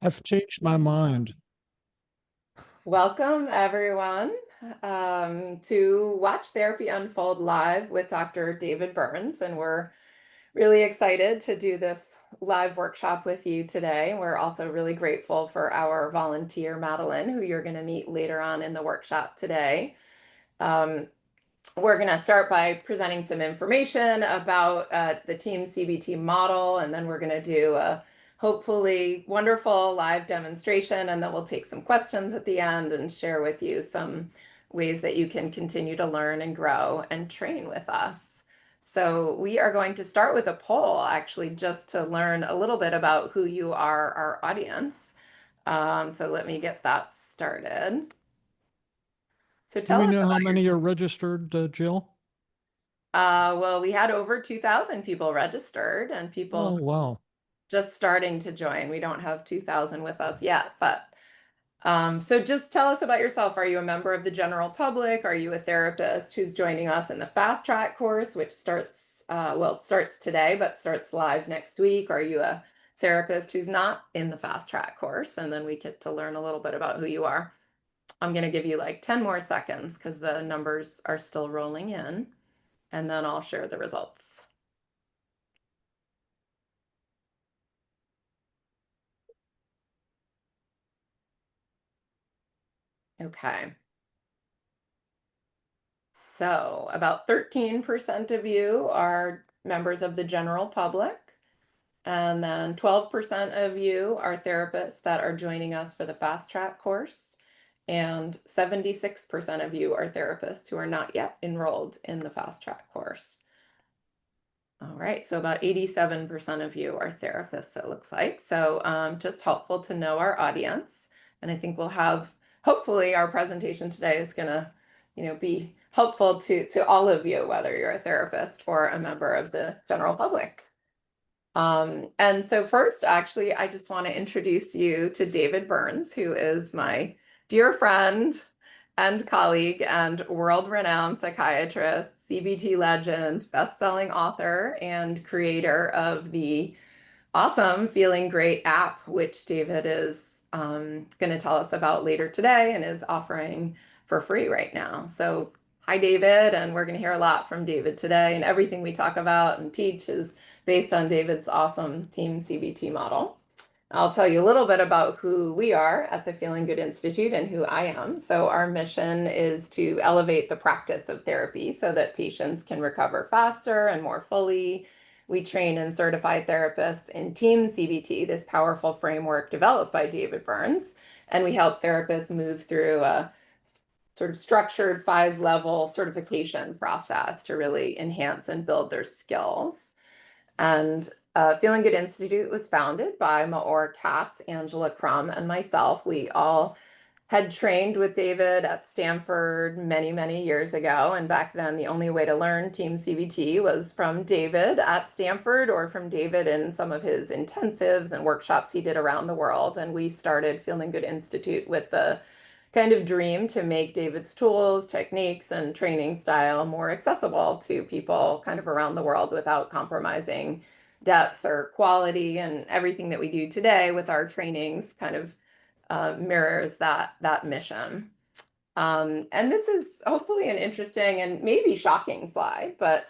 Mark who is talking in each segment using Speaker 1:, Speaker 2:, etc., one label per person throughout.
Speaker 1: I've changed my mind.
Speaker 2: Welcome, everyone, to Watch Therapy Unfold live with Dr. David Burns. And we're really excited to do this live workshop with you today. We're also really grateful for our volunteer, Madeleine, who you're going to meet later on in the workshop today. Um, we're going to start by presenting some information about the TEAM CBT model, and then we're going to do a hopefully wonderful live demonstration, and then we'll take some questions at the end and share with you some ways that you can continue to learn and grow and train with us. So we are going to start with a poll, actually, just to learn a little bit about who you are, our audience. So let me get that started. So
Speaker 1: Do
Speaker 2: tell
Speaker 1: we
Speaker 2: us
Speaker 1: know how
Speaker 2: about
Speaker 1: many
Speaker 2: yourself.
Speaker 1: are registered, Jill?
Speaker 2: Well, we had over 2,000 people registered and people
Speaker 1: Oh, wow.
Speaker 2: just starting to join. We don't have 2,000 with us yet, but so just tell us about yourself. Are you a member of the general public? Are you a therapist who's joining us in the fast track course, which starts, well, it starts today, but starts live next week? Are you a therapist who's not in the fast track course? And then we get to learn a little bit about who you are. I'm going to give you like 10 more seconds because the numbers are still rolling in, and then I'll share the results. Okay. So about 13% of you are members of the general public, and then 12% of you are therapists that are joining us for the fast track course, and 76% of you are therapists who are not yet enrolled in the fast track course. All right, so about 87% of you are therapists, it looks like. So just helpful to know our audience. And I think we'll have, hopefully our presentation today is gonna, be helpful to all of you, whether you're a therapist or a member of the general public. And so first, actually, I just want to introduce you to David Burns, who is my dear friend and colleague and world-renowned psychiatrist, CBT legend, best-selling author, and creator of the awesome Feeling Great app, which David is going to tell us about later today and is offering for free right now. So, hi, David, and we're going to hear a lot from David today, and everything we talk about and teach is based on David's awesome TEAM CBT model. I'll tell you a little bit about who we are at the Feeling Good Institute and who I am. So, our mission is to elevate the practice of therapy so that patients can recover faster and more fully. We train and certify therapists in TEAM CBT, this powerful framework developed by David Burns. And we help therapists move through a sort of structured 5-level certification process to really enhance and build their skills. And Feeling Good Institute was founded by Maor Katz, Angela Crum, and myself. We all had trained with David at Stanford many, many years ago. And back then, the only way to learn TEAM CBT was from David at Stanford or from David in some of his intensives and workshops he did around the world. And we started Feeling Good Institute with the kind of dream to make David's tools, techniques, and training style more accessible to people kind of around the world without compromising depth or quality. And everything that we do today with our trainings kind of mirrors that mission. And this is hopefully an interesting and maybe shocking slide, but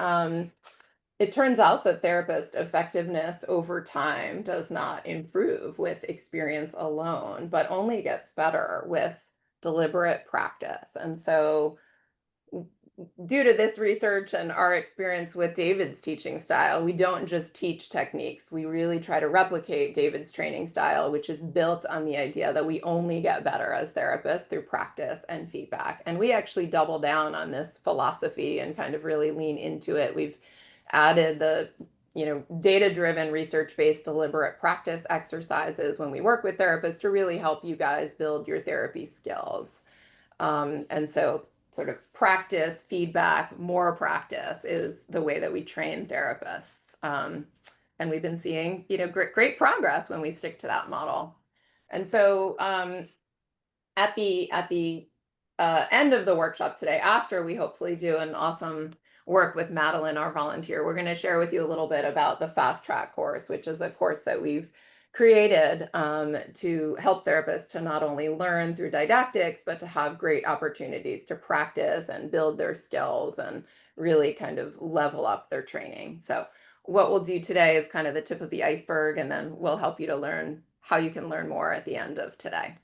Speaker 2: it turns out that therapist effectiveness over time does not improve with experience alone, but only gets better with deliberate practice. And so due to this research and our experience with David's teaching style, we don't just teach techniques. We really try to replicate David's training style, which is built on the idea that we only get better as therapists through practice and feedback. And we actually double down on this philosophy and kind of really lean into it. We've added the data-driven, research-based, deliberate practice exercises when we work with therapists to really help you guys build your therapy skills. And so sort of practice, feedback, more practice is the way that we train therapists. And we've been seeing, great progress when we stick to that model. And so at the end of the workshop today, after we hopefully do an awesome work with Madeleine, our volunteer, we're going to share with you a little bit about the fast track course, which is a course that we've created to help therapists to not only learn through didactics, but to have great opportunities to practice and build their skills and really kind of level up their training. So what we'll do today is kind of the tip of the iceberg, and then we'll help you to learn how you can learn more at the end of today.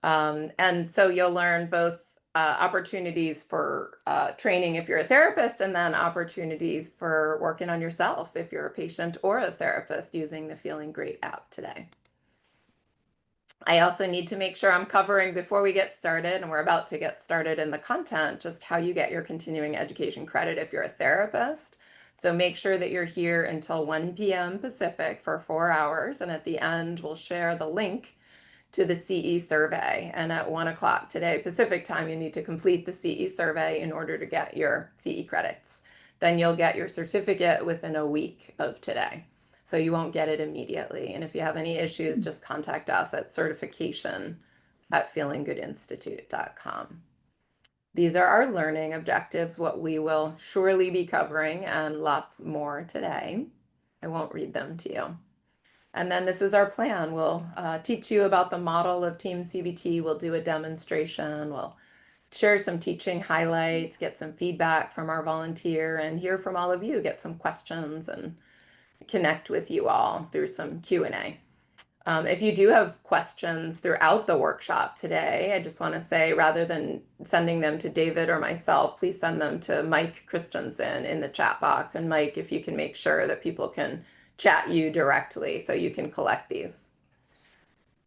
Speaker 2: And so you'll learn both opportunities for training if you're a therapist, and then opportunities for working on yourself if you're a patient or a therapist using the Feeling Great app today. I also need to make sure I'm covering before we get started, and we're about to get started in the content, just how you get your continuing education credit if you're a therapist. So make sure that you're here until 1 p.m. Pacific for 4 hours, and at the end, we'll share the link to the CE survey. And at 1 o'clock today, Pacific time, you need to complete the CE survey in order to get your CE credits. Then you'll get your certificate within a week of today. So you won't get it immediately. And if you have any issues, just contact us at certification@feelinggoodinstitute.com. These are our learning objectives, what we will surely be covering, and lots more today. I won't read them to you. And then this is our plan. We'll teach you about the model of TEAM CBT. We'll do a demonstration. We'll share some teaching highlights, get some feedback from our volunteer, and hear from all of you, get some questions, and connect with you all through some Q&A. If you do have questions throughout the workshop today, I just want to say, rather than sending them to David or myself, please send them to Mike Christensen in the chat box. And Mike, if you can make sure that people can chat you directly so you can collect these.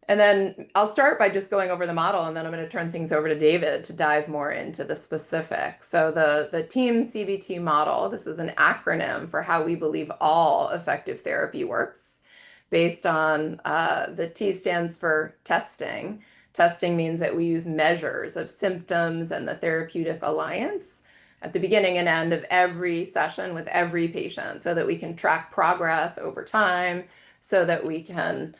Speaker 2: And then I'll start by just going over the model, and then I'm going to turn things over to David to dive more into the specifics. So the TEAM CBT model, this is an acronym for how we believe all effective therapy works, based on the T stands for testing. Testing means that we use measures of symptoms and the therapeutic alliance at the beginning and end of every session with every patient, so that we can track progress over time, so that we can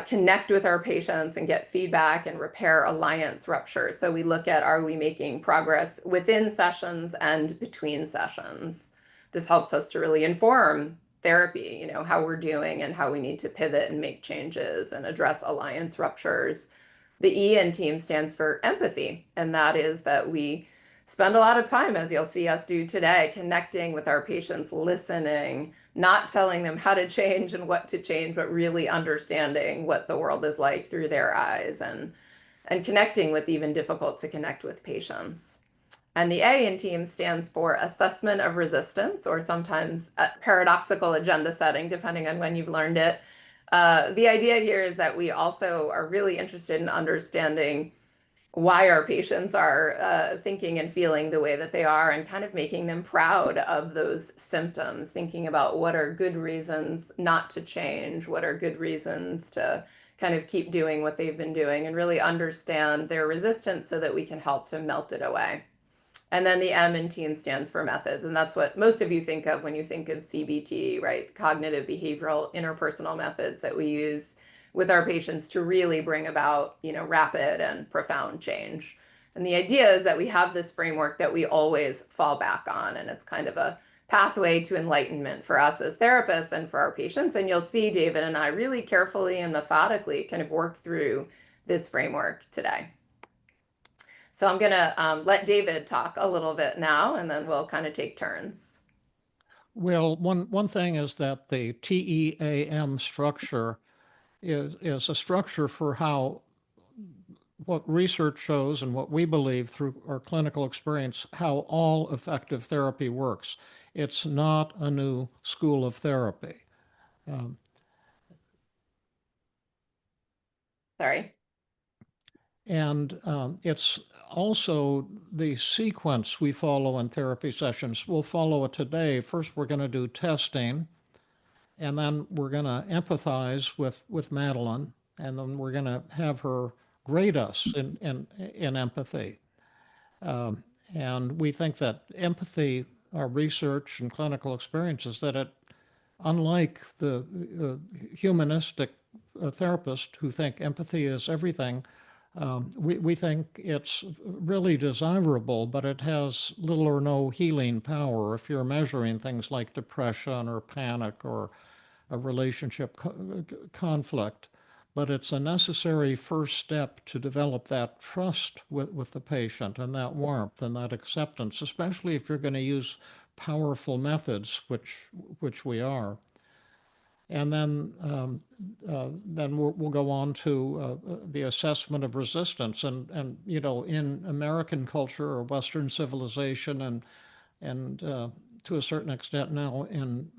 Speaker 2: connect with our patients and get feedback and repair alliance ruptures. So we look at, are we making progress within sessions and between sessions? This helps us to really inform therapy, how we're doing and how we need to pivot and make changes and address alliance ruptures. The E in TEAM stands for empathy, and that is that we spend a lot of time, as you'll see us do today, connecting with our patients, listening, not telling them how to change and what to change, but really understanding what the world is like through their eyes, and connecting with even difficult to connect with patients. And the A in TEAM stands for assessment of resistance, or sometimes paradoxical agenda setting, depending on when you've learned it. The idea here is that we also are really interested in understanding why our patients are thinking and feeling the way that they are, and kind of making them proud of those symptoms, thinking about what are good reasons not to change, what are good reasons to kind of keep doing what they've been doing, and really understand their resistance so that we can help to melt it away. And then the M in TEAM stands for methods, and that's what most of you think of when you think of CBT, right? Cognitive behavioral interpersonal methods that we use with our patients to really bring about, rapid and profound change. And the idea is that we have this framework that we always fall back on, and it's kind of a pathway to enlightenment for us as therapists and for our patients. And you'll see David and I really carefully and methodically kind of work through this framework today. So I'm going to let David talk a little bit now, and then we'll kind of take turns.
Speaker 1: Well, one thing is that the TEAM structure is a structure for how what research shows and what we believe through our clinical experience, how all effective therapy works. It's not a new school of therapy.
Speaker 2: Sorry.
Speaker 1: And it's also the sequence we follow in therapy sessions. We'll follow it today. First, we're going to do testing, and then we're going to empathize with Madeleine, and then we're going to have her grade us in empathy. And we think that empathy, our research and clinical experiences, that it, unlike the humanistic therapist who think empathy is everything, we think it's really desirable, but it has little or no healing power if you're measuring things like depression or panic or a relationship conflict, but it's a necessary first step to develop that trust with the patient and that warmth and that acceptance, especially if you're going to use powerful methods, which we are. And then we'll go on to the assessment of resistance. And you know, in American culture or Western civilization, and to a certain extent now in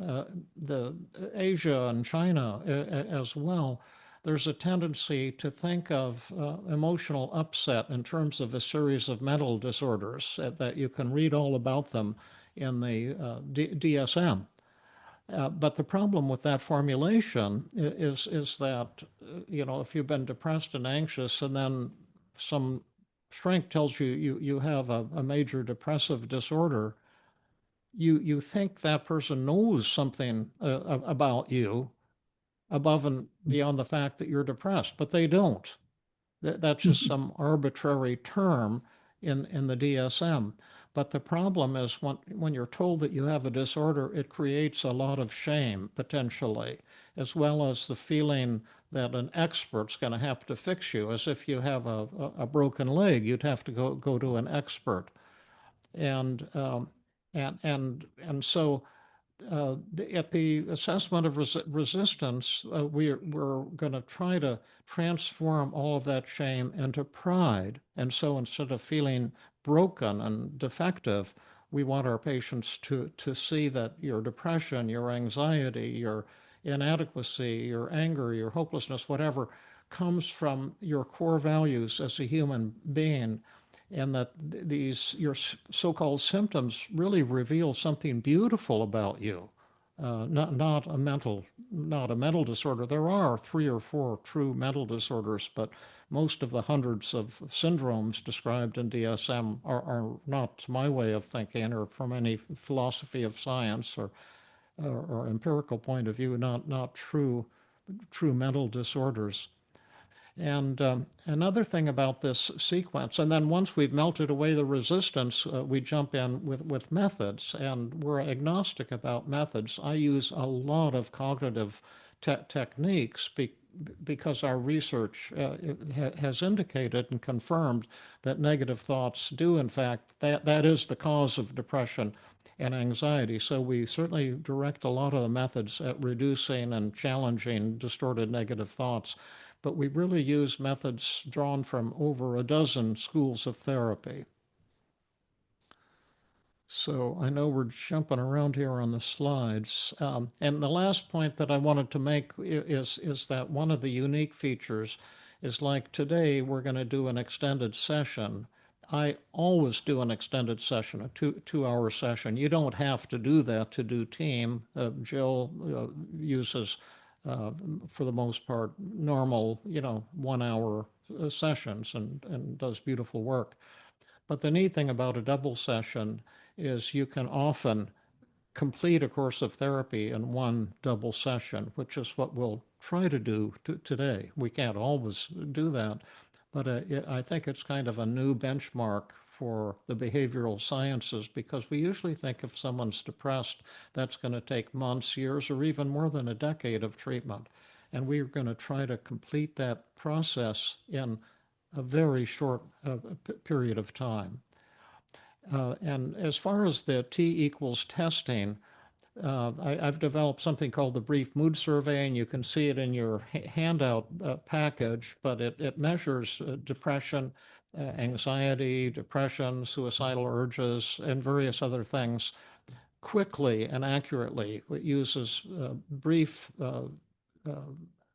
Speaker 1: the Asia and China as well, there's a tendency to think of emotional upset in terms of a series of mental disorders that you can read all about them in the DSM. But the problem with that formulation is that, you know, if you've been depressed and anxious and then some shrink tells you have a major depressive disorder, you think that person knows something about you above and beyond the fact that you're depressed, but they don't. That's just some arbitrary term in the DSM. But the problem is when you're told that you have a disorder, it creates a lot of shame potentially, as well as the feeling that an expert's going to have to fix you, as if you have a broken leg, you'd have to go to an expert. And so at the assessment of resistance, we're going to try to transform all of that shame into pride. And so instead of feeling broken and defective, we want our patients to see that your depression, your anxiety, your inadequacy, your anger, your hopelessness, whatever, comes from your core values as a human being, and that these your so-called symptoms really reveal something beautiful about you, not a mental disorder. There are 3 or 4 true mental disorders, but most of the hundreds of syndromes described in DSM are not, to my way of thinking, or from any philosophy of science or empirical point of view, not true mental disorders. And another thing about this sequence, and then once we've melted away the resistance, we jump in with methods, and we're agnostic about methods. I use a lot of cognitive techniques because our research has indicated and confirmed that negative thoughts do, in fact, that is the cause of depression and anxiety. So we certainly direct a lot of the methods at reducing and challenging distorted negative thoughts, but we really use methods drawn from over a dozen schools of therapy. So I know we're jumping around here on the slides. And the last point that I wanted to make is that one of the unique features is, like today, we're going to do an extended session. I always do an extended session, a two-hour session. You don't have to do that to do team. Jill uses, for the most part, normal, 1-hour sessions and does beautiful work. But the neat thing about a double session is you can often complete a course of therapy in one double session, which is what we'll try to do today. We can't always do that, but I think it's kind of a new benchmark for the behavioral sciences, because we usually think if someone's depressed, that's going to take months, years, or even more than a decade of treatment. And we're going to try to complete that process in a very short period of time. And as far as the T equals testing, I've developed something called the Brief Mood Survey, and you can see it in your handout package, but it measures depression, anxiety, depression, suicidal urges, and various other things quickly and accurately. It uses brief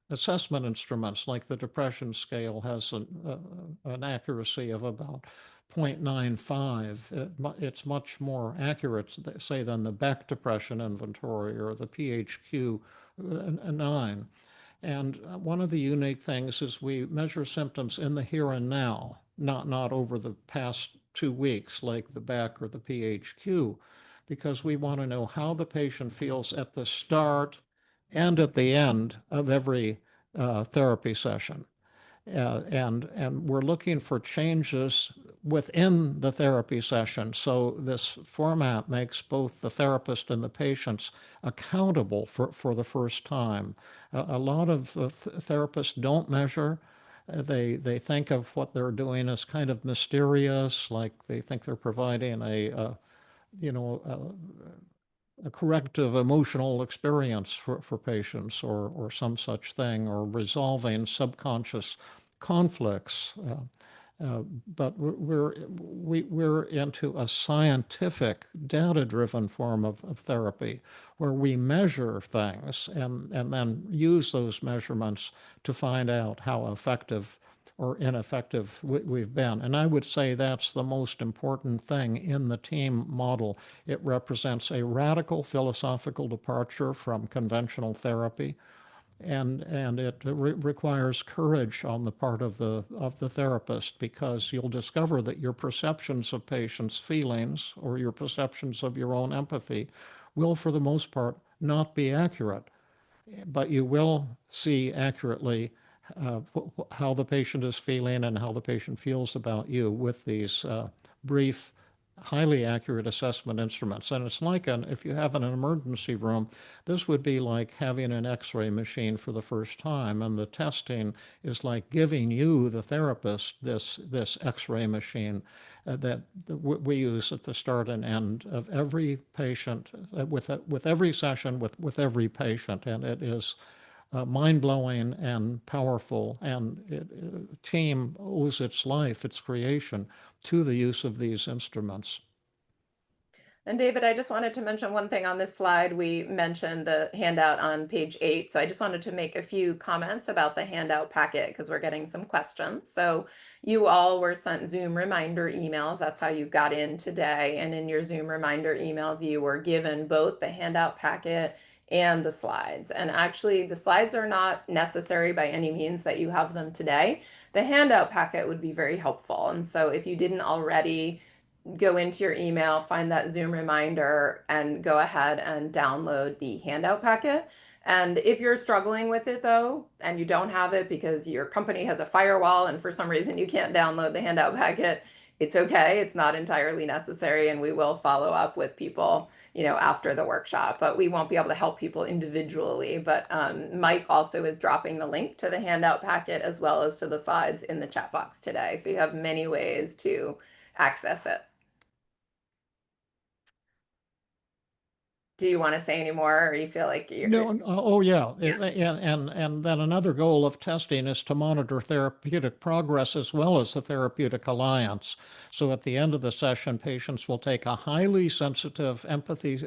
Speaker 1: assessment instruments, like the depression scale has an accuracy of about 0.95. It's much more accurate, say, than the Beck Depression Inventory or the PHQ 9. And one of the unique things is we measure symptoms in the here and now, not over the past 2 weeks like the Beck or the PHQ, because we want to know how the patient feels at the start and at the end of every therapy session. And we're looking for changes within the therapy session. So this format makes both the therapist and the patients accountable for the first time. A lot of therapists don't measure. They think of what they're doing as kind of mysterious, like they think they're providing you know, a corrective emotional experience for patients, or some such thing, or resolving subconscious conflicts. But we're into a scientific, data-driven form of therapy where we measure things and then use those measurements to find out how effective or ineffective we've been. And I would say that's the most important thing in the team model. It represents a radical philosophical departure from conventional therapy, and it requires courage on the part of the therapist, because you'll discover that your perceptions of patients' feelings or your perceptions of your own empathy will, for the most part, not be accurate, but you will see accurately how the patient is feeling and how the patient feels about you with these brief, highly accurate assessment instruments. And it's like if you have an emergency room, this would be like having an x-ray machine for the first time. And the testing is like giving you, the therapist, this x-ray machine that we use at the start and end of every patient, with every session, with every patient. And it is mind-blowing and powerful, and TEAM owes its life, its creation, to the use of these instruments.
Speaker 2: And David, I just wanted to mention one thing on this slide. We mentioned the handout on page 8. So I just wanted to make a few comments about the handout packet because we're getting some questions. So you all were sent Zoom reminder emails. That's how you got in today. And in your Zoom reminder emails, you were given both the handout packet and the slides. And actually, the slides are not necessary by any means that you have them today. The handout packet would be very helpful. And so if you didn't already go into your email, find that Zoom reminder, and go ahead and download the handout packet. And if you're struggling with it though, and you don't have it because your company has a firewall and for some reason you can't download the handout packet, it's okay. It's not entirely necessary. And we will follow up with people, after the workshop, but we won't be able to help people individually. But Mike also is dropping the link to the handout packet as well as to the slides in the chat box today. So you have many ways to access it. Do you want to say any more, or you feel like you're?
Speaker 1: No, oh yeah.
Speaker 2: Yeah.
Speaker 1: And then another goal of testing is to monitor therapeutic progress as well as the therapeutic alliance. So at the end of the session, patients will take a highly sensitive empathy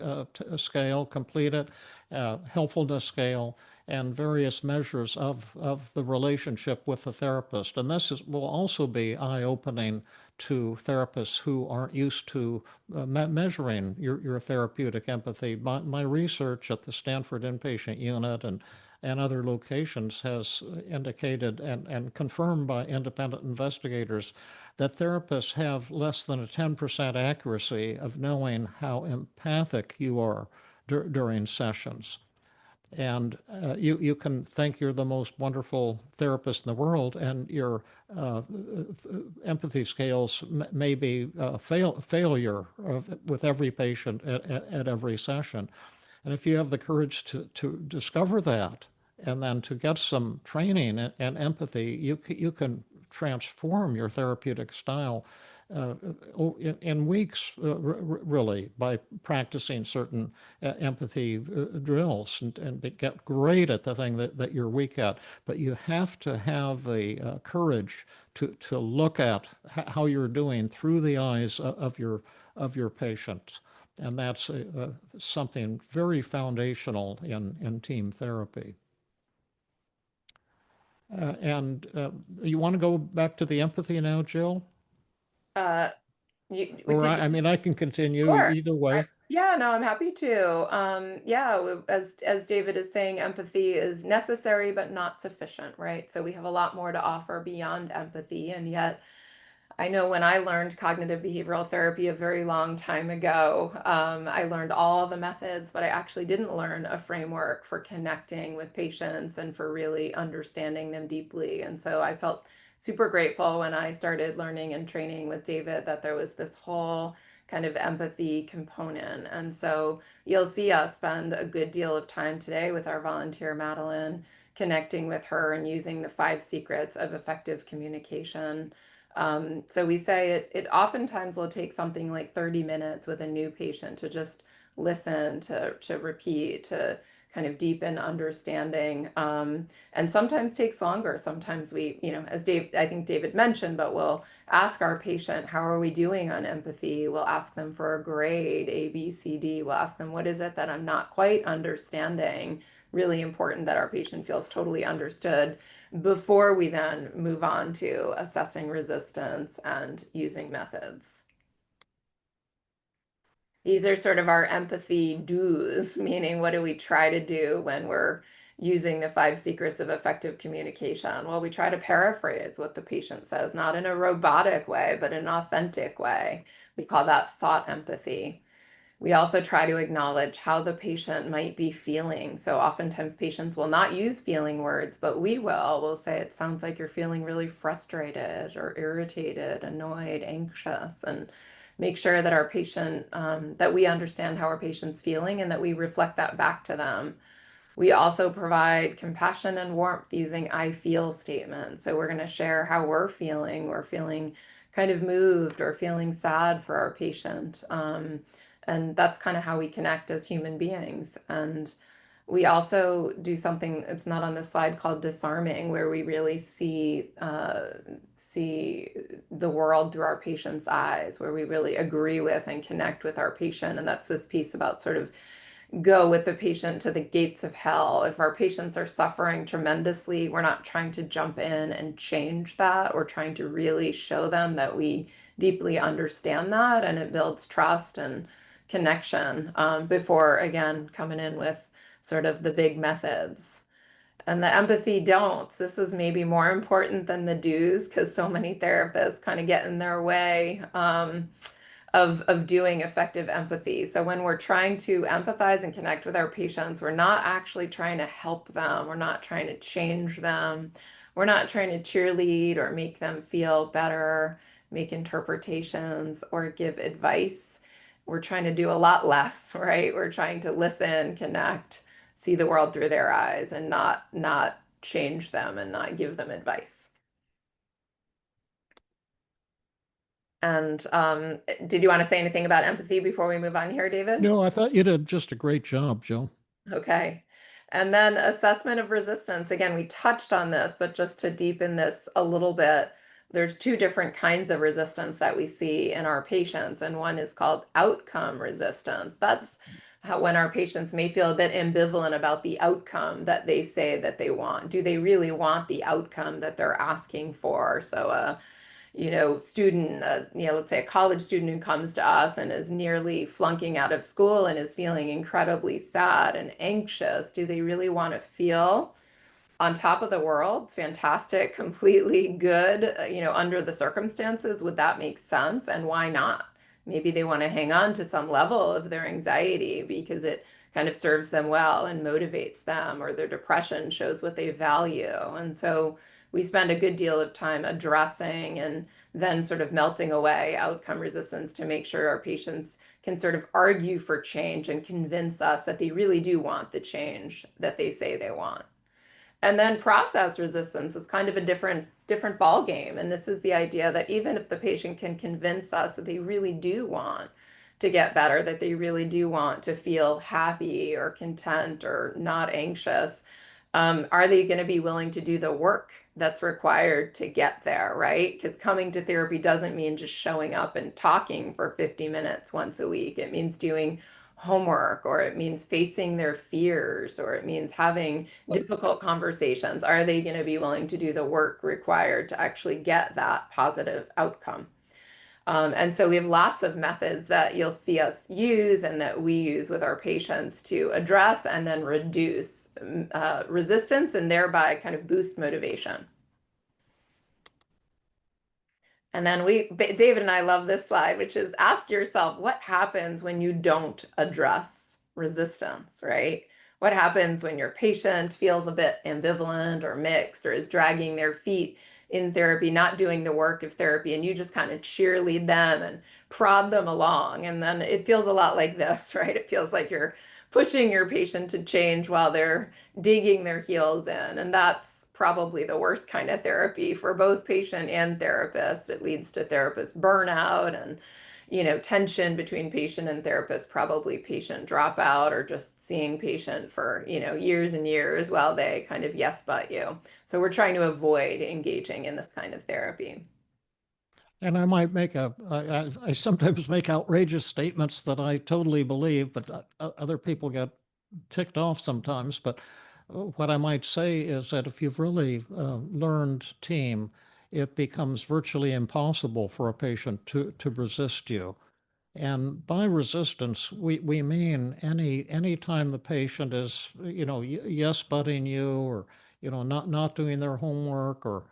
Speaker 1: scale, complete it, helpfulness scale, and various measures of the relationship with the therapist. And will also be eye-opening to therapists who aren't used to measuring your therapeutic empathy. My research at the Stanford Inpatient Unit and other locations has indicated and confirmed by independent investigators that therapists have less than a 10% accuracy of knowing how empathic you are during sessions. And you can think you're the most wonderful therapist in the world, and your empathy scales may be failure with every patient at every session. And if you have the courage to discover that and then to get some training and empathy, you can transform your therapeutic style in weeks, really, by practicing certain empathy drills and get great at the thing that you're weak at. But you have to have the courage to look at how you're doing through the eyes of your patient. And that's something very foundational in team therapy. And you want to go back to the empathy now, Jill?
Speaker 2: Uh, you
Speaker 1: Or
Speaker 2: did.
Speaker 1: I mean, I can continue
Speaker 2: Sure.
Speaker 1: either way.
Speaker 2: Yeah, no, I'm happy to. Yeah, as David is saying, empathy is necessary but not sufficient, right? So we have a lot more to offer beyond empathy, and yet I know when I learned cognitive behavioral therapy a very long time ago, I learned all the methods, but I actually didn't learn a framework for connecting with patients and for really understanding them deeply. And so I felt super grateful when I started learning and training with David that there was this whole kind of empathy component. And so you'll see us spend a good deal of time today with our volunteer Madeleine, connecting with her and using the 5 secrets of effective communication. So we say it oftentimes will take something like 30 minutes with a new patient to just listen, to repeat, to kind of deepen understanding. And sometimes takes longer. Sometimes we, as I think David mentioned, but we'll ask our patient, how are we doing on empathy? We'll ask them for a grade, A, B, C, D. We'll ask them, what is it that I'm not quite understanding? Really important that our patient feels totally understood before we then move on to assessing resistance and using methods. These are sort of our empathy do's, meaning what do we try to do when we're using the 5 secrets of effective communication? Well, we try to paraphrase what the patient says, not in a robotic way, but in an authentic way. We call that thought empathy. We also try to acknowledge how the patient might be feeling. So oftentimes patients will not use feeling words, but we will. We'll say, it sounds like you're feeling really frustrated or irritated, annoyed, anxious, and make sure that our patient, that we understand how our patient's feeling and that we reflect that back to them. We also provide compassion and warmth using I feel statements. So we're going to share how we're feeling. We're feeling kind of moved or feeling sad for our patient. And that's kind of how we connect as human beings. And we also do something, it's not on the slide, called disarming, where we really see the world through our patient's eyes, where we really agree with and connect with our patient. And that's this piece about sort of go with the patient to the gates of hell. If our patients are suffering tremendously, we're not trying to jump in and change that. We're trying to really show them that we deeply understand that, and it builds trust and connection, before, again, coming in with sort of the big methods. And the empathy don'ts. This is maybe more important than the do's because so many therapists kind of get in their way. Of doing effective empathy. So when we're trying to empathize and connect with our patients, we're not actually trying to help them. We're not trying to change them. We're not trying to cheerlead or make them feel better, make interpretations, or give advice. We're trying to do a lot less, right? We're trying to listen, connect, see the world through their eyes, and not change them and not give them advice. And did you want to say anything about empathy before we move on here, David?
Speaker 1: No, I thought you did just a great job, Jill.
Speaker 2: Okay. And then assessment of resistance. Again, we touched on this, but just to deepen this a little bit, there's 2 different kinds of resistance that we see in our patients, and one is called outcome resistance. That's how, when our patients may feel a bit ambivalent about the outcome that they say that they want. Do they really want the outcome that they're asking for? So, student, let's say a college student who comes to us and is nearly flunking out of school and is feeling incredibly sad and anxious. Do they really want to feel on top of the world, fantastic, completely good, under the circumstances? Would that make sense? And why not? Maybe they want to hang on to some level of their anxiety because it kind of serves them well and motivates them, or their depression shows what they value. And so we spend a good deal of time addressing and then sort of melting away outcome resistance to make sure our patients can sort of argue for change and convince us that they really do want the change that they say they want. And then process resistance is kind of a different ball game. And this is the idea that even if the patient can convince us that they really do want to get better, that they really do want to feel happy or content or not anxious, are they going to be willing to do the work that's required to get there, right? Because coming to therapy doesn't mean just showing up and talking for 50 minutes once a week. It means doing homework, or it means facing their fears, or it means having difficult conversations. Are they going to be willing to do the work required to actually get that positive outcome? And so we have lots of methods that you'll see us use and that we use with our patients to address and then reduce resistance and thereby kind of boost motivation. And then David and I love this slide, which is ask yourself what happens when you don't address resistance, right? What happens when your patient feels a bit ambivalent or mixed or is dragging their feet in therapy, not doing the work of therapy, and you just kind of cheerlead them and prod them along. And then it feels a lot like this, right? It feels like you're pushing your patient to change while they're digging their heels in. And that's probably the worst kind of therapy for both patient and therapist. It leads to therapist burnout and, tension between patient and therapist, probably patient dropout or just seeing patient for, years and years while they kind of yes but you. So we're trying to avoid engaging in this kind of therapy.
Speaker 1: And I might I sometimes make outrageous statements that I totally believe, but other people get ticked off sometimes. But what I might say is that if you've really learned team, it becomes virtually impossible for a patient to resist you. And by resistance, we mean any time the patient is, yes butting you, or, not doing their homework, or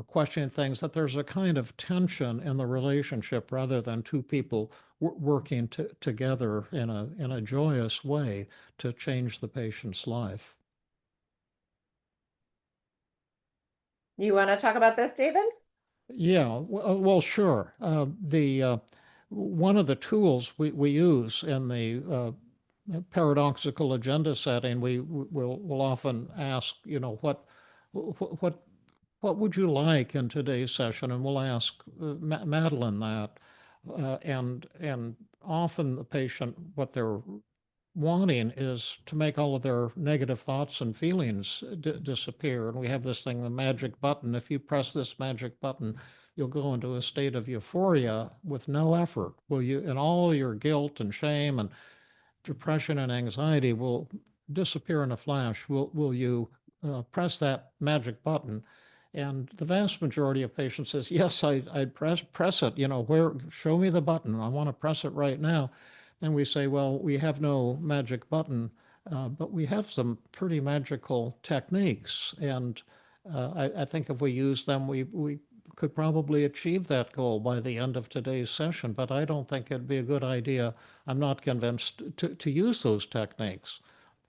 Speaker 1: questioning things, that there's a kind of tension in the relationship rather than two people working together in a joyous way to change the patient's life.
Speaker 2: You want to talk about this, David?
Speaker 1: Yeah, well, sure. The one of the tools we use in the paradoxical agenda setting, we'll often ask, what what would you like in today's session? And we'll ask Madeleine that, and often the patient, what they're wanting is to make all of their negative thoughts and feelings disappear. And we have this thing, the magic button. If you press this magic button, you'll go into a state of euphoria with no effort. Will you? And all your guilt and shame and depression and anxiety will disappear in a flash. Will you press that magic button? And the vast majority of patients says, yes, I'd press it. Where? Show me the button. I want to press it right now. And we say, well, we have no magic button, but we have some pretty magical techniques. And I think if we use them, we could probably achieve that goal by the end of today's session. But I don't think it'd be a good idea. I'm not convinced to use those techniques.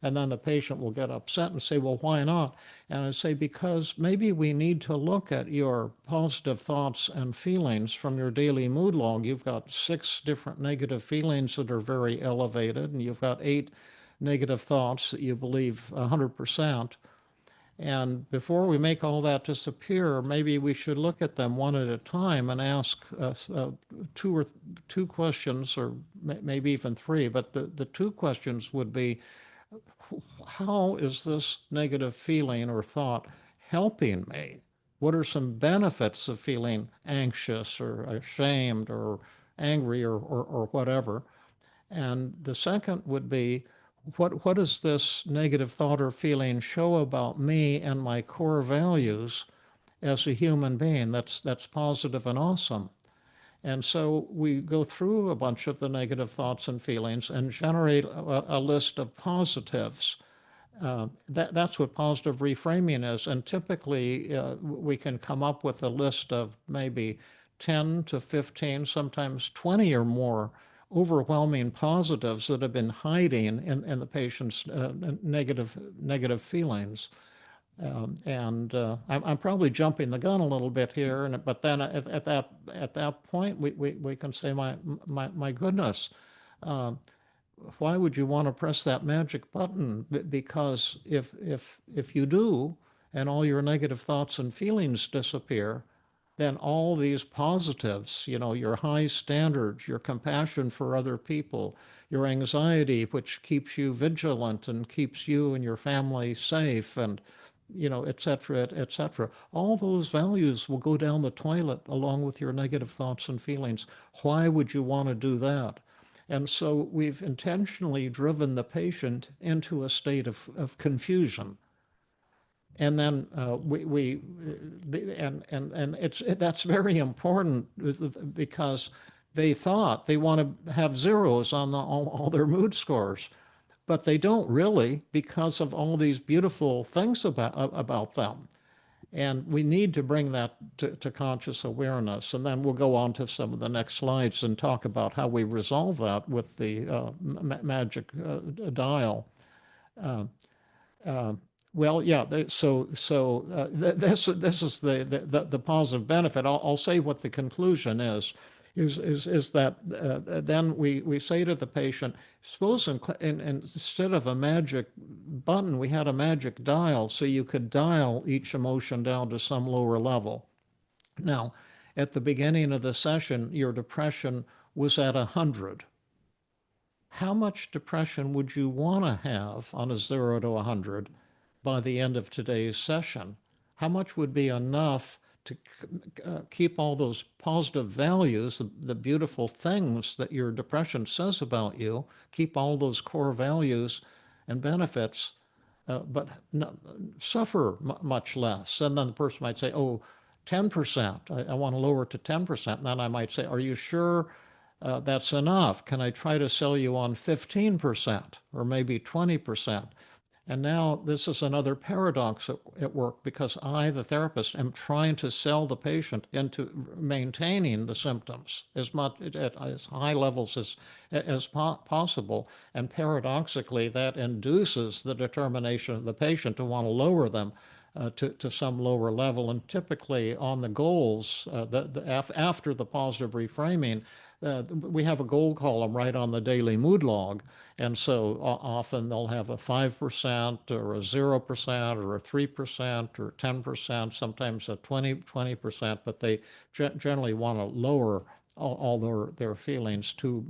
Speaker 1: And then the patient will get upset and say, well, why not? And I say, because maybe we need to look at your positive thoughts and feelings from your daily mood log. You've got 6 different negative feelings that are very elevated, and you've got 8 negative thoughts that you believe 100%. And before we make all that disappear, maybe we should look at them one at a time and ask two questions, or maybe even 3. But the 2 questions would be, how is this negative feeling or thought helping me? What are some benefits of feeling anxious or ashamed or angry, or whatever? And the second would be, what does this negative thought or feeling show about me and my core values as a human being that's positive and awesome? And so we go through a bunch of the negative thoughts and feelings and generate a list of positives. That's what positive reframing is. And typically, we can come up with a list of maybe 10 to 15, sometimes 20 or more overwhelming positives that have been hiding in the patient's negative feelings. I'm probably jumping the gun a little bit here, but then at that point, we can say, my goodness, why would you want to press that magic button? Because if you do, and all your negative thoughts and feelings disappear, then all these positives, your high standards, your compassion for other people, your anxiety, which keeps you vigilant and keeps you and your family safe, and et cetera, et cetera. All those values will go down the toilet along with your negative thoughts and feelings. Why would you want to do that? And so we've intentionally driven the patient into a state of confusion. And then that's very important, because they thought they want to have zeros on all their mood scores, but they don't really, because of all these beautiful things about them. And we need to bring that to conscious awareness. And then we'll go on to some of the next slides and talk about how we resolve that with the magic dial. Well, yeah. This is the positive benefit. I'll say what the conclusion is. Is that then we say to the patient, suppose instead of a magic button, we had a magic dial, so you could dial each emotion down to some lower level. Now, at the beginning of the session, your depression was at 100. How much depression would you want to have on a 0 to 100 by the end of today's session? How much would be enough to keep all those positive values, the beautiful things that your depression says about you, keep all those core values and benefits, but suffer much less? And then the person might say, oh, 10%, I want to lower it to 10%. And then I might say, are you sure that's enough? Can I try to sell you on 15% or maybe 20%? And now this is another paradox at work, because I, the therapist, am trying to sell the patient into maintaining the symptoms as much at as high levels as possible. And paradoxically, that induces the determination of the patient to want to lower them to some lower level. And typically on the goals, after the positive reframing, we have a goal column right on the daily mood log. And so often they'll have a 5% or a 0% or a 3% or 10%, sometimes a 20%, but they generally want to lower all their feelings to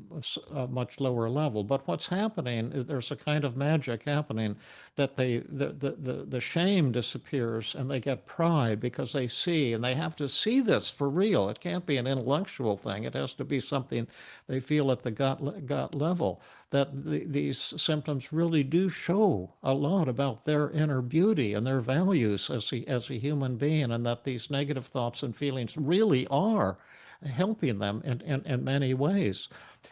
Speaker 1: a much lower level. But what's happening, there's a kind of magic happening, that the shame disappears and they get pride, because they see, and they have to see this for real. It can't be an intellectual thing. It has to be something they feel at the gut level, that these symptoms really do show a lot about their inner beauty and their values as a human being, and that these negative thoughts and feelings really are helping them in many ways.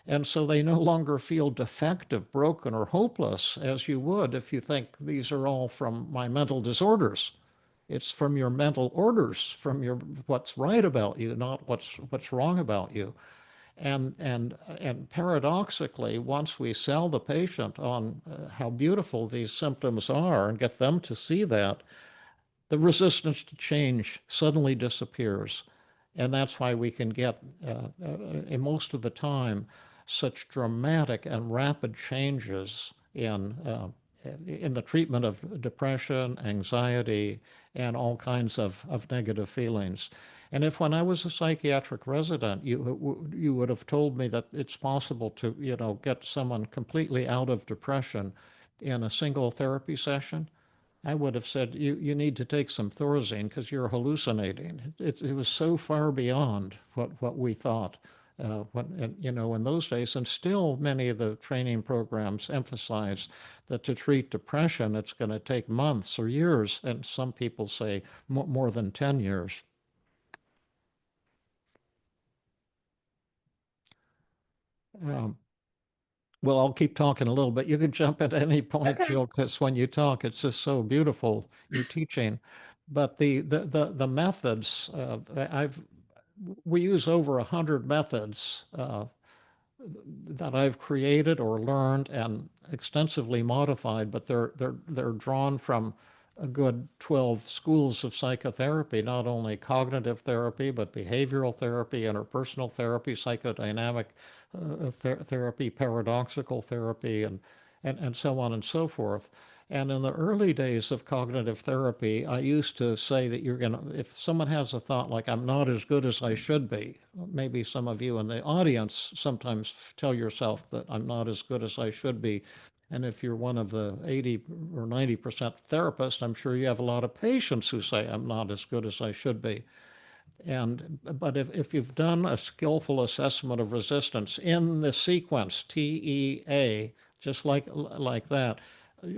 Speaker 1: And so they no longer feel defective, broken, or hopeless, as you would if you think these are all from my mental disorders. It's from your mental orders, from your what's right about you, not what's wrong about you. And paradoxically, once we sell the patient on how beautiful these symptoms are and get them to see that, the resistance to change suddenly disappears. And that's why we can get, most of the time, such dramatic and rapid changes in the treatment of depression, anxiety, and all kinds of negative feelings. And if when I was a psychiatric resident, you would have told me that it's possible to, get someone completely out of depression in a single therapy session, I would have said, you need to take some Thorazine because you're hallucinating. It was so far beyond what we thought in those days. And still, many of the training programs emphasize that to treat depression, it's going to take months or years. And some people say more than 10 years. Um, Well, I'll keep talking a little bit. You can jump at any point,
Speaker 2: Okay.
Speaker 1: Jill, because when you talk, it's just so beautiful, your teaching. But the methods, we use over 100 methods that I've created or learned and extensively modified, but they're drawn from a good 12 schools of psychotherapy, not only cognitive therapy, but behavioral therapy, interpersonal therapy, psychodynamic therapy, paradoxical therapy, and so on and so forth. And in the early days of cognitive therapy, I used to say that if someone has a thought like, I'm not as good as I should be, maybe some of you in the audience sometimes tell yourself that I'm not as good as I should be. And if you're one of the 80 or 90% therapists, I'm sure you have a lot of patients who say, I'm not as good as I should be. But if you've done a skillful assessment of resistance in the sequence TEA, just like that,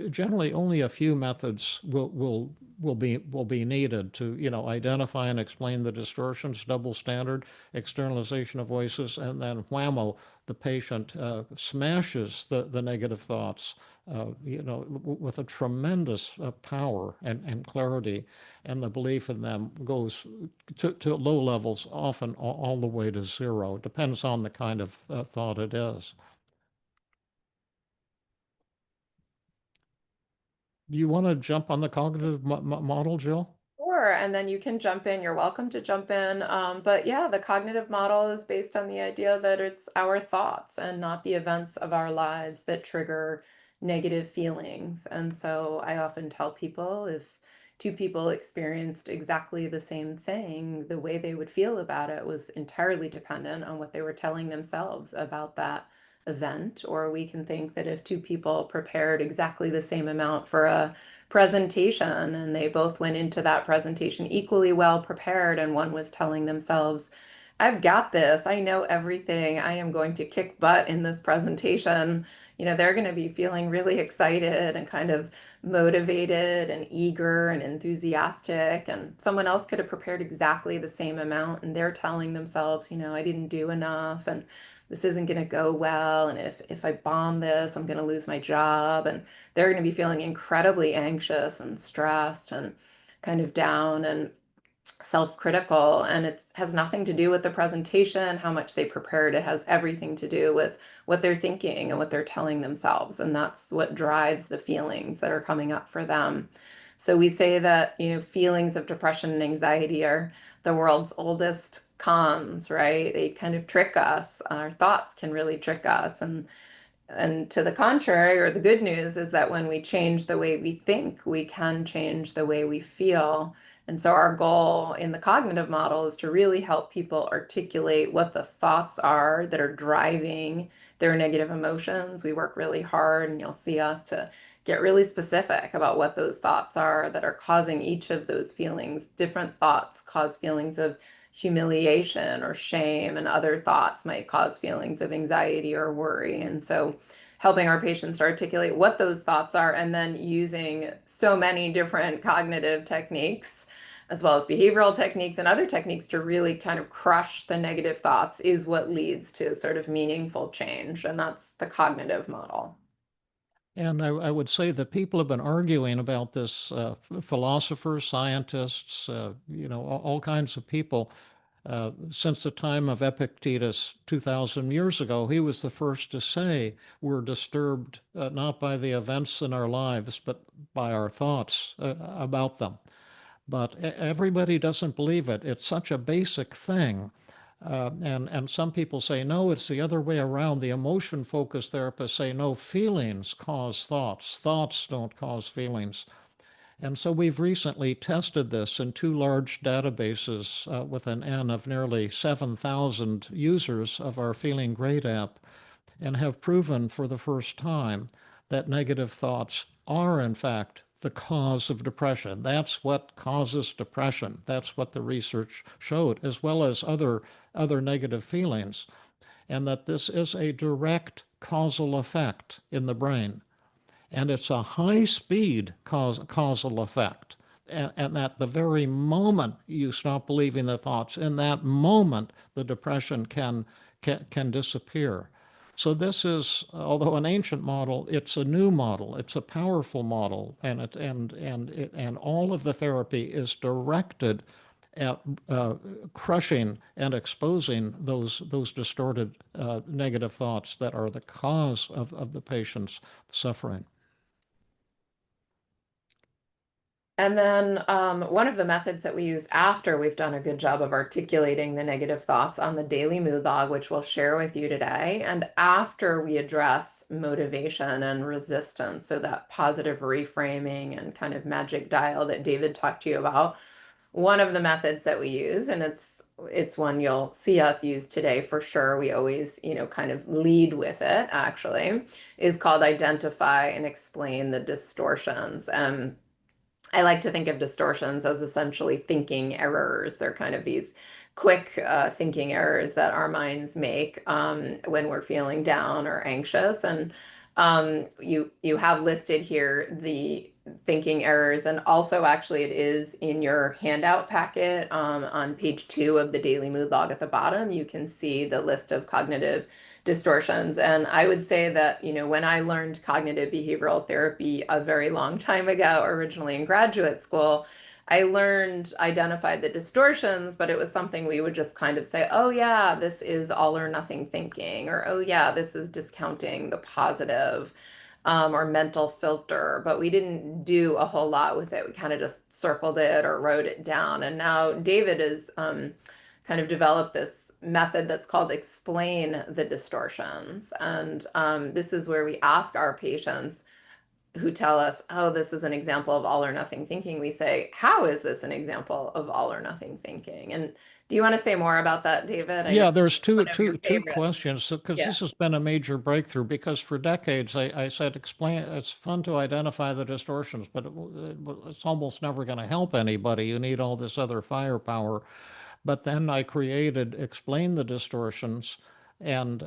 Speaker 1: generally only a few methods will be needed to, identify and explain the distortions, double standard, externalization of voices, and then whammo, the patient smashes the negative thoughts, with a tremendous power and clarity, and the belief in them goes to low levels, often all the way to zero. Depends on the kind of thought it is. Do you want to jump on the cognitive model, Jill?
Speaker 2: Sure, and then you can jump in. You're welcome to jump in. But yeah, the cognitive model is based on the idea that it's our thoughts and not the events of our lives that trigger negative feelings. And so I often tell people if two people experienced exactly the same thing, the way they would feel about it was entirely dependent on what they were telling themselves about that event. Or we can think that if two people prepared exactly the same amount for a presentation and they both went into that presentation equally well prepared, and one was telling themselves, I've got this, I know everything, I am going to kick butt in this presentation. They're going to be feeling really excited and kind of motivated and eager and enthusiastic, and someone else could have prepared exactly the same amount and they're telling themselves, I didn't do enough, and this isn't going to go well, and if I bomb this, I'm going to lose my job, and they're going to be feeling incredibly anxious and stressed and kind of down and self-critical. And it has nothing to do with the presentation, how much they prepared. It has everything to do with what they're thinking and what they're telling themselves. And that's what drives the feelings that are coming up for them. So we say that, feelings of depression and anxiety are the world's oldest cons, right? They kind of trick us. Our thoughts can really trick us. And to the contrary, or the good news is that when we change the way we think, we can change the way we feel. And so our goal in the cognitive model is to really help people articulate what the thoughts are that are driving their negative emotions. We work really hard, and you'll see us to get really specific about what those thoughts are that are causing each of those feelings. Different thoughts cause feelings of humiliation or shame, and other thoughts might cause feelings of anxiety or worry. And so helping our patients to articulate what those thoughts are, and then using so many different cognitive techniques as well as behavioral techniques and other techniques to really kind of crush the negative thoughts is what leads to sort of meaningful change. And that's the cognitive model.
Speaker 1: And I would say that people have been arguing about this, philosophers, scientists, all kinds of people, since the time of Epictetus 2,000 years ago. He was the first to say we're disturbed not by the events in our lives, but by our thoughts about them. But everybody doesn't believe it. It's such a basic thing. And some people say, no, it's the other way around. The emotion focused therapists say, no, feelings cause thoughts. Thoughts don't cause feelings. And so we've recently tested this in two large databases with an N of nearly 7,000 users of our Feeling Great app, and have proven for the first time that negative thoughts are, in fact, the cause of depression. That's what causes depression. That's what the research showed, as well as other negative feelings, and that this is a direct causal effect in the brain. And it's a high speed causal effect. And at the very moment you stop believing the thoughts, in that moment, the depression can disappear. So this is, although an ancient model, it's a new model. It's a powerful model, and all of the therapy is directed at crushing and exposing those distorted negative thoughts that are the cause of the patient's suffering.
Speaker 2: And then one of the methods that we use after we've done a good job of articulating the negative thoughts on the daily mood log, which we'll share with you today, and after we address motivation and resistance, so that positive reframing and kind of magic dial that David talked to you about, one of the methods that we use, and it's one you'll see us use today for sure. We always, kind of lead with it actually, is called identify and explain the distortions. And I like to think of distortions as essentially thinking errors. They're kind of these quick thinking errors that our minds make when we're feeling down or anxious. And You have listed here the thinking errors, and also actually it is in your handout packet on page 2 of the daily mood log at the bottom. You can see the list of cognitive distortions. And I would say that, when I learned cognitive behavioral therapy a very long time ago, originally in graduate school, I identified the distortions, but it was something we would just kind of say, oh, yeah, this is all or nothing thinking, or oh, yeah, this is discounting the positive, or mental filter. But we didn't do a whole lot with it. We kind of just circled it or wrote it down. And now David has kind of developed this method that's called explain the distortions. And this is where we ask our patients who tell us, oh, this is an example of all or nothing thinking. We say, how is this an example of all or nothing thinking? And do you want to say more about that, David? I know
Speaker 1: Yeah,
Speaker 2: it's
Speaker 1: there's two,
Speaker 2: one of your
Speaker 1: two, two
Speaker 2: favorite.
Speaker 1: questions because
Speaker 2: Yeah.
Speaker 1: this has been a major breakthrough. Because for decades I said, explain. It's fun to identify the distortions, but it's almost never going to help anybody. You need all this other firepower. But then I created explain the distortions, and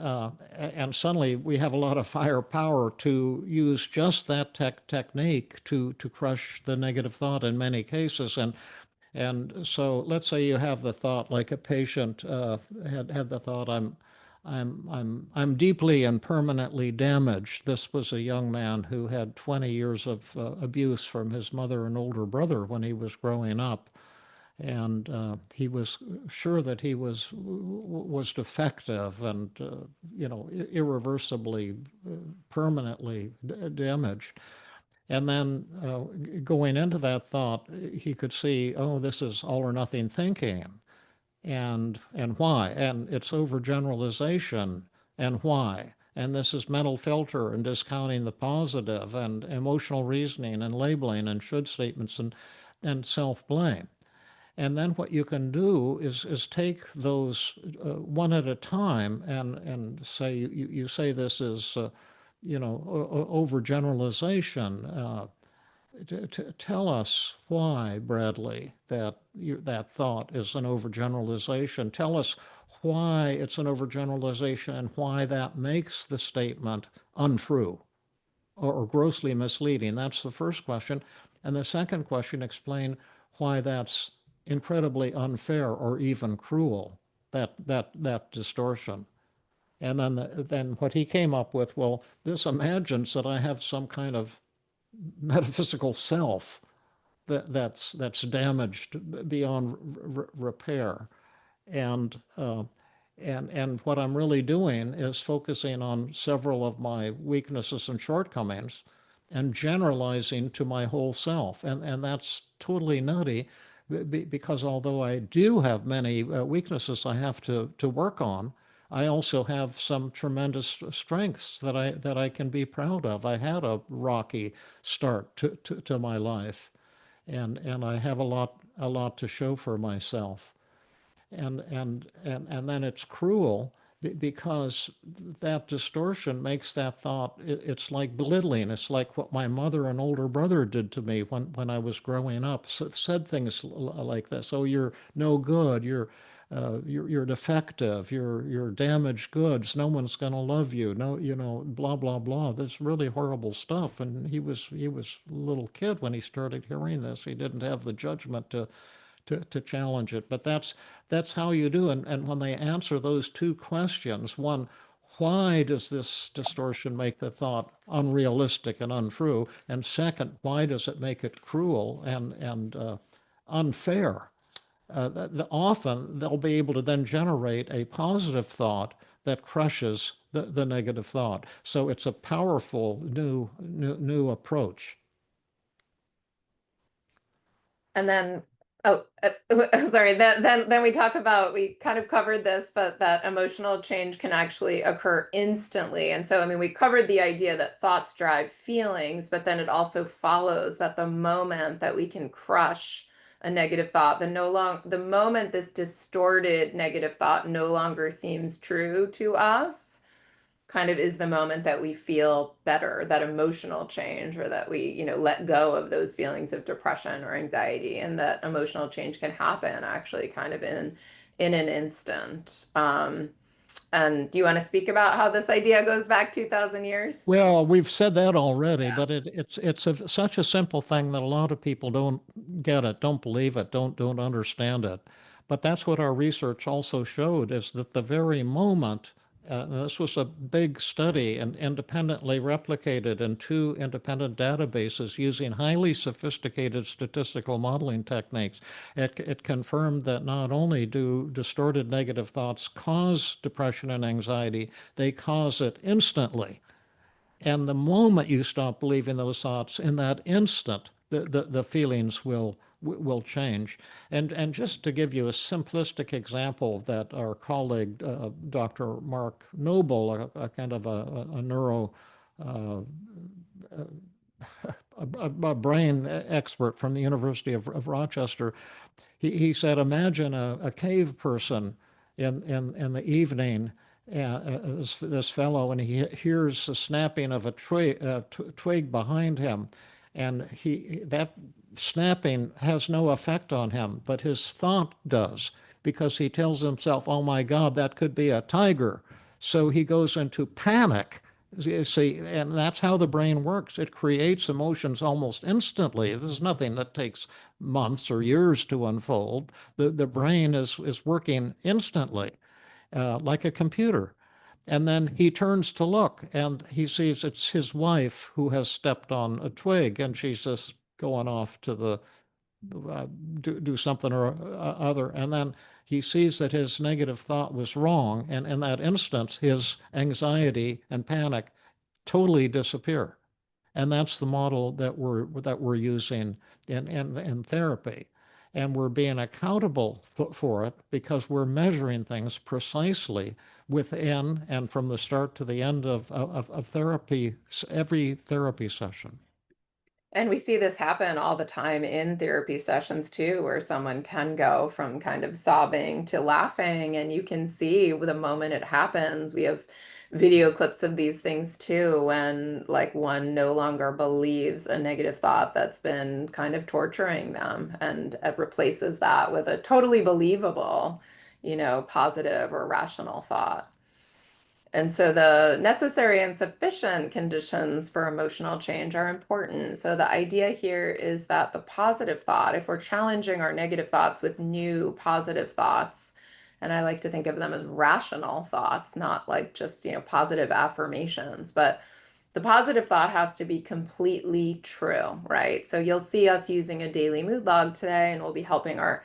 Speaker 1: suddenly we have a lot of firepower to use just that technique to crush the negative thought in many cases. And so let's say you have the thought, like a patient had the thought, I'm deeply and permanently damaged. This was a young man who had 20 years of abuse from his mother and older brother when he was growing up, and he was sure that he was defective and irreversibly, permanently damaged. And then going into that thought, he could see, oh, this is all or nothing thinking, and why, and it's overgeneralization, and why, and this is mental filter and discounting the positive, and emotional reasoning and labeling and should statements and self-blame. And then what you can do is take those one at a time and say, you say this is overgeneralization. Tell us why, Bradley, that thought is an overgeneralization. Tell us why it's an overgeneralization and why that makes the statement untrue or grossly misleading. That's the first question. And the second question, explain why that's incredibly unfair or even cruel, that distortion. And then what he came up with, well, this imagines that I have some kind of metaphysical self that's damaged beyond repair, and and what I'm really doing is focusing on several of my weaknesses and shortcomings, and generalizing to my whole self, and that's totally nutty, because although I do have many weaknesses I have to work on, I also have some tremendous strengths that I can be proud of. I had a rocky start to my life, and I have a lot to show for myself. And then it's cruel because that distortion makes that thought, it's like belittling. It's like what my mother and older brother did to me when I was growing up. Said things like this: oh, you're no good, you're defective, you're damaged goods, no one's going to love you, no, blah blah blah. This really horrible stuff. And he was a little kid when he started hearing this. He didn't have the judgment to challenge it. But that's how you do. And when they answer those two questions, one, why does this distortion make the thought unrealistic and untrue? And second, why does it make it cruel and unfair? Often they'll be able to then generate a positive thought that crushes the negative thought. So it's a powerful new approach.
Speaker 2: And then, oh, sorry. Then we talk about, we kind of covered this, but that emotional change can actually occur instantly. And so, I mean, we covered the idea that thoughts drive feelings, but then it also follows that the moment that we can crush a negative thought, the moment this distorted negative thought no longer seems true to us, kind of is the moment that we feel better, that emotional change, or that we, let go of those feelings of depression or anxiety, and that emotional change can happen actually kind of in an instant. And do you want to speak about how this idea goes back 2,000 years?
Speaker 1: Well, we've said that already, but such a simple thing that a lot of people don't get it, don't believe it, don't understand it. But that's what our research also showed is that the very moment, this was a big study and independently replicated in two independent databases using highly sophisticated statistical modeling techniques. It confirmed that not only do distorted negative thoughts cause depression and anxiety, they cause it instantly. And the moment you stop believing those thoughts, in that instant, the feelings will change. And just to give you a simplistic example that our colleague, Dr. Mark Noble, a kind of a neuro, a brain expert from the University of Rochester, he said, imagine a cave person in the evening, this fellow, and he hears the snapping of a twig behind him, and that snapping has no effect on him, but his thought does, because he tells himself, "Oh my God, that could be a tiger." So he goes into panic. You see, and that's how the brain works. It creates emotions almost instantly. There's nothing that takes months or years to unfold. The brain is working instantly, like a computer. And then he turns to look and he sees it's his wife who has stepped on a twig and she's just going off to the do something or other. And then he sees that his negative thought was wrong. And in that instance, his anxiety and panic totally disappear. And that's the model that we're using in therapy. And we're being accountable for it because we're measuring things precisely within and from the start to the end of therapy, every therapy session.
Speaker 2: And we see this happen all the time in therapy sessions too, where someone can go from kind of sobbing to laughing, and you can see the moment it happens. We have video clips of these things too, when like one no longer believes a negative thought that's been kind of torturing them, and it replaces that with a totally believable, positive or rational thought. And so the necessary and sufficient conditions for emotional change are important. So the idea here is that the positive thought, if we're challenging our negative thoughts with new positive thoughts, and I like to think of them as rational thoughts, not like just, positive affirmations, but the positive thought has to be completely true, right? So you'll see us using a daily mood log today, and we'll be helping our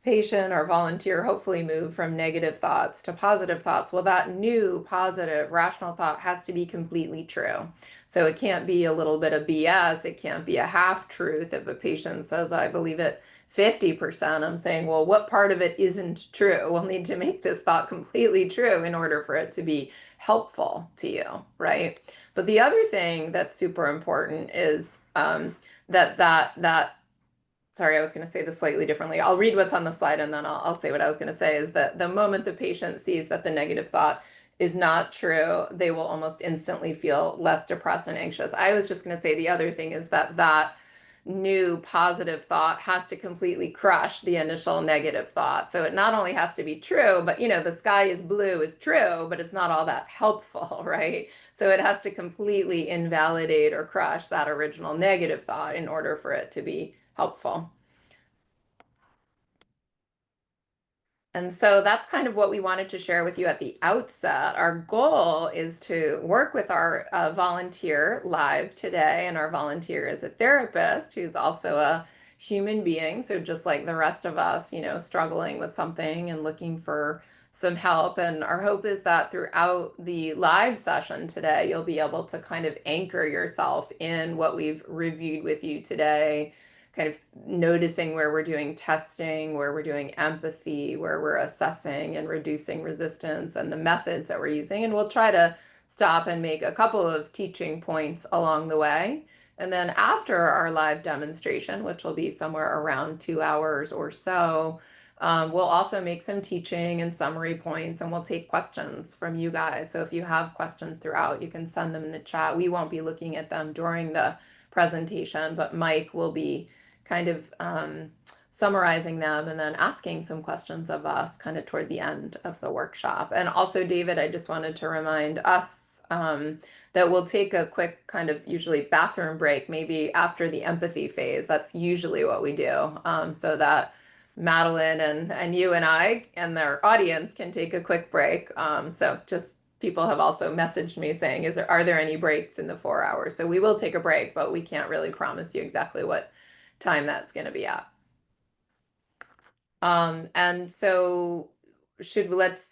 Speaker 2: patient or volunteer hopefully move from negative thoughts to positive thoughts. Well, that new positive rational thought has to be completely true. So it can't be a little bit of BS. It can't be a half truth. If a patient says, I believe it 50%, I'm saying, well, what part of it isn't true? We'll need to make this thought completely true in order for it to be helpful to you, right? But the other thing that's super important is that sorry, I was going to say this slightly differently. I'll read what's on the slide and then I'll say what I was going to say is that the moment the patient sees that the negative thought is not true, they will almost instantly feel less depressed and anxious. I was just going to say the other thing is that new positive thought has to completely crush the initial negative thought. So it not only has to be true, but the sky is blue is true, but it's not all that helpful, right? So it has to completely invalidate or crush that original negative thought in order for it to be helpful. And so that's kind of what we wanted to share with you at the outset. Our goal is to work with our volunteer live today, and our volunteer is a therapist who's also a human being. So just like the rest of us, struggling with something and looking for some help. And our hope is that throughout the live session today, you'll be able to kind of anchor yourself in what we've reviewed with you today, kind of noticing where we're doing testing, where we're doing empathy, where we're assessing and reducing resistance, and the methods that we're using. And we'll try to stop and make a couple of teaching points along the way. And then after our live demonstration, which will be somewhere around 2 hours or so, we'll also make some teaching and summary points, and we'll take questions from you guys. So if you have questions throughout, you can send them in the chat. We won't be looking at them during the presentation, but Mike will be kind of summarizing them and then asking some questions of us kind of toward the end of the workshop. And also, David, I just wanted to remind us that we'll take a quick kind of usually bathroom break, maybe after the empathy phase. That's usually what we do, so that Madeleine and you and I and their audience can take a quick break. So just people have also messaged me saying, are there any breaks in the 4 hours? So we will take a break, but we can't really promise you exactly what time that's going to be at. And so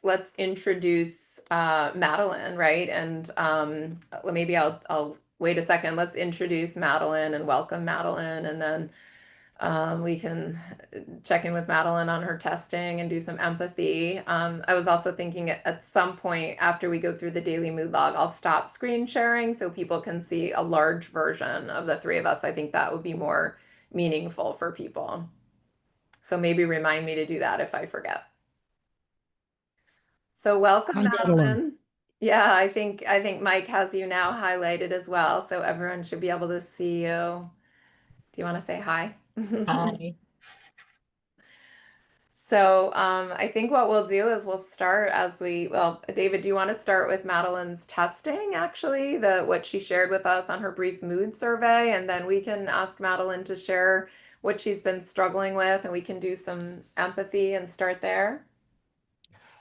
Speaker 2: let's introduce Madeleine, right? And maybe I'll wait a second. Let's introduce Madeleine and welcome Madeleine, and then we can check in with Madeleine on her testing and do some empathy. I was also thinking at some point after we go through the daily mood log, I'll stop screen sharing so people can see a large version of the three of us. I think that would be more meaningful for people. So maybe remind me to do that if I forget. So welcome,
Speaker 1: Hi, Madeleine.
Speaker 2: Madeleine. Yeah, I think Mike has you now highlighted as well, so everyone should be able to see you. Do you want to say hi?
Speaker 3: Hi.
Speaker 2: So I think what we'll do is we'll start well, David, do you want to start with Madeleine's testing, actually, what she shared with us on her brief mood survey, and then we can ask Madeleine to share what she's been struggling with, and we can do some empathy and start there.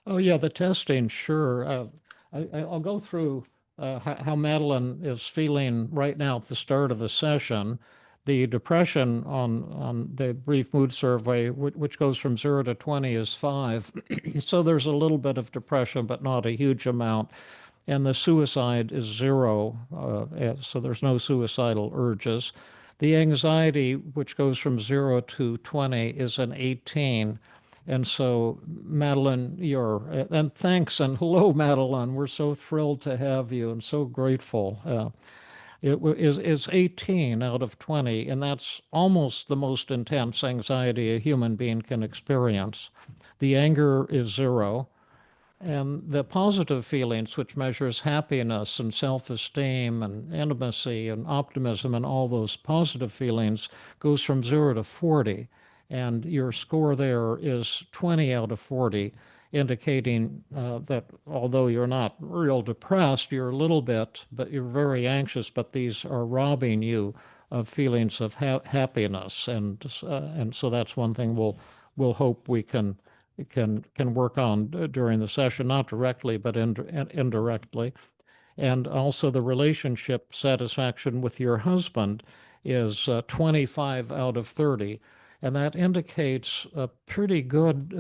Speaker 1: Oh, yeah, the testing, sure. I'll go through how Madeleine is feeling right now at the start of the session. The depression on the brief mood survey, which goes from 0 to 20, is 5. So there's a little bit of depression, but not a huge amount. And the suicide is 0, so there's no suicidal urges. The anxiety, which goes from 0 to 20, is an 18. And so, Madeleine, and thanks and hello, Madeleine. We're so thrilled to have you and so grateful. Is 18 out of 20, and that's almost the most intense anxiety a human being can experience. The anger is 0. And the positive feelings, which measures happiness and self-esteem and intimacy and optimism and all those positive feelings, goes from 0 to 40. And your score there is 20 out of 40, indicating that although you're not real depressed, you're a little bit, but you're very anxious, but these are robbing you of feelings of happiness. And so that's one thing we'll hope we can work on during the session, not directly, but indirectly. And also the relationship satisfaction with your husband is 25 out of 30. And that indicates a pretty good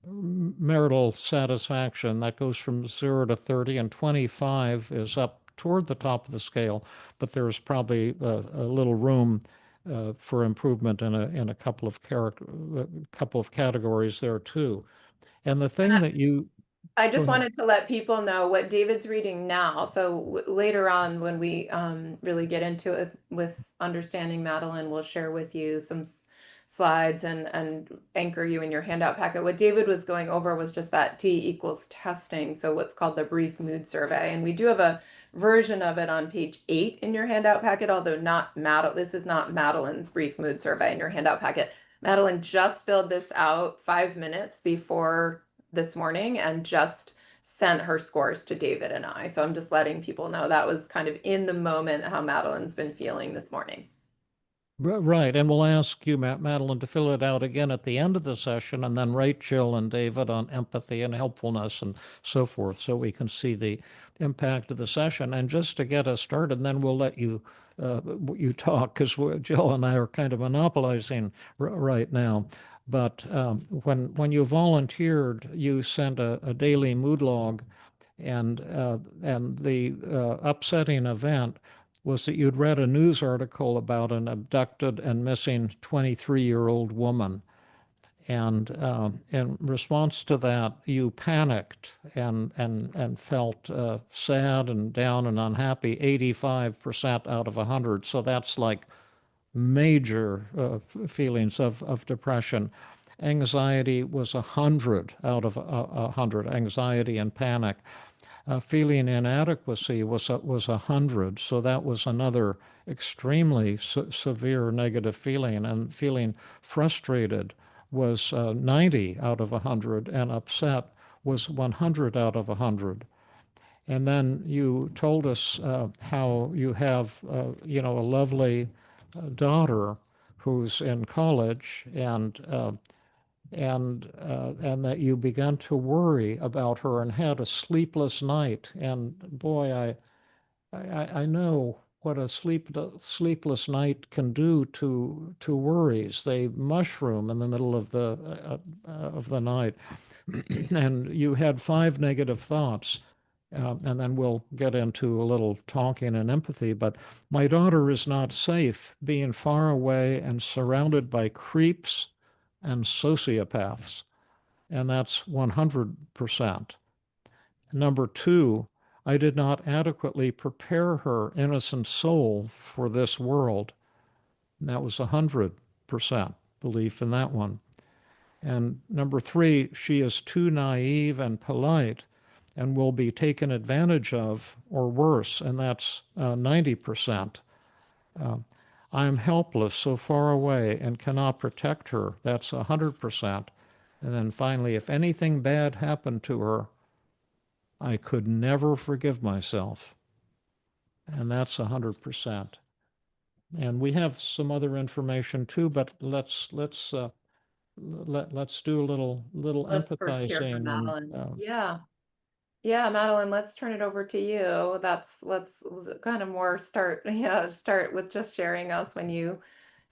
Speaker 1: marital satisfaction. That goes from 0 to 30, and 25 is up toward the top of the scale, but there's probably a little room for improvement in a couple of categories there too. And the thing that you
Speaker 2: I
Speaker 1: go
Speaker 2: just
Speaker 1: ahead.
Speaker 2: wanted to let people know what David's reading now. So later on, when we really get into it with understanding Madeleine, we'll share with you some slides and anchor you in your handout packet. What David was going over was just that T equals testing. So what's called the brief mood survey. And we do have a version of it on page 8 in your handout packet, although this is not Madeleine's brief mood survey in your handout packet. Madeleine just filled this out 5 minutes before this morning and just sent her scores to David and I. So I'm just letting people know that was kind of in the moment how Madeleine's been feeling this morning.
Speaker 1: Right, and we'll ask you, Madeleine, to fill it out again at the end of the session, and then Rachel and David on empathy and helpfulness and so forth, so we can see the impact of the session. And just to get us started, then we'll let you talk, because Jill and I are kind of monopolizing right now. But when you volunteered, you sent a daily mood log, and the upsetting event was that you'd read a news article about an abducted and missing 23-year-old woman. And in response to that, you panicked and felt sad and down and unhappy 85% out of 100. So that's like major feelings of depression. Anxiety was 100 out of 100, anxiety and panic. Feeling inadequacy was 100, so that was another extremely severe negative feeling. And feeling frustrated was 90 out of 100, and upset was 100 out of 100. And then you told us how you have, a lovely daughter who's in college, and that you began to worry about her and had a sleepless night. And boy, I know what a sleepless night can do to worries. They mushroom in the middle of the night, and you had 5 negative thoughts. And then we'll get into a little talking and empathy. But my daughter is not safe being far away and surrounded by creeps and sociopaths. And that's 100%. Number two, I did not adequately prepare her innocent soul for this world. And that was 100% belief in that one. And number three, she is too naive and polite and will be taken advantage of or worse, and that's 90%. I am helpless, so far away, and cannot protect her. That's 100%. And then finally, if anything bad happened to her, I could never forgive myself. And that's 100%. And we have some other information too, but let's do a little
Speaker 2: Let's first hear from
Speaker 1: empathizing and
Speaker 2: Madeline. Yeah. Yeah, Madeline, let's turn it over to you. Let's kind of more start, yeah, start with just sharing us when you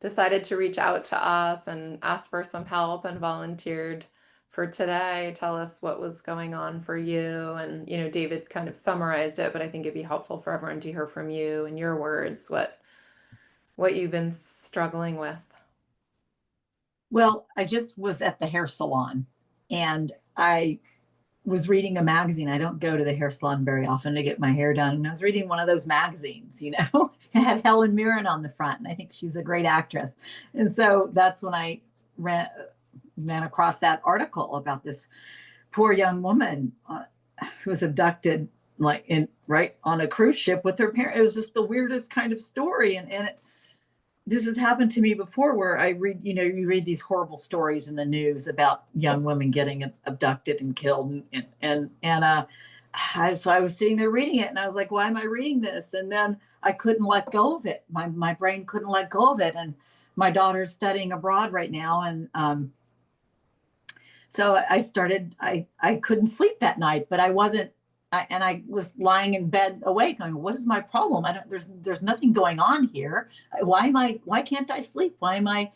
Speaker 2: decided to reach out to us and ask for some help and volunteered for today. Tell us what was going on for you. And, David kind of summarized it, but I think it'd be helpful for everyone to hear from you in your words, what you've been struggling with.
Speaker 3: Well, I just was at the hair salon and I was reading a magazine. I don't go to the hair salon very often to get my hair done. And I was reading one of those magazines, it had Helen Mirren on the front. And I think she's a great actress. And so that's when I ran across that article about this poor young woman who was abducted right on a cruise ship with her parents. It was just the weirdest kind of story. And this has happened to me before where I read, you read these horrible stories in the news about young women getting abducted and killed. So I was sitting there reading it and I was like, why am I reading this? And then I couldn't let go of it. My brain couldn't let go of it. And my daughter's studying abroad right now. And so I couldn't sleep that night, but I wasn't, and I was lying in bed awake going, what is my problem? There's nothing going on here. Why can't I sleep? Why am I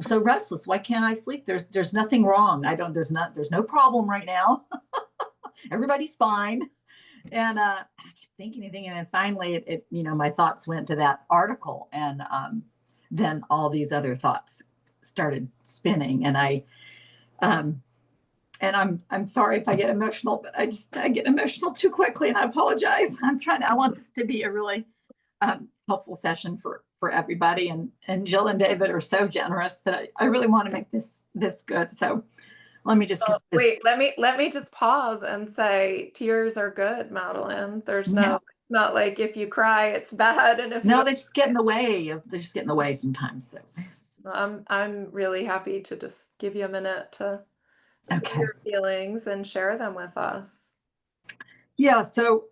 Speaker 3: so restless? Why can't I sleep? There's nothing wrong. There's no problem right now. Everybody's fine. And I kept thinking, and then finally my thoughts went to that article, and then all these other thoughts started spinning. And I'm sorry if I get emotional, but I get emotional too quickly, and I apologize. I want this to be a really helpful session for everybody. And Jill and David are so generous that I really want to make this good. So let me just
Speaker 2: wait, let me just pause and say tears are good, Madeline. It's not like if you cry, it's bad. And if
Speaker 3: they just get in the way sometimes. So
Speaker 2: I'm really happy to just give you a minute to your feelings and share them with us.
Speaker 3: Yeah. So,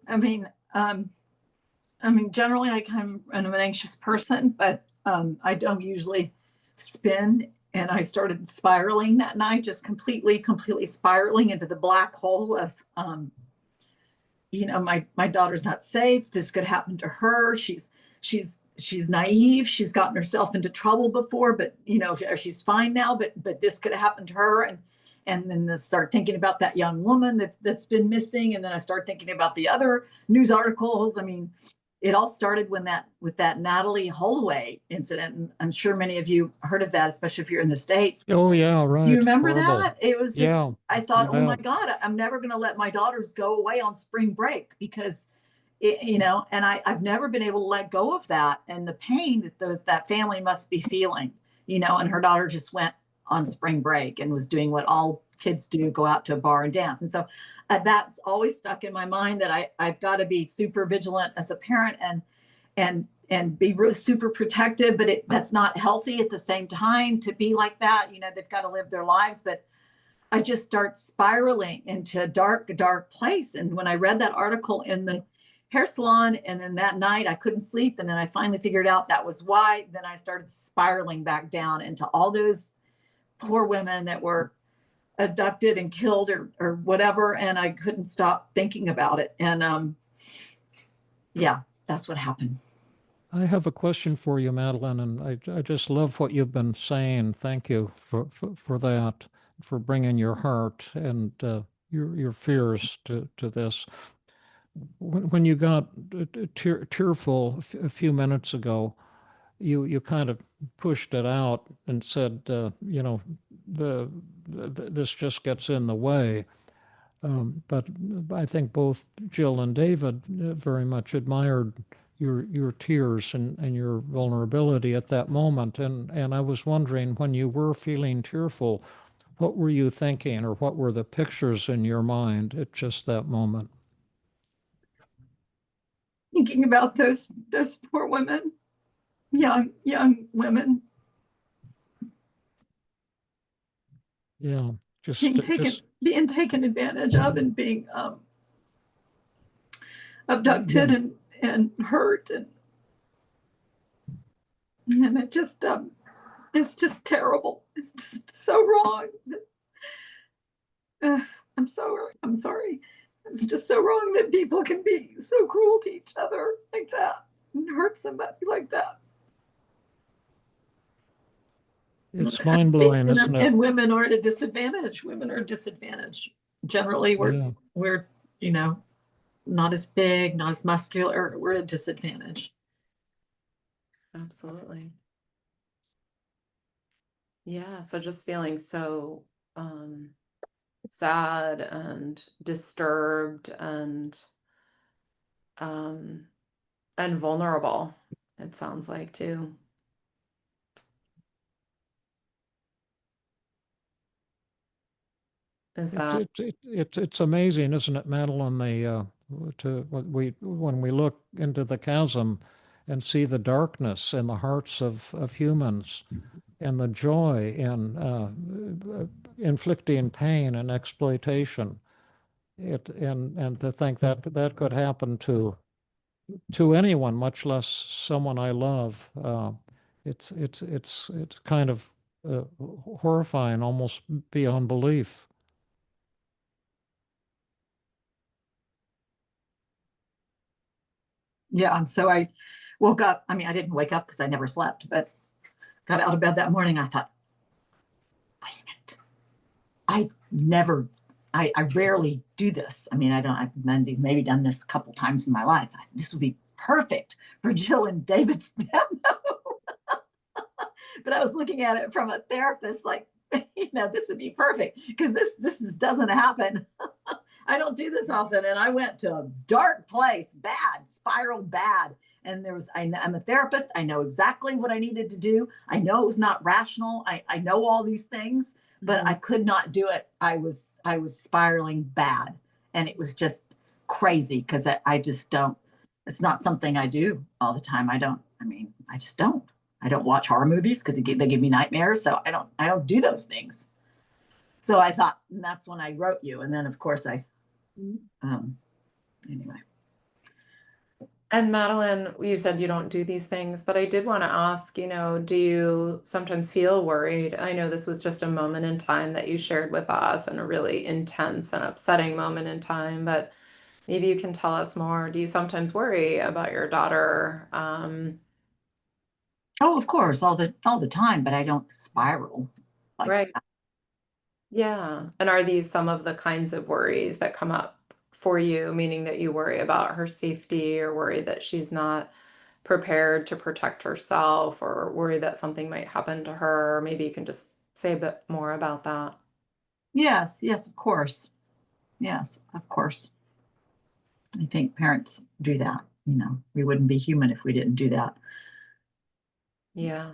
Speaker 3: generally I'm an anxious person, but I don't usually spin. And I started spiraling that night, just completely spiraling into the black hole of, my daughter's not safe. This could happen to her. She's naive. She's gotten herself into trouble before, but she's fine now, but this could happen to her. And then I start thinking about that young woman that's been missing. And then I start thinking about the other news articles. It all started with that Natalie Holloway incident. And I'm sure many of you heard of that, especially if you're in the States.
Speaker 1: Oh yeah, right.
Speaker 3: Do you remember
Speaker 1: Horrible.
Speaker 3: that? It was just, I thought,
Speaker 1: yeah.
Speaker 3: Oh my God, I'm never going to let my daughters go away on spring break because and I've never been able to let go of that and the pain that family must be feeling, and her daughter just went on spring break and was doing what all kids do, go out to a bar and dance. And so that's always stuck in my mind, that I've got to be super vigilant as a parent and be really super protective, but that's not healthy at the same time to be like that. You know, they've got to live their lives, but I just start spiraling into a dark place. And when I read that article in the hair salon, and then that night I couldn't sleep, and then I finally figured out that was why, then I started spiraling back down into all those poor women that were abducted and killed or whatever, and I couldn't stop thinking about it. And yeah, that's what happened.
Speaker 1: I have a question for you, Madeleine, and I just love what you've been saying. Thank you for that, for bringing your heart and your fears to this. When you got tearful a few minutes ago, you kind of pushed it out and said, you know, this just gets in the way. But I think both Jill and David very much admired your tears and your vulnerability at that moment. And I was wondering, when you were feeling tearful, what were you thinking, or what were the pictures in your mind at just that moment?
Speaker 3: Thinking about those poor women, young women,
Speaker 1: Yeah, just
Speaker 3: being taken advantage of, and being abducted
Speaker 1: yeah.
Speaker 3: and hurt, and it just it's just terrible. It's just so wrong. I'm sorry. It's just so wrong that people can be so cruel to each other like that and hurt somebody like that.
Speaker 1: It's mind blowing, isn't it?
Speaker 3: And women are at a disadvantage. Women are disadvantaged. Generally,
Speaker 1: Yeah.
Speaker 3: we're you know, not as big, not as muscular. We're at a disadvantage.
Speaker 2: Absolutely. Yeah, so just feeling so sad and disturbed and vulnerable, it sounds like, too. Is that
Speaker 1: It's amazing, isn't it, Madeline? When we look into the chasm and see the darkness in the hearts of humans, and the joy in inflicting pain and exploitation, and to think that that could happen to anyone, much less someone I love, it's kind of horrifying, almost beyond belief.
Speaker 3: Yeah. And so I woke up. I mean, I didn't wake up because I never slept, but got out of bed that morning. I thought, wait a minute. I rarely do this. I mean, I've maybe done this a couple times in my life. I said, this would be perfect for Jill and David's demo. But I was looking at it from a therapist, like, you know, this would be perfect because this doesn't happen. I don't do this often. And I went to a dark place, bad, spiral bad. And I'm a therapist. I know exactly what I needed to do. I know it was not rational. I know all these things, but I could not do it. I was spiraling bad. And it was just crazy because I just don't, it's not something I do all the time. I just don't. I don't watch horror movies because they give me nightmares. So I don't do those things. So I thought, and that's when I wrote you. And then of course anyway.
Speaker 2: And Madeleine, you said you don't do these things, but I did want to ask, you know, do you sometimes feel worried? I know this was just a moment in time that you shared with us, and a really intense and upsetting moment in time, but maybe you can tell us more. Do you sometimes worry about your daughter?
Speaker 3: Oh, of course, all the time, but I don't spiral like
Speaker 2: Right.
Speaker 3: that.
Speaker 2: Yeah. And are these some of the kinds of worries that come up for you, meaning that you worry about her safety, or worry that she's not prepared to protect herself, or worry that something might happen to her? Maybe you can just say a bit more about that.
Speaker 3: Yes, of course. Yes, of course. I think parents do that. You know, we wouldn't be human if we didn't do that.
Speaker 2: Yeah.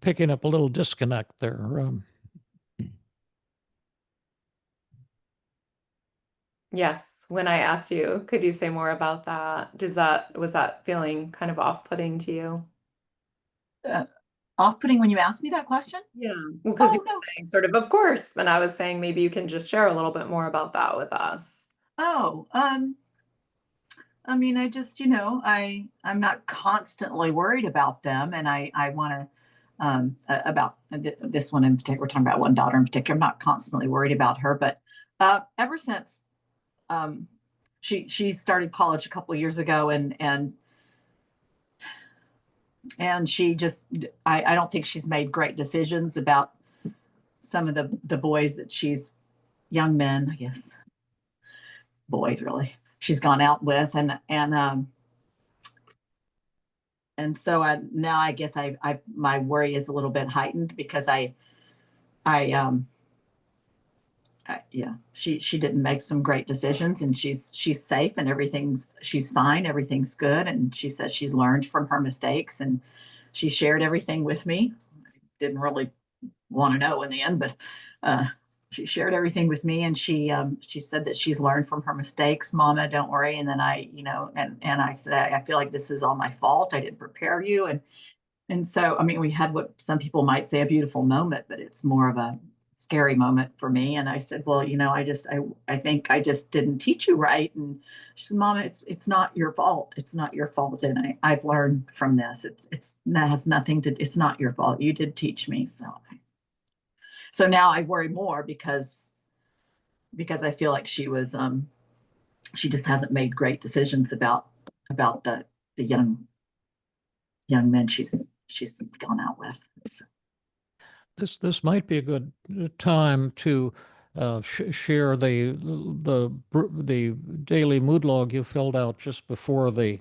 Speaker 1: Picking up a little disconnect there.
Speaker 2: Yes, when I asked you, could you say more about that? Was that feeling kind of off-putting to you?
Speaker 3: Off-putting when you asked me that question?
Speaker 2: Yeah. Well, because you
Speaker 3: Oh,
Speaker 2: were
Speaker 3: no.
Speaker 2: saying sort of course, and I was saying maybe you can just share a little bit more about that with us.
Speaker 3: Oh, I mean, I just, I'm not constantly worried about them, and I want to about this one in particular. We're talking about one daughter in particular. I'm not constantly worried about her, but ever since um, she started college a couple of years ago, and she just I don't think she's made great decisions about some of the boys that she's young men, I guess, boys really she's gone out with, and so now I guess I my worry is a little bit heightened because I yeah, she didn't make some great decisions, and she's safe and she's fine, everything's good, and she says she's learned from her mistakes, and she shared everything with me. Didn't really want to know in the end, but uh, she shared everything with me, and she said that she's learned from her mistakes. Mama, don't worry. And then and I said I feel like this is all my fault. I didn't prepare you, and so I mean we had what some people might say a beautiful moment, but it's more of a scary moment for me. And I said, well, I think I just didn't teach you right. And she said, Mama, it's not your fault. It's not your fault. And I've learned from this. That has nothing to. It's not your fault. You did teach me. So now I worry more because I feel like she just hasn't made great decisions about the young men she's gone out with. So.
Speaker 1: This might be a good time to share the daily mood log you filled out just before the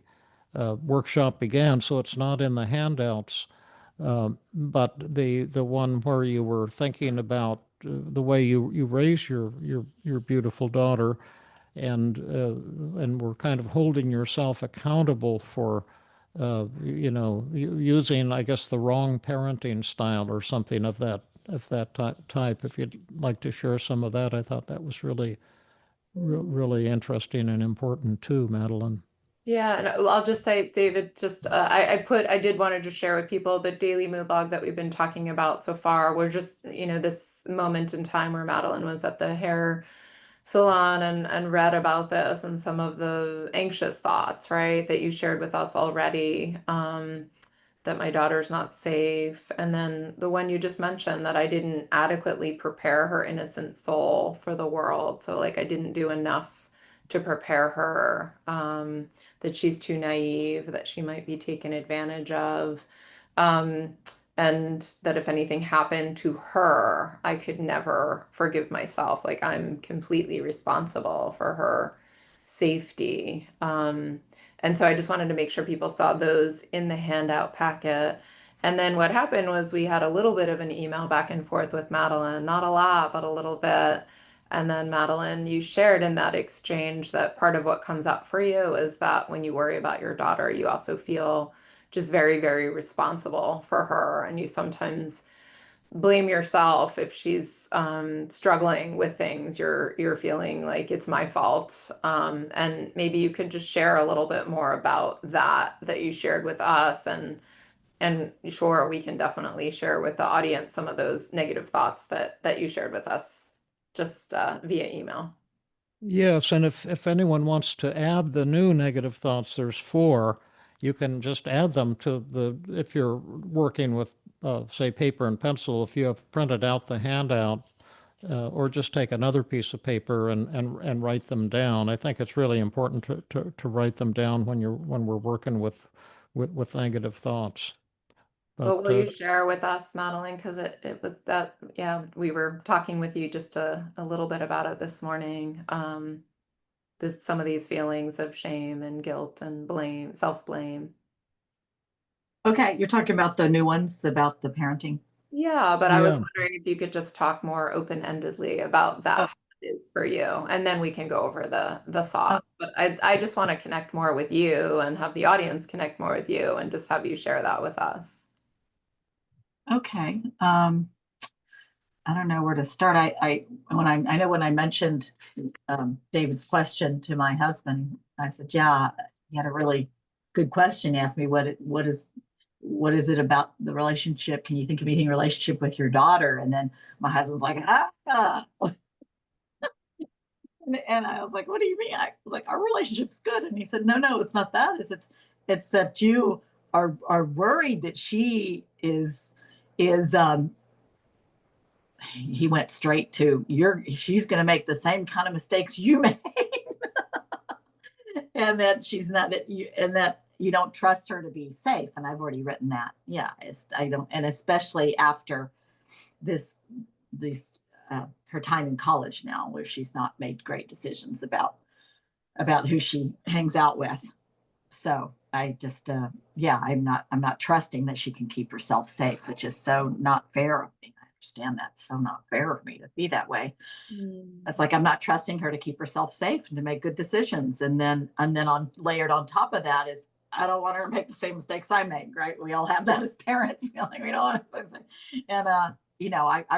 Speaker 1: workshop began, so it's not in the handouts. But the one where you were thinking about the way you raise your beautiful daughter, and were kind of holding yourself accountable for using, I guess, the wrong parenting style or something of that type. If you'd like to share some of that, I thought that was really interesting and important too, Madeleine.
Speaker 2: Yeah, and I'll just say, David, just I did want to just share with people the daily mood log that we've been talking about so far. We're just, this moment in time where Madeline was at the hair salon and read about this and some of the anxious thoughts, right, that you shared with us already. That my daughter's not safe. And then the one you just mentioned, that I didn't adequately prepare her innocent soul for the world. So, like, I didn't do enough to prepare her, that she's too naive, that she might be taken advantage of. Um, and that if anything happened to her, I could never forgive myself. Like, I'm completely responsible for her safety. And so I just wanted to make sure people saw those in the handout packet. And then what happened was we had a little bit of an email back and forth with Madeline, not a lot, but a little bit. And then Madeline, you shared in that exchange that part of what comes up for you is that when you worry about your daughter, you also feel just very, very responsible for her. And you sometimes blame yourself if she's struggling with things. You're feeling like it's my fault. And maybe you could just share a little bit more about that you shared with us, and sure, we can definitely share with the audience some of those negative thoughts that you shared with us just via email.
Speaker 1: Yes, and if anyone wants to add the new negative thoughts, there's four. You can just add them to if you're working with, say, paper and pencil, if you have printed out the handout, or just take another piece of paper and write them down. I think it's really important to write them down when we're working with negative thoughts.
Speaker 2: Well,
Speaker 1: But
Speaker 2: will you share with us, Madeline? Because it was that, yeah, we were talking with you just a little bit about it this morning. Some of these feelings of shame and guilt and blame, self-blame.
Speaker 3: Okay, you're talking about the new ones about the parenting.
Speaker 2: Yeah, but I was
Speaker 1: yeah,
Speaker 2: wondering if you could just talk more open-endedly about that,
Speaker 3: Oh,
Speaker 2: how it is for you, and then we can go over the
Speaker 3: oh,
Speaker 2: thought. But I just want to connect more with you and have the audience connect more with you and just have you share that with us.
Speaker 3: Okay. I don't know where to start. I know when I mentioned David's question to my husband, I said, "Yeah, he had a really good question." He asked me what is it about the relationship? Can you think of anything relationship with your daughter? And then my husband was like, ah. And I was like, what do you mean? I was like, our relationship's good. And he said, no, it's not that. It's that you are worried that she is he went straight to she's going to make the same kind of mistakes you made. And that she's not that you don't trust her to be safe. And I've already written that. Yeah, I don't, and especially after this her time in college now, where she's not made great decisions about who she hangs out with. So I just I'm not trusting that she can keep herself safe, which is so not fair of me. I understand that's so not fair of me to be that way. It's like I'm not trusting her to keep herself safe and to make good decisions. And then on layered on top of that is I don't want her to make the same mistakes I made, right? We all have that as parents. Like, we don't want to say. And I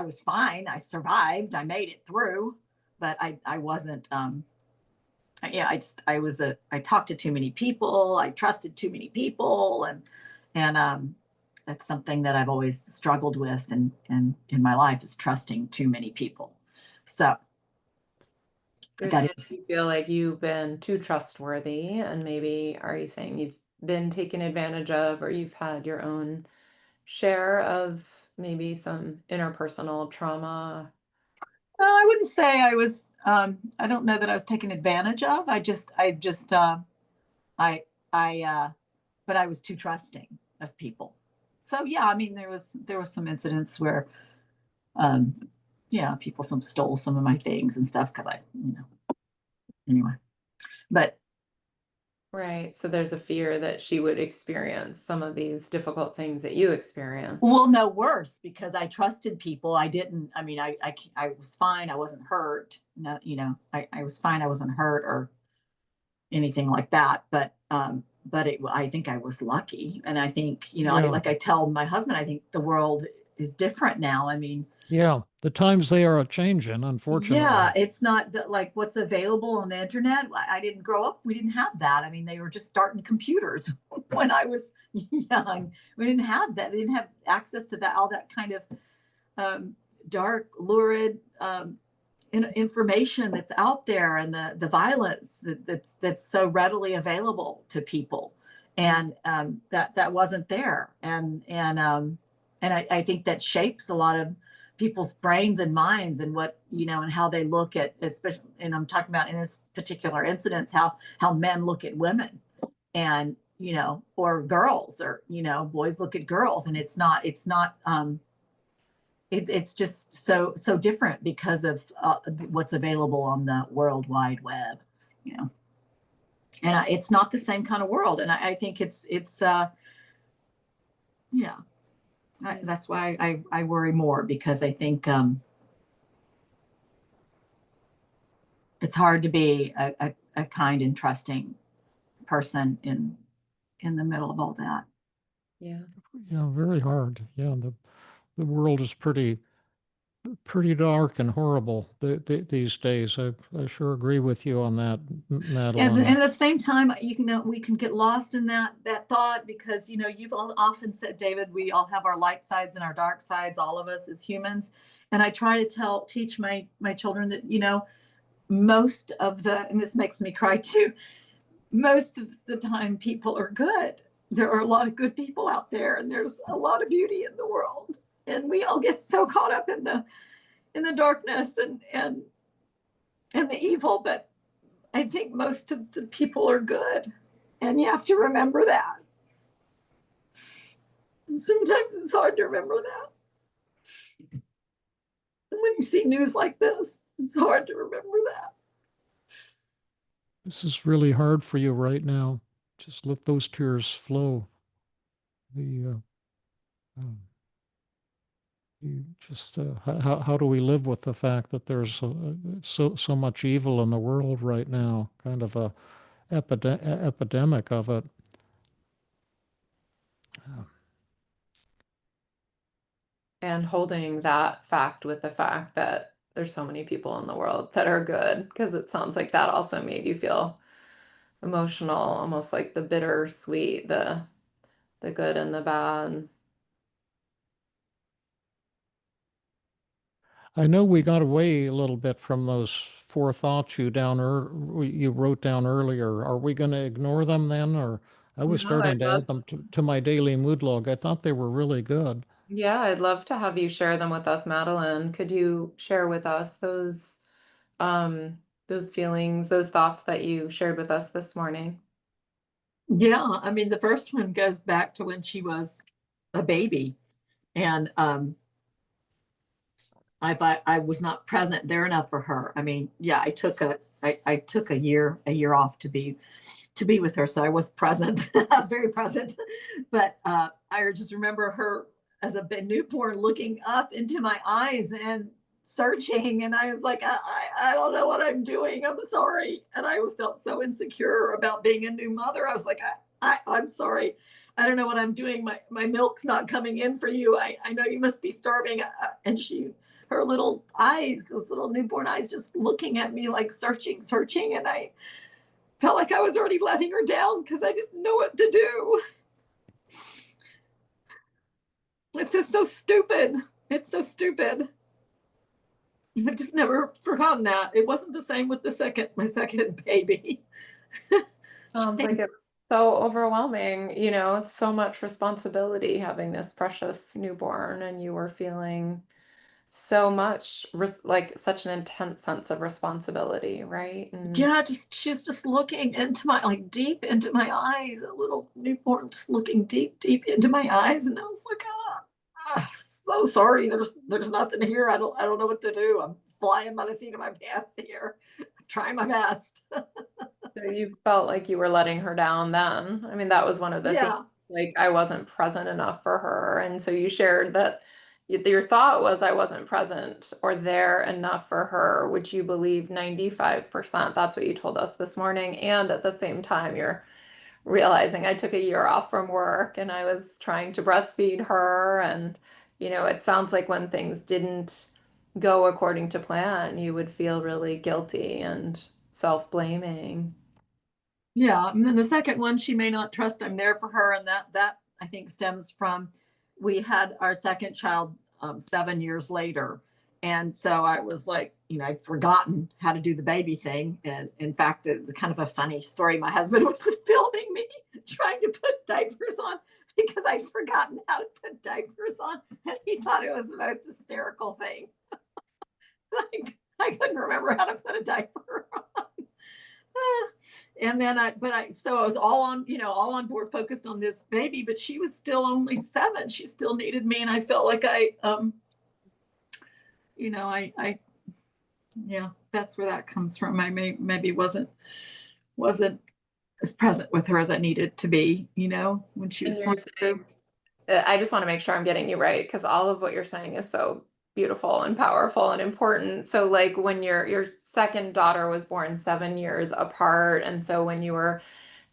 Speaker 3: was fine. I survived. I made it through, but I wasn't I talked to too many people. I trusted too many people, and that's something that I've always struggled with in my life, is trusting too many people. So
Speaker 2: You're
Speaker 3: that
Speaker 2: saying
Speaker 3: is,
Speaker 2: you feel like you've been too trustworthy, and maybe are you saying you've been taken advantage of, or you've had your own share of maybe some interpersonal trauma?
Speaker 3: I wouldn't say I was. I don't know that I was taken advantage of. I, but I was too trusting of people. So yeah, I mean, there was some incidents where, um, yeah, people stole some of my things and stuff because anyway. But
Speaker 2: Right. So there's a fear that she would experience some of these difficult things that you experience.
Speaker 3: well, no, worse, because I trusted people. I didn't. I mean, I was fine. I wasn't hurt. No, I was fine. I wasn't hurt or anything like that. But I think I was lucky, and I think
Speaker 1: Yeah.
Speaker 3: like I tell my husband, I think the world is different now. I mean,
Speaker 1: Yeah. The times they are a changing, unfortunately.
Speaker 3: yeah, it's not like what's available on the internet. I didn't grow up. We didn't have that. I mean, they were just starting computers when I was young. We didn't have that. They didn't have access to that, all that kind of dark, lurid information that's out there, and the violence that's so readily available to people, and that wasn't there, and I think that shapes a lot of people's brains and minds, and what and how they look at, especially, and I'm talking about in this particular incident, how men look at women, and or girls, or boys look at girls, and it's just so different because of what's available on the World Wide Web, and it's not the same kind of world, and I think it's yeah. That's why I worry more, because I think it's hard to be a kind and trusting person in the middle of all that.
Speaker 2: Yeah.
Speaker 1: Yeah, very hard. Yeah, the world is pretty dark and horrible these days. I sure agree with you on that, Madeleine.
Speaker 3: And at the same time, we can get lost in that thought, because you've often said, David, we all have our light sides and our dark sides, all of us as humans. And I try to teach my children that most of and this makes me cry too, most of the time people are good. There are a lot of good people out there, and there's a lot of beauty in the world, and we all get so caught up in the darkness and the evil, but I think most of the people are good, and you have to remember that. And sometimes it's hard to remember that. And when you see news like this, it's hard to remember that.
Speaker 1: This is really hard for you right now. Just let those tears flow. The you just how do we live with the fact that there's so much evil in the world right now? Kind of a epidemic of it.
Speaker 2: and holding that fact with the fact that there's so many people in the world that are good, because it sounds like that also made you feel emotional, almost like the bittersweet, the good and the bad.
Speaker 1: I know we got away a little bit from those four thoughts you wrote down earlier. Are we going to ignore them then, or I was
Speaker 2: No, I'd
Speaker 1: starting to
Speaker 2: love
Speaker 1: add them to my daily mood log. I thought they were really good.
Speaker 2: Yeah, I'd love to have you share them with us, Madeline. Could you share with us um those feelings, those thoughts that you shared with us this morning?
Speaker 3: Yeah, I mean, the first one goes back to when she was a baby, and I was not present there enough for her. I mean, yeah, I took a year off to be with her, so I was present. I was very present, but I just remember her as a newborn looking up into my eyes and searching, and I was like, I don't know what I'm doing. I'm sorry, and I was felt so insecure about being a new mother. I was like, I'm sorry. I don't know what I'm doing. My milk's not coming in for you. I know you must be starving. And her little eyes, those little newborn eyes, just looking at me like searching. And I felt like I was already letting her down because I didn't know what to do. It's just so stupid. It's so stupid. I've just never forgotten that. It wasn't the same with my second baby.
Speaker 2: Sounds like it's so overwhelming. It's so much responsibility having this precious newborn, and you were feeling so much like such an intense sense of responsibility, right? And
Speaker 3: Yeah, just she was just looking into my like deep into my eyes, a little newborn just looking deep into my eyes, and I was like, so sorry. There's nothing here. I don't know what to do. I'm flying by the seat of my pants here. I'm trying my best.
Speaker 2: so you felt like you were letting her down then. I mean, that was one of the things,
Speaker 3: Yeah.
Speaker 2: like I wasn't present enough for her. And so you shared that your thought was I wasn't present or there enough for her, which you believe 95%. That's what you told us this morning. And at the same time, you're realizing I took a year off from work and I was trying to breastfeed her. And, it sounds like when things didn't go according to plan, you would feel really guilty and self-blaming.
Speaker 3: Yeah, and then the second one, she may not trust I'm there for her, and that I think stems from we had our second child 7 years later, and so I was like, I'd forgotten how to do the baby thing, and in fact, it was kind of a funny story. My husband was filming me trying to put diapers on because I'd forgotten how to put diapers on, and he thought it was the most hysterical thing. Like I couldn't remember how to put a diaper on. And then so I was all on board, focused on this baby, but she was still only 7. She still needed me. And I felt like yeah, that's where that comes from. I maybe wasn't as present with her as I needed to be, when she
Speaker 2: And
Speaker 3: was
Speaker 2: you're
Speaker 3: going through.
Speaker 2: saying, I just want to make sure I'm getting you right because all of what you're saying is so beautiful and powerful and important. So like when your second daughter was born 7 years apart, and so when you were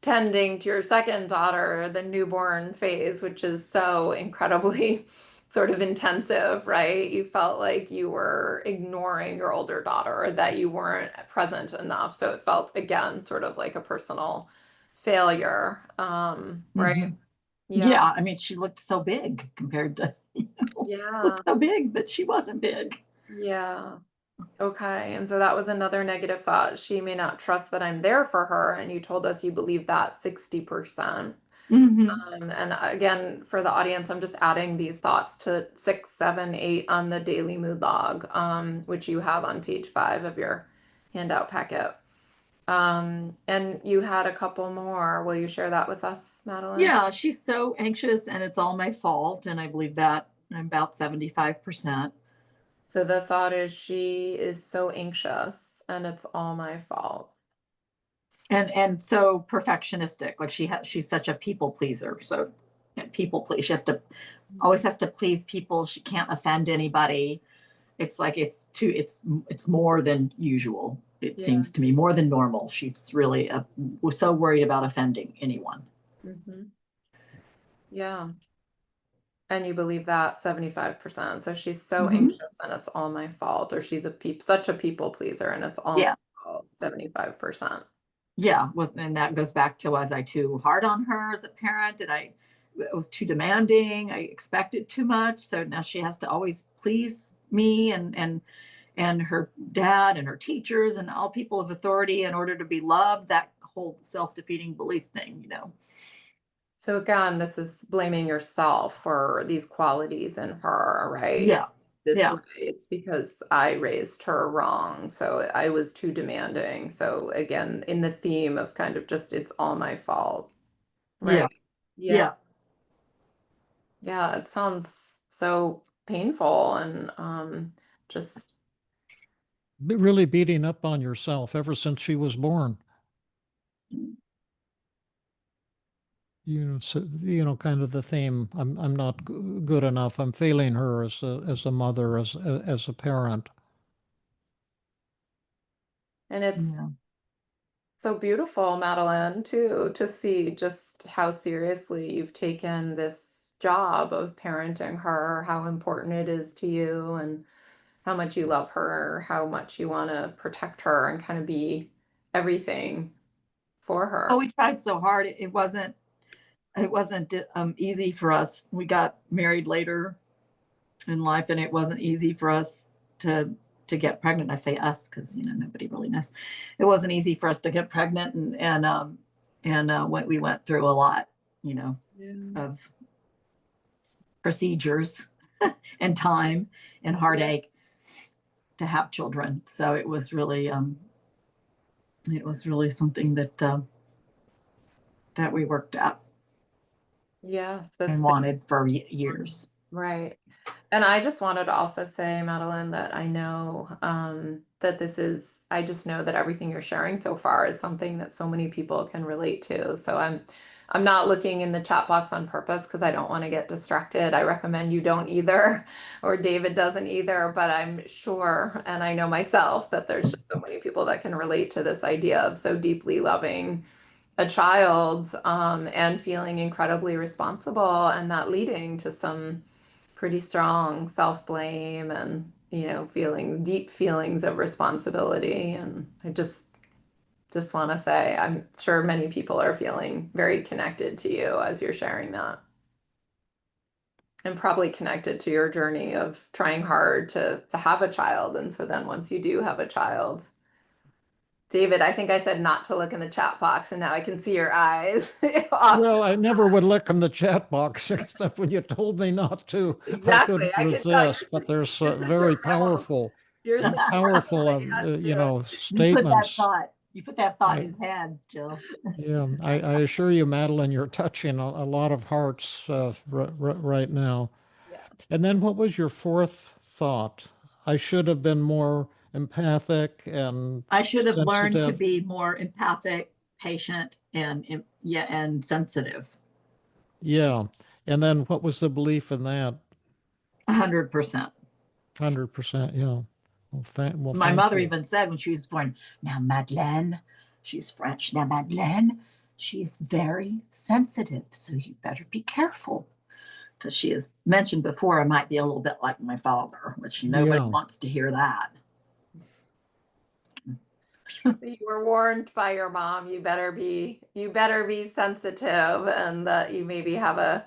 Speaker 2: tending to your second daughter, the newborn phase, which is so incredibly sort of intensive, right? You felt like you were ignoring your older daughter, or that you weren't present enough. So it felt again sort of like a personal failure. Right?
Speaker 3: Mhm.
Speaker 2: Yeah.
Speaker 3: Yeah, I mean, she looked so big compared to,
Speaker 2: Yeah.
Speaker 3: looked so big, but she wasn't big.
Speaker 2: Yeah. Okay. And so that was another negative thought. She may not trust that I'm there for her. And you told us you believe that 60%.
Speaker 3: Hmm.
Speaker 2: And again, for the audience, I'm just adding these thoughts to 6, 7, 8 on the daily mood log, which you have on page 5 of your handout packet. And you had a couple more. Will you share that with us, Madeline?
Speaker 3: Yeah, she's so anxious and it's all my fault. And I believe that I'm about 75%.
Speaker 2: So the thought is she is so anxious and it's all my fault.
Speaker 3: And so perfectionistic. Like she's such a people pleaser. So people please. She has to always has to please people. She can't offend anybody. It's like it's more than usual. It
Speaker 2: Yeah.
Speaker 3: seems to me more than normal. She's really was so worried about offending anyone.
Speaker 2: Hmm. Yeah. And you believe that 75%. So she's so
Speaker 3: Mhm.
Speaker 2: anxious and it's all my fault, or she's such a people pleaser and it's all
Speaker 3: Yeah.
Speaker 2: my fault, 75%.
Speaker 3: Yeah, and that goes back to, was I too hard on her as a parent? Did I was too demanding? I expected too much. So now she has to always please me and her dad and her teachers and all people of authority in order to be loved. That whole self-defeating belief thing, you know.
Speaker 2: So again, this is blaming yourself for these qualities in her, right?
Speaker 3: Yeah.
Speaker 2: This
Speaker 3: Yeah.
Speaker 2: way, it's because I raised her wrong. So I was too demanding. So again, in the theme of kind of just it's all my fault,
Speaker 3: Yeah.
Speaker 2: right? Yeah.
Speaker 3: Yeah.
Speaker 2: Yeah, it sounds so painful and just
Speaker 1: Really beating up on yourself ever since she was born. So, kind of the theme. I'm not good enough. I'm failing her as a mother, as a parent.
Speaker 2: and it's
Speaker 3: Yeah.
Speaker 2: so beautiful, Madeleine, too, to see just how seriously you've taken this job of parenting her, how important it is to you, and how much you love her, how much you want to protect her and kind of be everything for
Speaker 3: Oh,
Speaker 2: her.
Speaker 3: we tried so hard. It wasn't easy for us. We got married later in life, and it wasn't easy for us to get pregnant. I say us because nobody really knows. It wasn't easy for us to get pregnant, and we went through a lot,
Speaker 2: Yeah.
Speaker 3: of procedures and time and heartache to have children. So it was really something that we worked at
Speaker 2: Yes, this
Speaker 3: and
Speaker 2: thing.
Speaker 3: wanted for years.
Speaker 2: Right. And I just wanted to also say, Madeline, that I know that I just know that everything you're sharing so far is something that so many people can relate to. So I'm not looking in the chat box on purpose because I don't want to get distracted. I recommend you don't either, or David doesn't either, but I'm sure, and I know myself, that there's just so many people that can relate to this idea of so deeply loving a child and feeling incredibly responsible, and that leading to some pretty strong self-blame and feeling deep feelings of responsibility. And I just want to say I'm sure many people are feeling very connected to you as you're sharing that, and probably connected to your journey of trying hard to have a child. And so then once you do have a child, David, I think I said not to look in the chat box, and now I can see your eyes. Often.
Speaker 1: Well, I never would look in the chat box except when you told me not to. I
Speaker 2: Exactly.
Speaker 1: couldn't
Speaker 2: I can tell
Speaker 1: resist, but there's
Speaker 2: you're such a
Speaker 1: very
Speaker 2: rebel.
Speaker 1: powerful,
Speaker 2: You're such a rebel.
Speaker 1: powerful,
Speaker 2: I had to.
Speaker 3: You put that
Speaker 1: statements.
Speaker 3: thought. You put that thought in
Speaker 1: I,
Speaker 3: his head, Jill.
Speaker 1: yeah, I assure you, Madeline, you're touching a lot of hearts right now.
Speaker 2: Yeah.
Speaker 1: And then what was your fourth thought? I should have been more empathic and
Speaker 3: I should have learned to
Speaker 1: sensitive.
Speaker 3: be more empathic, patient, and sensitive.
Speaker 1: Yeah. And then what was the belief in that?
Speaker 3: 100%.
Speaker 1: 100%. Yeah. Well,
Speaker 3: My
Speaker 1: thank
Speaker 3: mother
Speaker 1: you.
Speaker 3: even said when she was born, now Madeleine, she's French. Now Madeleine, she is very sensitive, so you better be careful. Because she has mentioned before, I might be a little bit like my father, which nobody
Speaker 1: Yeah.
Speaker 3: wants to hear that.
Speaker 2: You were warned by your mom. You better be sensitive, and that you maybe have a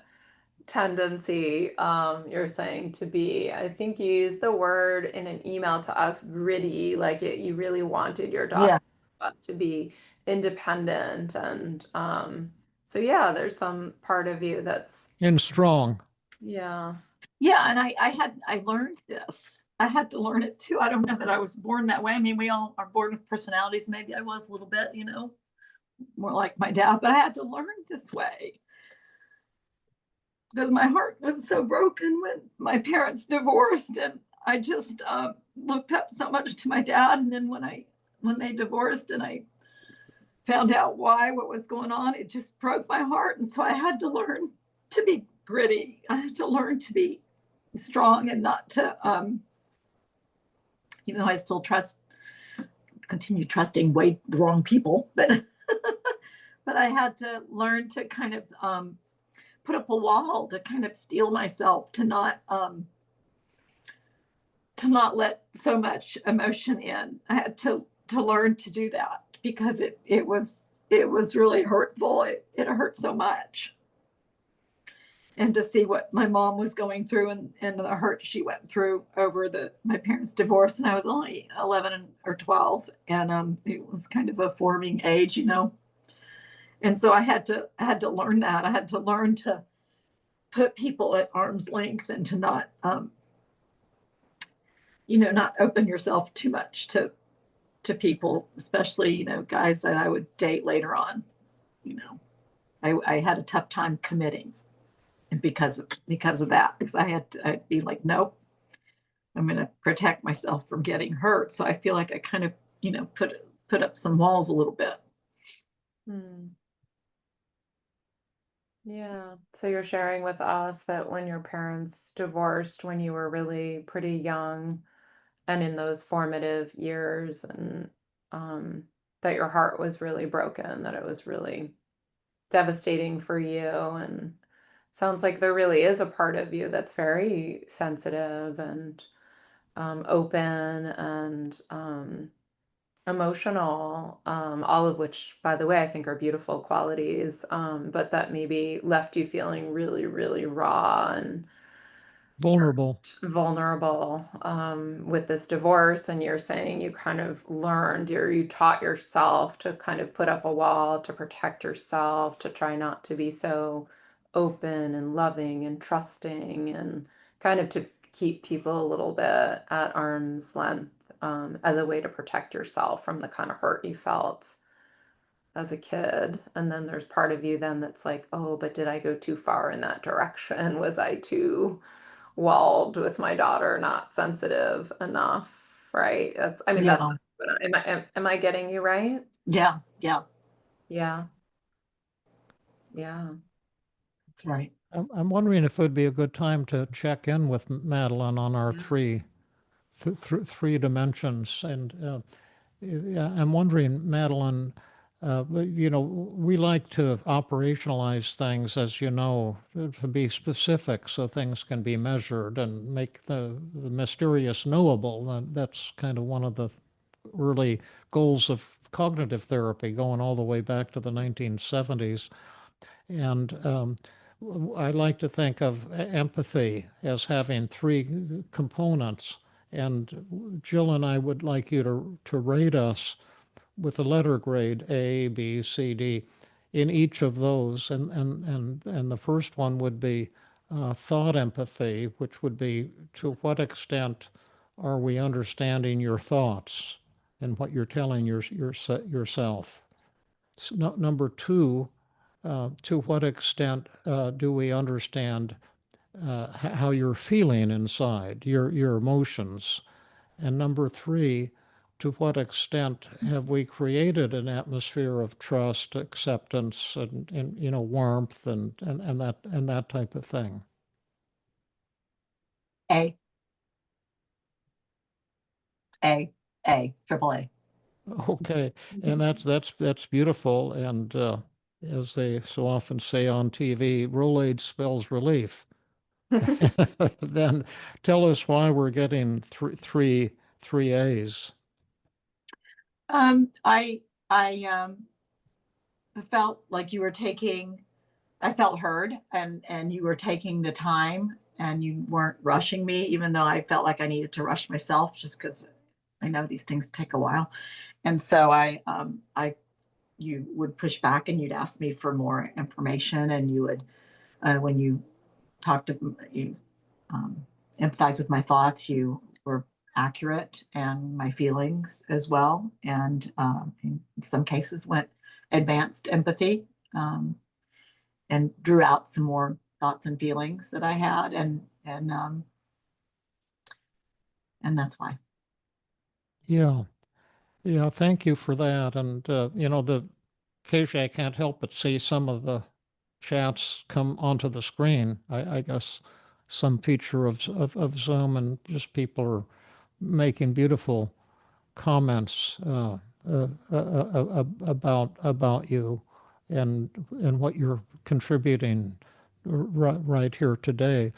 Speaker 2: tendency, you're saying, to be, I think you used the word in an email to us, gritty, like you really wanted your daughter
Speaker 3: Yeah.
Speaker 2: to be independent. And so yeah, there's some part of you that's,
Speaker 1: And strong.
Speaker 2: yeah.
Speaker 3: Yeah, and I learned this. I had to learn it too. I don't know that I was born that way. I mean, we all are born with personalities. Maybe I was a little bit, more like my dad, but I had to learn this way because my heart was so broken when my parents divorced, and I just looked up so much to my dad. And then when they divorced, and I found out what was going on, it just broke my heart. And so I had to learn to be gritty. I had to learn to be strong and not to, even though I still continue trusting the wrong people, but but I had to learn to kind of put up a wall to kind of steel myself to not let so much emotion in. I had to learn to do that because it was really hurtful. It hurt so much. And to see what my mom was going through and the hurt she went through over my parents' divorce, and I was only 11 or 12, and it was kind of a forming age, you know. And so I had to learn that. I had to learn to put people at arm's length and to not not open yourself too much to people, especially, guys that I would date later on. You know, I had a tough time committing, and because of that, because I'd be like, nope, I'm going to protect myself from getting hurt. So I feel like I kind of, put up some walls a little bit.
Speaker 2: Hmm. Yeah. So you're sharing with us that when your parents divorced when you were really pretty young and in those formative years, and that your heart was really broken, that it was really devastating for you. And sounds like there really is a part of you that's very sensitive and open and emotional, all of which, by the way, I think are beautiful qualities, but that maybe left you feeling really, really raw and
Speaker 1: Vulnerable.
Speaker 2: vulnerable with this divorce. And you're saying you kind of learned, or you taught yourself to kind of put up a wall to protect yourself, to try not to be so open and loving and trusting, and kind of to keep people a little bit at arm's length, as a way to protect yourself from the kind of hurt you felt as a kid. And then there's part of you then that's like, oh, but did I go too far in that direction? Was I too walled with my daughter, not sensitive enough? Right? I mean,
Speaker 3: Yeah.
Speaker 2: am I getting you right?
Speaker 3: Yeah. Yeah.
Speaker 2: Yeah. Yeah.
Speaker 3: That's right.
Speaker 1: I'm wondering if it would be a good time to check in with Madeleine on our three dimensions. And I'm wondering, Madeleine, we like to operationalize things, as you know, to be specific so things can be measured and make the mysterious knowable. That's kind of one of the early goals of cognitive therapy, going all the way back to the 1970s. And I like to think of empathy as having three components. And Jill and I would like you to rate us with a letter grade A, B, C, D in each of those. And the first one would be thought empathy, which would be to what extent are we understanding your thoughts and what you're telling yourself. Number two, to what extent do we understand how you're feeling inside, your emotions? And number three, to what extent have we created an atmosphere of trust, acceptance, and warmth, and that type of thing?
Speaker 3: A, triple A.
Speaker 1: Okay, and that's beautiful. And as they so often say on TV, Rolaids spells relief. Then tell us why we're getting three A's.
Speaker 3: I felt like I felt heard, and you were taking the time, and you weren't rushing me, even though I felt like I needed to rush myself just because I know these things take a while. And so you would push back and you'd ask me for more information, and you would, when you talked to you, empathize with my thoughts, you were accurate, and my feelings as well. And in some cases went advanced empathy, and drew out some more thoughts and feelings that I had. And that's why.
Speaker 1: Yeah, yeah. Thank you for that. And occasionally I can't help but see some of the chats come onto the screen. I guess some feature of Zoom, and just people are making beautiful comments about you and what you're contributing right here today.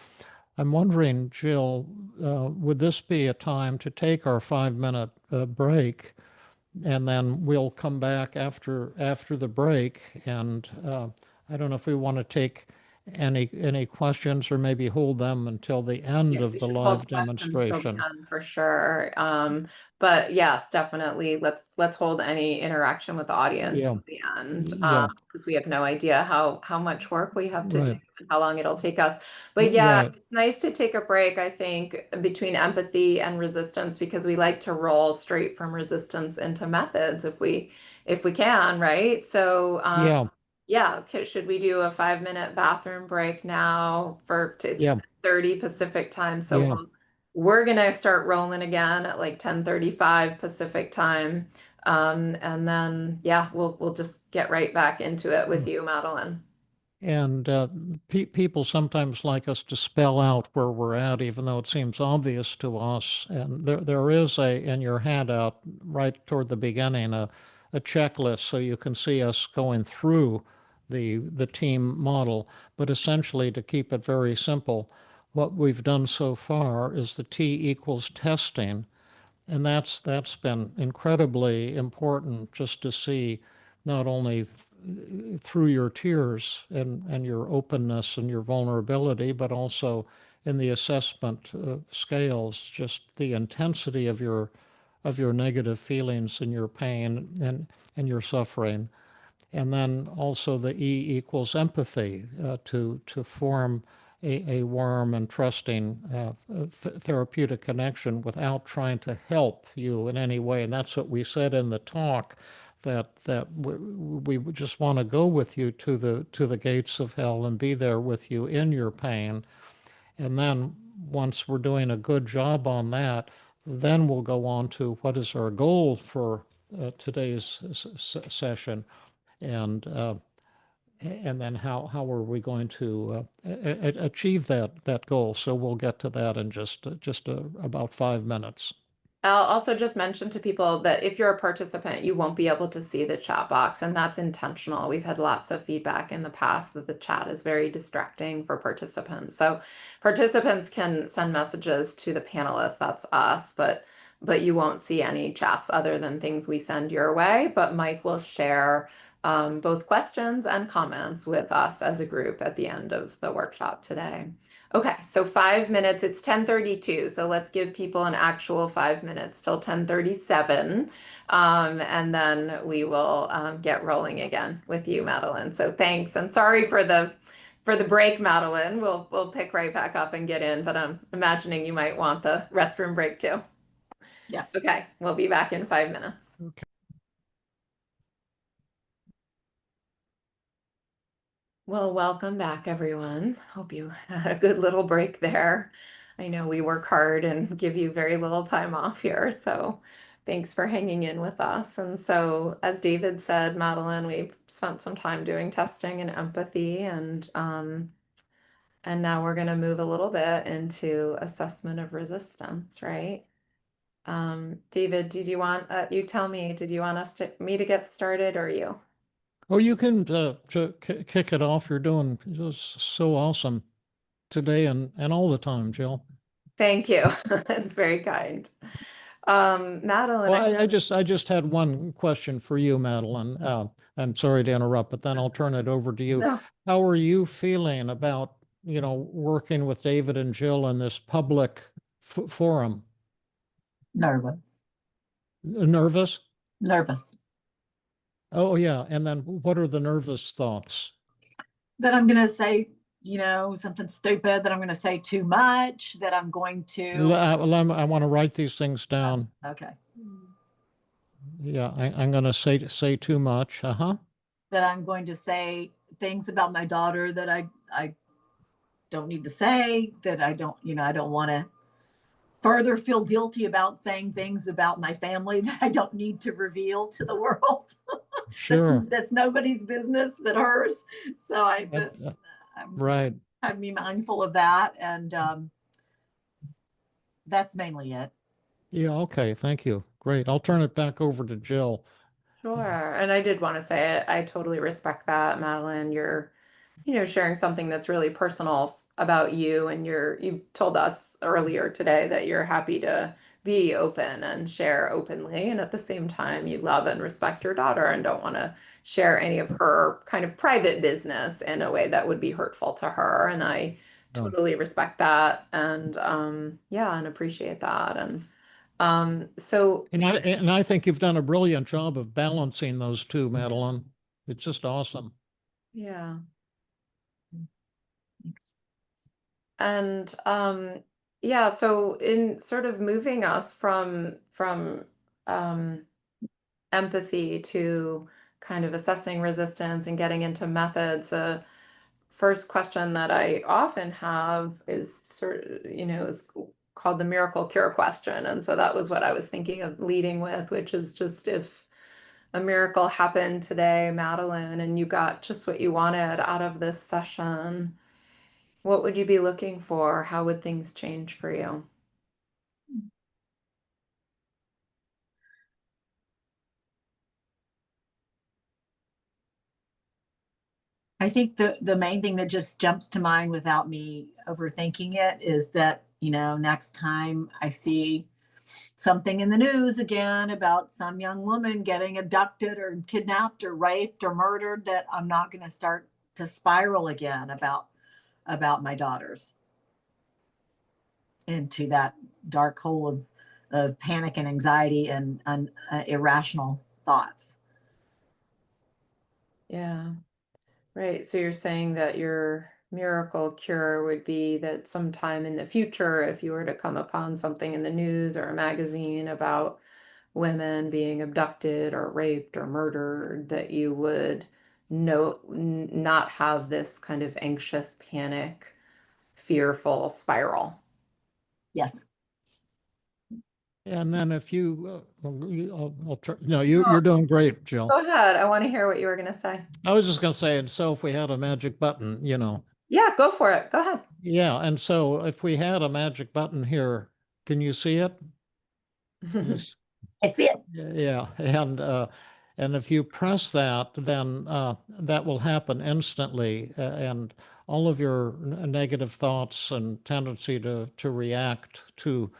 Speaker 1: I'm wondering, Jill, would this be a time to take our 5-minute break, and then we'll come back after the break, and I don't know if we want to take any questions or maybe hold them until the end
Speaker 2: Yes,
Speaker 1: of
Speaker 2: we
Speaker 1: the
Speaker 2: should
Speaker 1: live
Speaker 2: hold questions till the
Speaker 1: demonstration.
Speaker 2: end for sure. But yes, definitely let's hold any interaction with the audience
Speaker 1: Yeah,
Speaker 2: till the end.
Speaker 1: yeah,
Speaker 2: Because we have no idea how much work we have to do
Speaker 1: right,
Speaker 2: and how long it'll take us. But yeah,
Speaker 1: right.
Speaker 2: it's nice to take a break, I think, between empathy and resistance, because we like to roll straight from resistance into methods if we can, right? So
Speaker 1: Yeah,
Speaker 2: yeah, should we do a 5-minute bathroom break now it's
Speaker 1: yeah,
Speaker 2: 30 Pacific time. So
Speaker 1: yeah.
Speaker 2: we're gonna start rolling again at like 10:35 Pacific time. And then yeah, we'll just get right back into it with you, Madeline.
Speaker 1: And people sometimes like us to spell out where we're at, even though it seems obvious to us. And there is in your handout right toward the beginning, a checklist so you can see us going through the team model. But essentially, to keep it very simple, what we've done so far is the T equals testing, and that's been incredibly important, just to see not only through your tears and your openness and your vulnerability, but also in the assessment scales, just the intensity of your negative feelings and your pain and your suffering. And then also the E equals empathy, to form a warm and trusting therapeutic connection without trying to help you in any way. And that's what we said in the talk, that we just want to go with you to the gates of hell and be there with you in your pain. And then once we're doing a good job on that, then we'll go on to what is our goal for today's session, and then how are we going to achieve that goal? So we'll get to that in just about 5 minutes.
Speaker 2: I'll also just mention to people that if you're a participant, you won't be able to see the chat box, and that's intentional. We've had lots of feedback in the past that the chat is very distracting for participants. So participants can send messages to the panelists, that's us, but you won't see any chats other than things we send your way. But Mike will share both questions and comments with us as a group at the end of the workshop today. Okay, so 5 minutes, it's 10:32, so let's give people an actual 5 minutes till 10:37, and then we will get rolling again with you, Madeline. So thanks, and sorry for the break, Madeline. We'll pick right back up and get in, but I'm imagining you might want the restroom break too.
Speaker 3: Yes.
Speaker 2: Okay, we'll be back in 5 minutes.
Speaker 1: Okay.
Speaker 2: Well, welcome back, everyone. Hope you had a good little break there. I know we work hard and give you very little time off here, so thanks for hanging in with us. And so, as David said, Madeline, we've spent some time doing testing and empathy, and now we're going to move a little bit into assessment of resistance, right? David, did you want you tell me, did you want me to get started, or you?
Speaker 1: Oh, you can kick it off. You're doing just so awesome today and all the time, Jill.
Speaker 2: Thank you. That's very kind. Madeline,
Speaker 1: Well, I just had one question for you, Madeline. I'm sorry to interrupt, but then I'll turn it over to you.
Speaker 2: no.
Speaker 1: How are you feeling about, working with David and Jill in this public forum?
Speaker 3: Nervous.
Speaker 1: Nervous?
Speaker 3: Nervous.
Speaker 1: Oh, yeah. And then what are the nervous thoughts?
Speaker 3: That I'm going to say, something stupid, that I'm going to say too much, that I'm going to.
Speaker 1: I want to write these things down.
Speaker 3: Okay.
Speaker 1: Yeah, I'm going to say too much. Uh-huh.
Speaker 3: That I'm going to say things about my daughter that I don't need to say, that I don't want to further feel guilty about saying things about my family that I don't need to reveal to the world.
Speaker 1: Sure.
Speaker 3: That's nobody's business but hers. So
Speaker 1: Right.
Speaker 3: I'd be mindful of that. And that's mainly it.
Speaker 1: Yeah, okay. Thank you. Great. I'll turn it back over to Jill.
Speaker 2: Sure. And I did want to say it. I totally respect that, Madeline. sharing something that's really personal about you, and you told us earlier today that you're happy to be open and share openly, and at the same time you love and respect your daughter and don't want to share any of her kind of private business in a way that would be hurtful to her. And I
Speaker 1: No.
Speaker 2: totally respect that, and yeah, and appreciate that. And so
Speaker 1: And I think you've done a brilliant job of balancing those two, Madeleine. It's just awesome.
Speaker 2: yeah.
Speaker 3: Thanks.
Speaker 2: And yeah, so in sort of moving us from um empathy to kind of assessing resistance and getting into methods, first question that I often have is is called the miracle cure question. And so that was what I was thinking of leading with, which is just, if a miracle happened today, Madeline, and you got just what you wanted out of this session, what would you be looking for? How would things change for you?
Speaker 3: I think the main thing that just jumps to mind without me overthinking it is that, next time I see something in the news again about some young woman getting abducted or kidnapped or raped or murdered, that I'm not going to start to spiral again about my daughters into that dark hole of panic and anxiety and irrational thoughts.
Speaker 2: Yeah, right. So you're saying that your miracle cure would be that sometime in the future, if you were to come upon something in the news or a magazine about women being abducted or raped or murdered, that you would not have this kind of anxious, panic, fearful spiral.
Speaker 3: Yes.
Speaker 1: And then if I'll try, no, you're doing great, Jill.
Speaker 2: Go ahead. I want to hear what you were going to say.
Speaker 1: I was just going to say, and so if we had a magic button,
Speaker 2: Yeah, go for it. Go ahead.
Speaker 1: yeah. And so if we had a magic button here, can you see it?
Speaker 3: I see it.
Speaker 1: Yeah. And if you press that, then that will happen instantly. And all of your negative thoughts and tendency to react to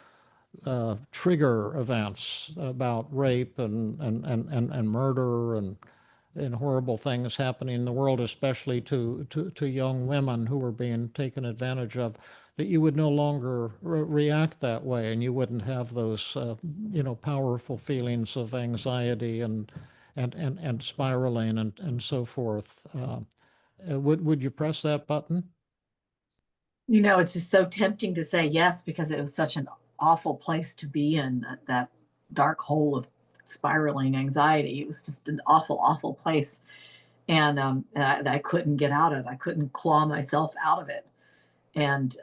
Speaker 1: trigger events about rape and murder and horrible things happening in the world, especially to young women who are being taken advantage of, that you would no longer react that way, and you wouldn't have those powerful feelings of anxiety and spiraling and so forth. Would you press that button?
Speaker 3: It's just so tempting to say yes because it was such an awful place to be in, that dark hole of spiraling anxiety. It was just an awful, awful place. And that I couldn't get out of. I couldn't claw myself out of it. And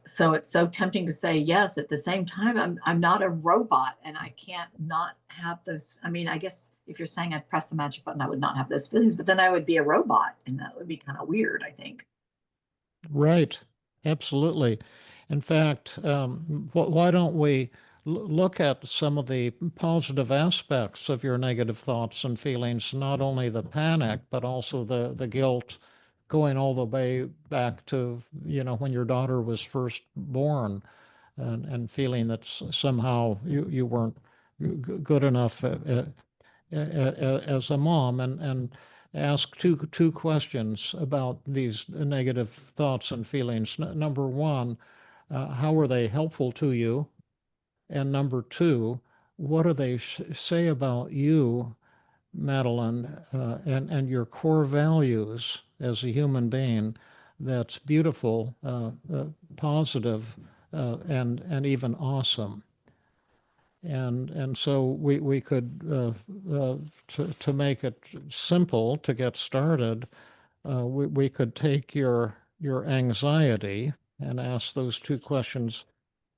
Speaker 3: so it's so tempting to say yes. At the same time, I'm not a robot, and I can't not have those. I mean, I guess if you're saying I'd press the magic button, I would not have those feelings, but then I would be a robot, and that would be kind of weird, I think.
Speaker 1: Right. Absolutely. In fact, why don't we look at some of the positive aspects of your negative thoughts and feelings, not only the panic, but also the guilt, going all the way back to, when your daughter was first born, and feeling that somehow you weren't good enough as a mom, and ask two questions about these negative thoughts and feelings. Number one, how are they helpful to you? And number two, what do they say about you, Madeleine, and your core values as a human being that's beautiful, positive, and even awesome? And so we could to make it simple to get started, we could take your anxiety and ask those two questions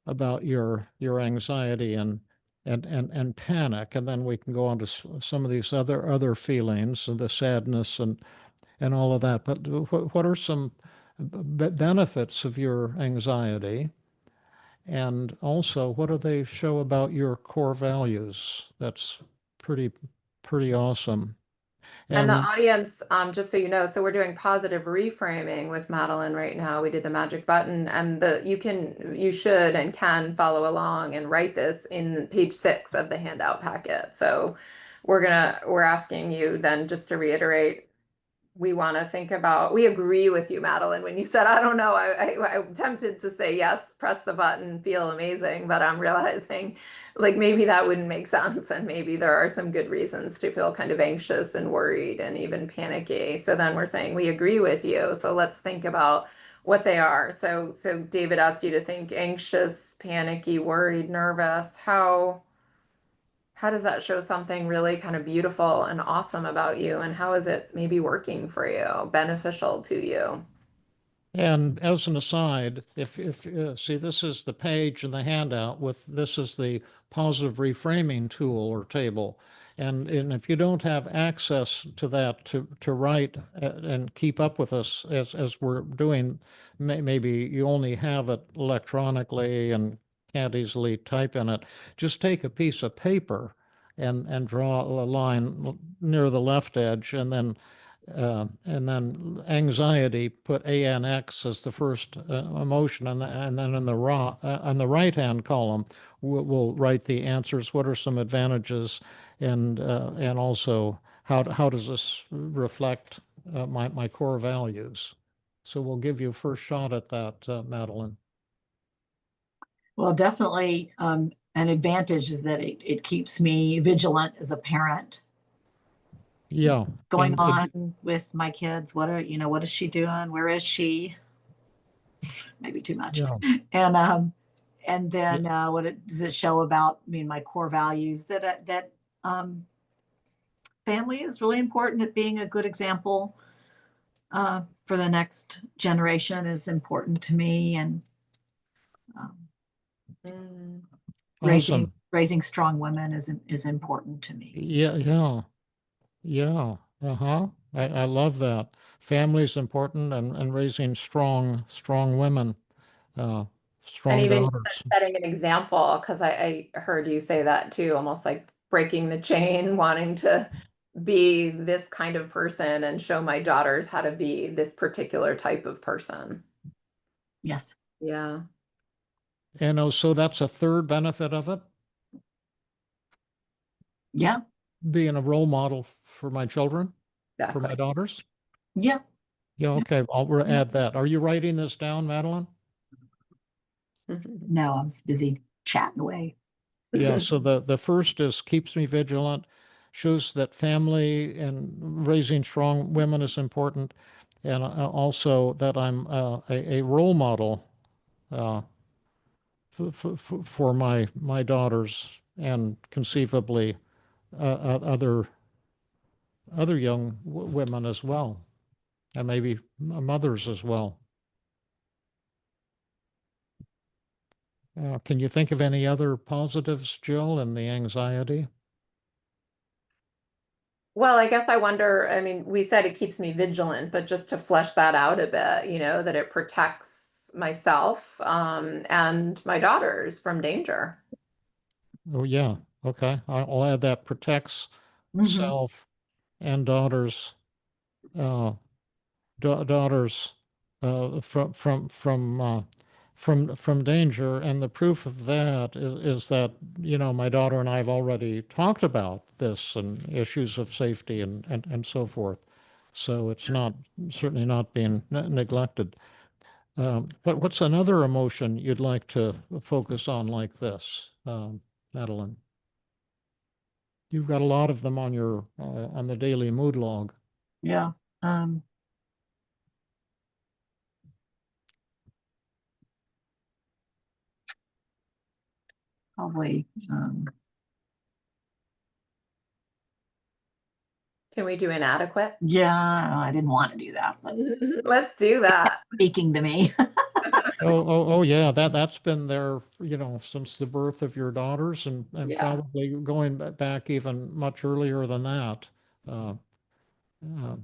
Speaker 1: about your anxiety and panic, and then we can go on to some of these other feelings and the sadness and all of that. But what are some benefits of your anxiety? And also, what do they show about your core values? That's pretty awesome.
Speaker 2: And the
Speaker 1: And
Speaker 2: audience, just so you know, so we're doing positive reframing with Madeleine right now. We did the magic button, and you should and can follow along and write this in page 6 of the handout packet. So we're asking you then just to reiterate, we want to think about, we agree with you, Madeleine, when you said, I don't know, I'm tempted to say yes, press the button, feel amazing, but I'm realizing like maybe that wouldn't make sense. And maybe there are some good reasons to feel kind of anxious and worried and even panicky. So then we're saying we agree with you. So let's think about what they are. So David asked you to think anxious, panicky, worried, nervous. How does that show something really kind of beautiful and awesome about you? And how is it maybe working for you, beneficial to you?
Speaker 1: And as an aside, if see, this is the page in the handout with this is the positive reframing tool or table. And if you don't have access to that to write and keep up with us as we're doing, maybe you only have it electronically and can't easily type in it, just take a piece of paper and draw a line near the left edge and then anxiety, put ANX as the first emotion, and then in the on the right hand column, we'll write the answers. What are some advantages, and also how does this reflect my core values? So we'll give you first shot at that, Madeleine.
Speaker 3: Well, definitely an advantage is that it keeps me vigilant as a parent.
Speaker 1: Yeah,
Speaker 3: Going
Speaker 1: and
Speaker 3: on with my kids. What is she doing? Where is she? Maybe too much.
Speaker 1: yeah,
Speaker 3: And then does it show about, my core values that family is really important, that being a good example for the next generation is important to me, and um,
Speaker 2: Mm.
Speaker 1: awesome.
Speaker 3: raising strong women is important to me.
Speaker 1: Yeah, yeah. Yeah, uh-huh. I love that. Family's important and raising strong women, uh,
Speaker 2: And
Speaker 1: strong
Speaker 2: even you
Speaker 1: daughters.
Speaker 2: said setting an example, because I heard you say that too, almost like breaking the chain, wanting to be this kind of person and show my daughters how to be this particular type of person.
Speaker 3: Yes.
Speaker 2: Yeah,
Speaker 1: And oh, so that's a third benefit of it,
Speaker 3: Yeah.
Speaker 1: being a role model for my children, for my
Speaker 2: exactly.
Speaker 1: daughters.
Speaker 3: Yeah.
Speaker 1: Yeah, okay, I'll add that. Are you writing this down, Madeline?
Speaker 3: No, I was busy chatting away.
Speaker 1: Yeah, so the first is keeps me vigilant, shows that family and raising strong women is important, and also that I'm a role model uh, for my daughters and conceivably other young women as well, and maybe mothers as well. Can you think of any other positives, Jill, in the anxiety?
Speaker 2: Well, I guess I wonder, I mean, we said it keeps me vigilant, but just to flesh that out a bit, that it protects myself, and my daughters from danger.
Speaker 1: Oh, yeah. Okay. I'll add that protects
Speaker 3: Mhm.
Speaker 1: self and daughters, uh, daughters, from danger. And the proof of that is that, my daughter and I have already talked about this and issues of safety and so forth. So it's not, certainly not being neglected. But what's another emotion you'd like to focus on like this, Madeline? You've got a lot of them on your on the daily mood log.
Speaker 3: Yeah. Um, Probably.
Speaker 2: Can we do inadequate?
Speaker 3: Yeah, I didn't want to do that, but
Speaker 2: Let's do that.
Speaker 3: speaking to me.
Speaker 1: Oh, yeah, that's been there, since the birth of your daughters and
Speaker 2: Yeah.
Speaker 1: probably going back even much earlier than that. Uh, uh,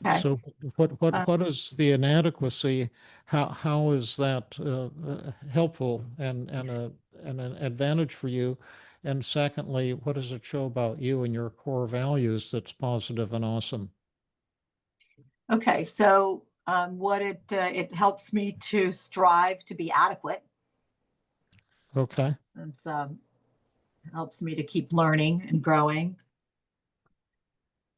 Speaker 3: Okay.
Speaker 1: so what is the inadequacy? How is that helpful and an advantage for you? And secondly, what does it show about you and your core values that's positive and awesome?
Speaker 3: Okay, so what it helps me to strive to be adequate.
Speaker 1: Okay.
Speaker 3: It's helps me to keep learning and growing.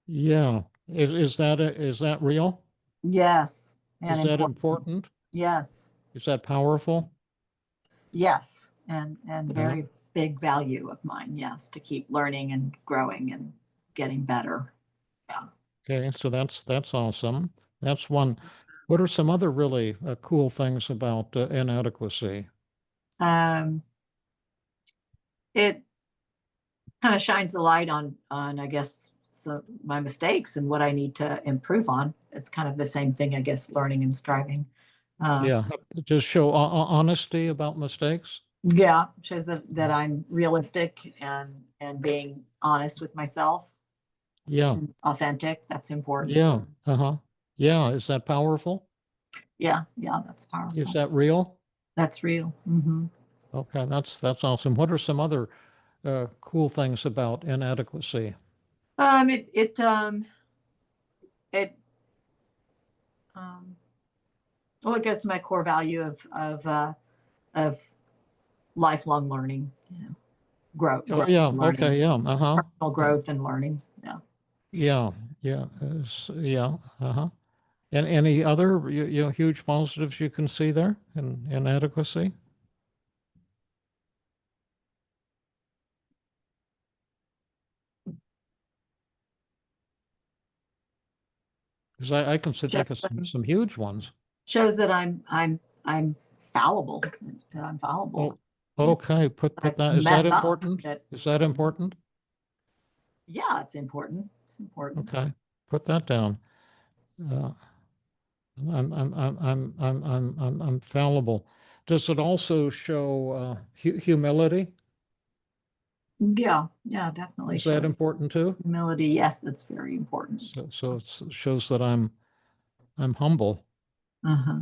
Speaker 1: Yeah. Is that real?
Speaker 3: Yes, and
Speaker 1: Is that
Speaker 3: important.
Speaker 1: important?
Speaker 3: Yes,
Speaker 1: Is that powerful?
Speaker 3: yes, and
Speaker 1: Yeah.
Speaker 3: very big value of mine. Yes, to keep learning and growing and getting better. Yeah.
Speaker 1: Okay. So that's awesome. That's one. What are some other really cool things about inadequacy?
Speaker 3: Um, it kind of shines the light on I guess my mistakes and what I need to improve on. It's kind of the same thing, I guess, learning and striving.
Speaker 1: Yeah. Just show honesty about mistakes.
Speaker 3: Yeah, shows that I'm realistic and being honest with myself
Speaker 1: Yeah.
Speaker 3: and authentic. That's important.
Speaker 1: Yeah. Uh-huh. Yeah. Is that powerful?
Speaker 3: Yeah, yeah, that's
Speaker 1: Is
Speaker 3: powerful.
Speaker 1: that real?
Speaker 3: That's real. Hmm.
Speaker 1: Okay. That's awesome. What are some other cool things about inadequacy?
Speaker 3: It well, it goes to my core value of lifelong learning,
Speaker 1: Oh,
Speaker 3: growth,
Speaker 1: yeah.
Speaker 3: learning,
Speaker 1: Okay. Yeah. Uh-huh.
Speaker 3: personal growth and learning. Yeah.
Speaker 1: Yeah. Yeah. Yeah. Uh-huh. And any other huge positives you can see there in inadequacy? Because I can
Speaker 3: Shows
Speaker 1: think of
Speaker 3: that
Speaker 1: some huge ones.
Speaker 3: shows that I'm fallible, that I'm fallible.
Speaker 1: Oh, okay.
Speaker 3: I
Speaker 1: Put that. Is that
Speaker 3: mess up.
Speaker 1: important?
Speaker 3: That
Speaker 1: Is that important?
Speaker 3: Yeah, it's important. It's important.
Speaker 1: Okay. Put that down. Uh, I'm fallible. Does it also show humility?
Speaker 3: Yeah, yeah, definitely
Speaker 1: Is that
Speaker 3: shows
Speaker 1: important too?
Speaker 3: humility. Yes, that's very important.
Speaker 1: So it shows that I'm humble.
Speaker 3: Uh-huh.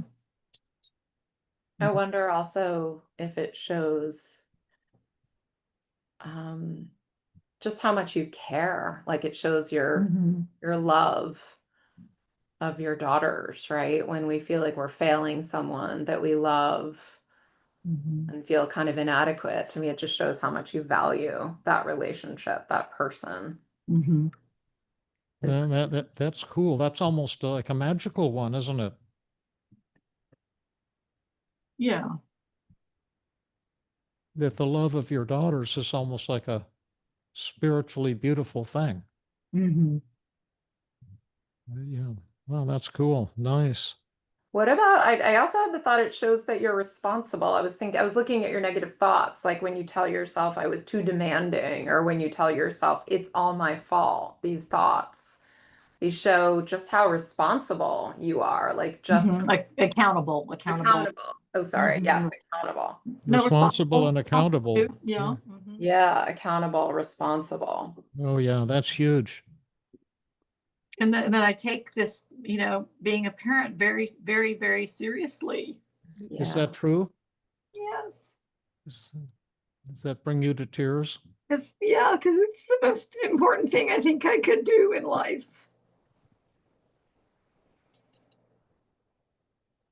Speaker 2: I wonder also if it shows um, just how much you care. Like it shows
Speaker 3: Mhm.
Speaker 2: your love of your daughters, right? When we feel like we're failing someone that we love
Speaker 3: Mhm.
Speaker 2: and feel kind of inadequate, to me, it just shows how much you value that relationship, that person.
Speaker 3: Mhm.
Speaker 2: Is
Speaker 1: That's cool. That's almost like a magical one, isn't it?
Speaker 3: Yeah.
Speaker 1: That the love of your daughters is almost like a spiritually beautiful thing.
Speaker 3: Mhm.
Speaker 1: Yeah. Well, that's cool. Nice.
Speaker 2: What about, I also had the thought it shows that you're responsible. I was looking at your negative thoughts, like when you tell yourself I was too demanding, or when you tell yourself it's all my fault, these thoughts. These show just how responsible you are, like just
Speaker 3: Mhm. Like accountable.
Speaker 2: accountable. Oh, sorry. Yes,
Speaker 3: Mhm.
Speaker 2: accountable.
Speaker 3: No,
Speaker 1: Responsible and
Speaker 3: responsible too.
Speaker 1: accountable.
Speaker 3: Yeah.
Speaker 1: Yeah.
Speaker 3: Mhm.
Speaker 2: Yeah, accountable, responsible.
Speaker 1: Oh, yeah. That's huge.
Speaker 3: And then I take this, being a parent very, very, very seriously.
Speaker 1: Is
Speaker 2: Yeah.
Speaker 1: that true?
Speaker 3: Yes.
Speaker 1: Is- Does that bring you to tears?
Speaker 3: Because it's the most important thing I think I could do in life.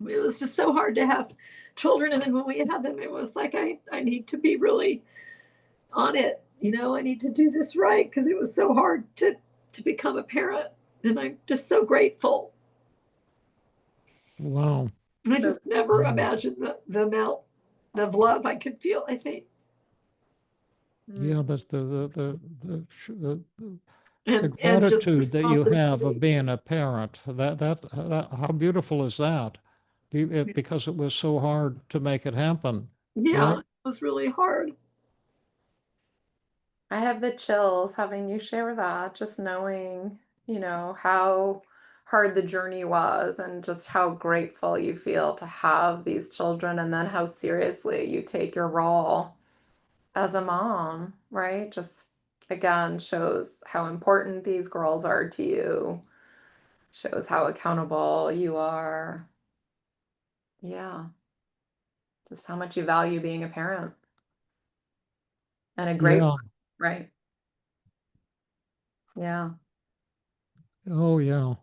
Speaker 3: It was just so hard to have children, and then when we had them, it was like I need to be really on it. I need to do this right because it was so hard to become a parent, and I'm just so grateful.
Speaker 1: Wow.
Speaker 3: I
Speaker 2: So,
Speaker 3: just never
Speaker 1: Yeah.
Speaker 3: imagined the amount of love I could feel. I think,
Speaker 1: Yeah,
Speaker 2: mm,
Speaker 1: that's the
Speaker 3: and just
Speaker 1: gratitude that you have of
Speaker 3: responsibility.
Speaker 1: being a parent. How beautiful is that? Because it was so hard to make it happen,
Speaker 3: Yeah,
Speaker 1: right?
Speaker 3: it was really hard.
Speaker 2: I have the chills having you share that, just knowing, how hard the journey was and just how grateful you feel to have these children, and then how seriously you take your role as a mom, right? Just again shows how important these girls are to you, shows how accountable you are. Yeah, just how much you value being a parent. and a great
Speaker 1: Yeah.
Speaker 2: one, right? Yeah.
Speaker 1: Oh, yeah.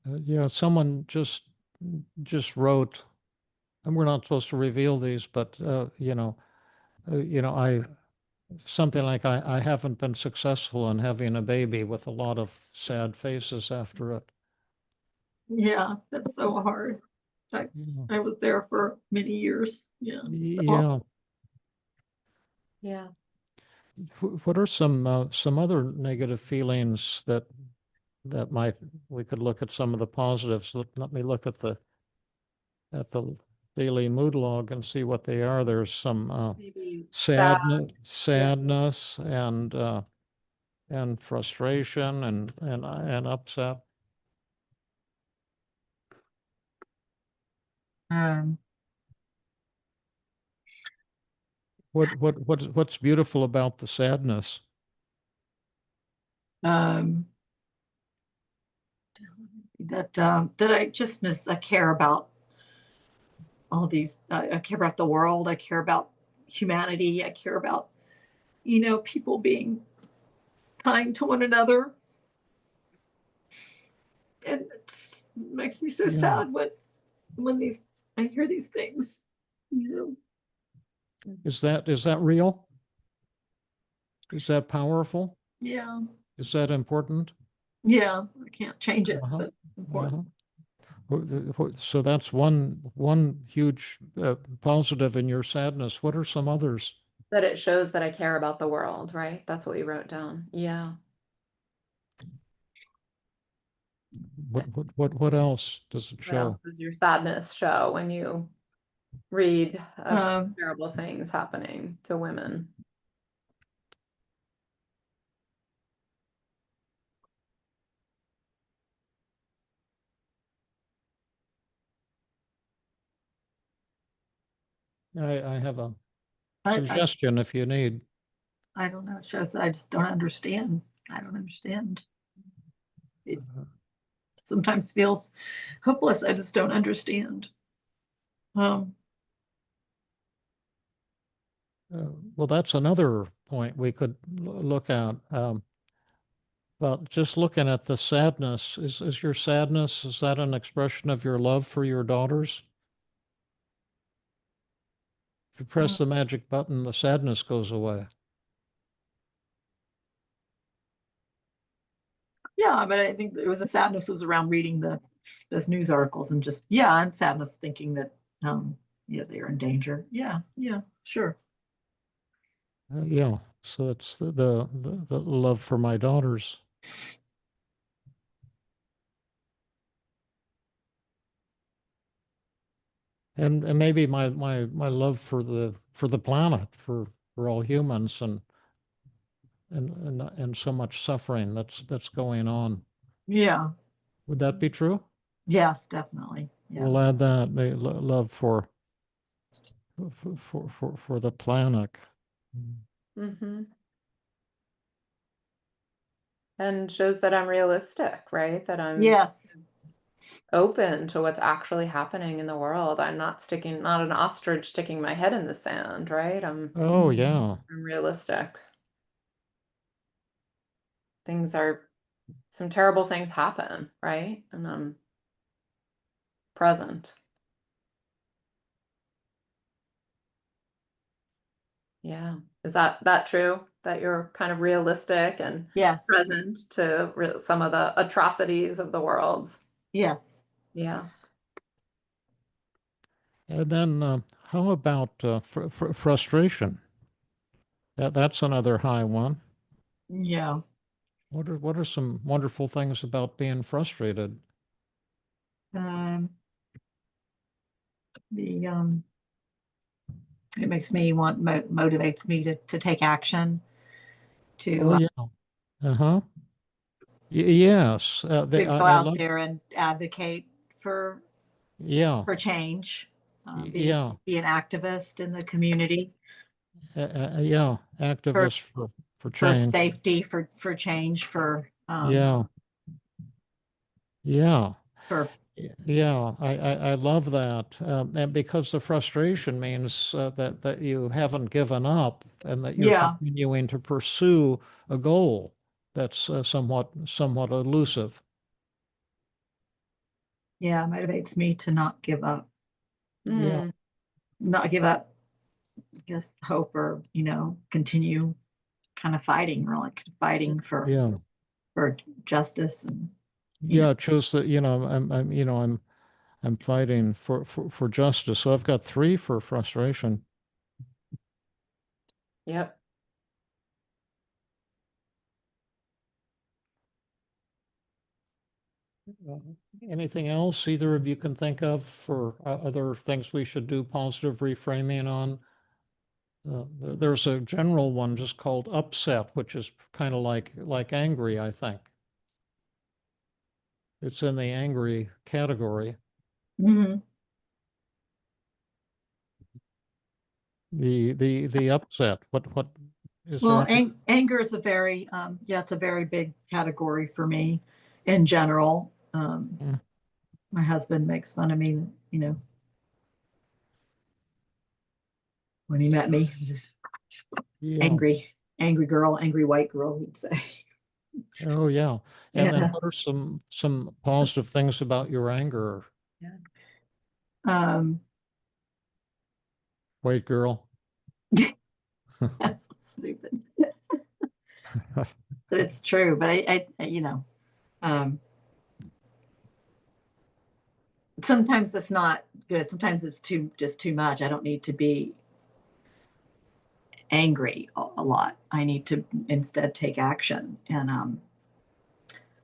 Speaker 1: Yeah. Someone just wrote, and we're not supposed to reveal these, but I something like I haven't been successful in having a baby, with a lot of sad faces after it.
Speaker 3: Yeah, that's so hard. I,
Speaker 1: Yeah.
Speaker 3: I was there for many years. Yeah.
Speaker 1: Yeah.
Speaker 2: Yeah.
Speaker 1: What are some other negative feelings that we could look at some of the positives? Let me look at the daily mood log and see what they are. There's some
Speaker 3: Maybe
Speaker 2: Sad.
Speaker 1: sadness and frustration and upset.
Speaker 3: um
Speaker 1: What's beautiful about the sadness?
Speaker 3: um that I care about all these. I care about the world. I care about humanity. I care about, people being kind to one another. And it makes me so
Speaker 1: Yeah.
Speaker 3: sad when I hear these things.
Speaker 1: Is that real? Is that powerful?
Speaker 3: Yeah.
Speaker 1: Is that important?
Speaker 3: Yeah. I can't change it,
Speaker 1: Uh-huh.
Speaker 3: but it's important.
Speaker 1: So that's one huge positive in your sadness. What are some others?
Speaker 2: That it shows that I care about the world, right? That's what we wrote down. Yeah.
Speaker 1: What else does it
Speaker 2: What else
Speaker 1: show?
Speaker 2: does your sadness show when you read about
Speaker 3: Um,
Speaker 2: terrible things happening to women?
Speaker 1: I have a
Speaker 3: I,
Speaker 1: suggestion if you need.
Speaker 3: I don't know. It's just I just don't understand. I don't understand. It sometimes feels hopeless. I just don't understand. Um,
Speaker 1: Well, that's another point we could look at. But just looking at the sadness, is your sadness, is that an expression of your love for your daughters? If you
Speaker 3: uh,
Speaker 1: press the magic button, the sadness goes away.
Speaker 3: yeah, but I think it was the sadness was around reading those news articles and just and sadness thinking that they're in danger. Yeah, sure.
Speaker 1: Yeah, so it's the love for my daughters. And maybe my love for the planet, for all humans, and so much suffering that's going on.
Speaker 3: Yeah.
Speaker 1: Would that be true?
Speaker 3: Yes, definitely. Yeah.
Speaker 1: We'll add that love for the planet.
Speaker 2: Mm-hmm. And shows that I'm realistic, right? That I'm
Speaker 3: Yes.
Speaker 2: open to what's actually happening in the world. I'm not an ostrich sticking my head in the sand, right?
Speaker 1: Oh yeah,
Speaker 2: I'm realistic. Some terrible things happen, right? And I'm present. Yeah. Is that true? That you're kind of realistic and
Speaker 3: Yes.
Speaker 2: present to some of the atrocities of the world?
Speaker 3: Yes.
Speaker 2: Yeah.
Speaker 1: and then how about frustration? That's another high one.
Speaker 3: Yeah.
Speaker 1: What are some wonderful things about being frustrated?
Speaker 3: Um, the it makes me motivates me to take action,
Speaker 1: Oh
Speaker 3: to
Speaker 1: yeah. Uh-huh. Yes.
Speaker 3: go
Speaker 1: I
Speaker 3: out
Speaker 1: love.
Speaker 3: there and advocate for
Speaker 1: Yeah.
Speaker 3: change,
Speaker 1: Yeah.
Speaker 3: be an activist in the community
Speaker 1: Yeah.
Speaker 3: for
Speaker 1: Activists for change.
Speaker 3: safety, for change,
Speaker 1: Yeah. Yeah.
Speaker 3: for
Speaker 1: Yeah, I love that. And because the frustration means that you haven't given up and that you're
Speaker 3: Yeah.
Speaker 1: continuing to pursue a goal that's somewhat elusive.
Speaker 3: Yeah. It motivates me to not give up,
Speaker 1: Yeah,
Speaker 2: Mm,
Speaker 3: not give up, I guess, hope or, continue kind of fighting, or like fighting
Speaker 1: yeah,
Speaker 3: for justice and,
Speaker 1: yeah. It shows that I'm fighting for justice. So I've got three for frustration.
Speaker 2: yep.
Speaker 1: Uh, Anything else either of you can think of for other things we should do positive reframing on? There's a general one just called upset, which is kind of like angry, I think. It's in the angry category.
Speaker 3: Mhm.
Speaker 1: The upset. What is there
Speaker 3: Well,
Speaker 1: any?
Speaker 3: anger is a very, it's a very big category for me in general.
Speaker 1: Mm,
Speaker 3: My husband makes fun of me, when he met me, just
Speaker 1: yeah.
Speaker 3: angry girl, angry white girl, he'd say.
Speaker 1: Oh yeah. And then
Speaker 3: Yeah.
Speaker 1: what are some positive things about your anger,
Speaker 3: Um,
Speaker 1: white girl?
Speaker 3: that's stupid, but it's true. But um, sometimes that's not good. Sometimes it's just too much. I don't need to be angry a lot. I need to instead take action. And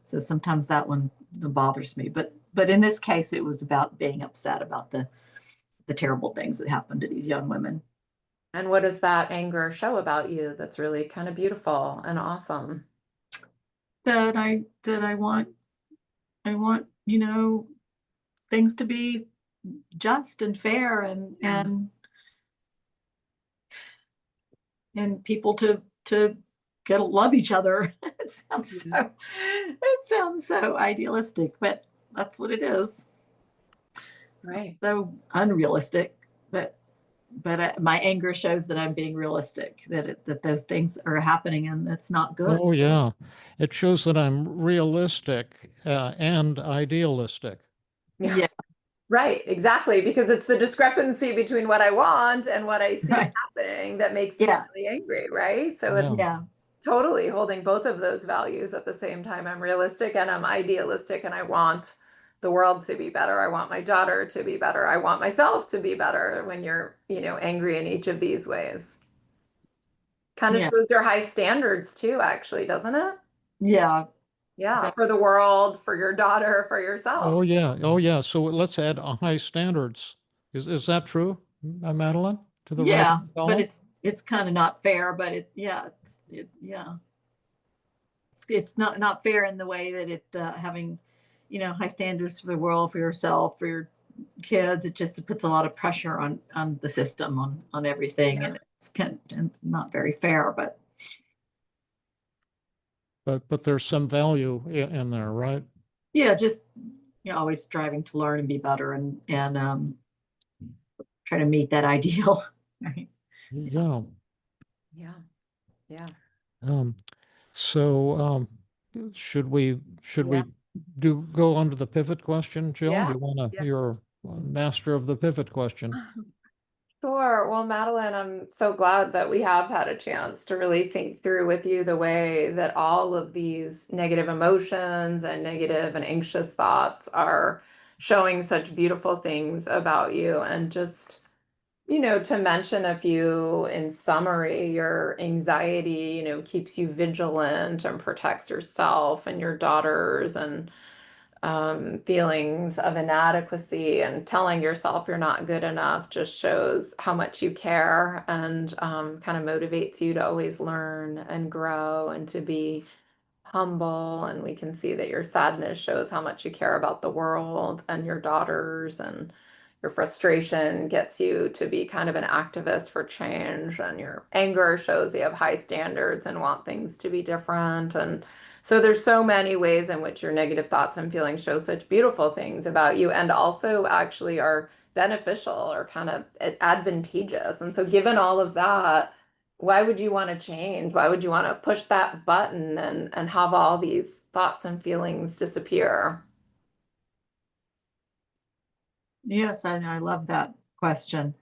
Speaker 3: so sometimes that one bothers me. But in this case, it was about being upset about the terrible things that happened to these young women.
Speaker 2: And what does that anger show about you that's really kind of beautiful and awesome?
Speaker 3: That I want things to be just and fair, and people to get to love each other.
Speaker 2: Yeah.
Speaker 3: It sounds so idealistic, but that's what it is.
Speaker 2: Right.
Speaker 3: So unrealistic, but my anger shows that I'm being realistic, that those things are happening, and it's not good.
Speaker 1: Oh yeah. It shows that I'm realistic and idealistic.
Speaker 2: Yeah.
Speaker 3: Yeah.
Speaker 2: Right, exactly. Because it's the discrepancy between what I want and what I see
Speaker 3: Right.
Speaker 2: happening that makes me
Speaker 3: Yeah.
Speaker 2: really angry, right? So it's
Speaker 1: Yeah.
Speaker 3: Yeah.
Speaker 2: totally holding both of those values at the same time. I'm realistic and I'm idealistic, and I want the world to be better. I want my daughter to be better. I want myself to be better when you're, angry in each of these ways. Kind of
Speaker 3: Yeah.
Speaker 2: shows your high standards too, actually, doesn't it?
Speaker 3: Yeah.
Speaker 2: Yeah,
Speaker 3: That,
Speaker 2: for the world, for your daughter, for yourself.
Speaker 1: Oh yeah. Oh yeah. So let's add high standards. Is that true, Madeline? To the
Speaker 3: yeah.
Speaker 1: rising
Speaker 3: But
Speaker 1: column?
Speaker 3: it's kind of not fair. But it's not fair in the way that it having high standards for the world, for yourself, for your kids. It just puts a lot of pressure on the system, on everything,
Speaker 2: Yeah.
Speaker 3: and it's kind of not very fair. But
Speaker 1: But there's some value in there, right?
Speaker 3: yeah, just always striving to learn and be better, and try to meet that ideal. Right.
Speaker 1: Yeah.
Speaker 2: Yeah. Yeah.
Speaker 1: Um, so should we
Speaker 2: Yeah.
Speaker 1: do go on to the pivot question, Jill?
Speaker 2: Yeah.
Speaker 1: You're a master of the pivot question.
Speaker 2: Yeah. Sure. Well, Madeline, I'm so glad that we have had a chance to really think through with you the way that all of these negative emotions and negative and anxious thoughts are showing such beautiful things about you. And just, to mention a few in summary, your anxiety, keeps you vigilant and protects yourself and your daughters, and feelings of inadequacy and telling yourself you're not good enough just shows how much you care, and kind of motivates you to always learn and grow and to be humble. And we can see that your sadness shows how much you care about the world and your daughters, and your frustration gets you to be kind of an activist for change, and your anger shows you have high standards and want things to be different. And So there's so many ways in which your negative thoughts and feelings show such beautiful things about you and also actually are beneficial or kind of advantageous. And so given all of that, why would you want to change? Why would you want to push that button and have all these thoughts and feelings disappear?
Speaker 3: Yes, I love that question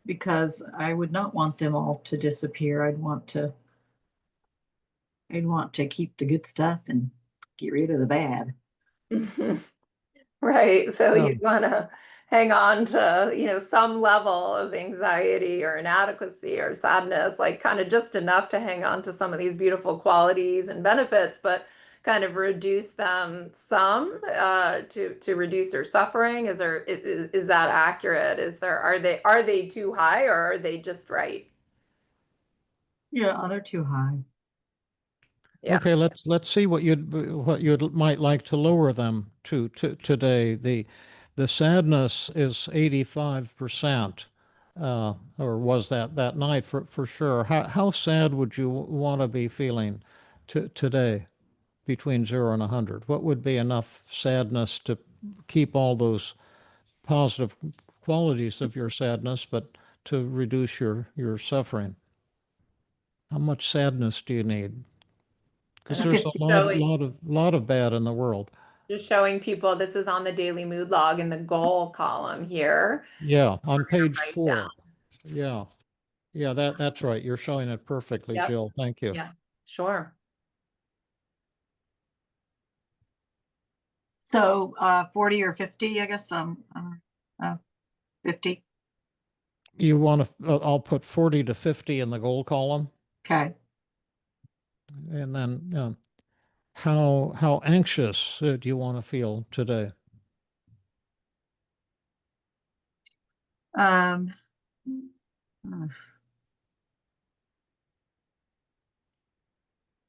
Speaker 3: because I would not want them all to disappear. I'd want to keep the good stuff and get rid of the bad.
Speaker 2: Right. So
Speaker 1: Yeah.
Speaker 2: you want to hang on to, some level of anxiety or inadequacy or sadness, like kind of just enough to hang on to some of these beautiful qualities and benefits, but kind of reduce them some to reduce your suffering. Is that accurate? Are they too high or are they just right?
Speaker 3: Yeah, they're too high.
Speaker 2: Yeah.
Speaker 1: Okay, let's see what you'd might like to lower them to today. The sadness is 85%, or was that night for sure. How sad would you want to be feeling today between 0 and 100? What would be enough sadness to keep all those positive qualities of your sadness, but to reduce your suffering? How much sadness do you need? Because
Speaker 2: And
Speaker 1: there's a
Speaker 2: showing
Speaker 1: lot of bad in the world.
Speaker 2: just showing people this is on the daily mood log in the goal column here.
Speaker 1: Yeah, on page
Speaker 2: Write down.
Speaker 1: 4. Yeah, yeah, that's right. You're showing it perfectly,
Speaker 2: Yep.
Speaker 1: Jill. Thank you.
Speaker 2: Yeah, sure.
Speaker 3: So 40 or 50, I guess. 50.
Speaker 1: You want to? I'll put 40 to 50 in the goal column,
Speaker 3: Okay.
Speaker 1: and then how anxious do you want to feel today?
Speaker 3: Um,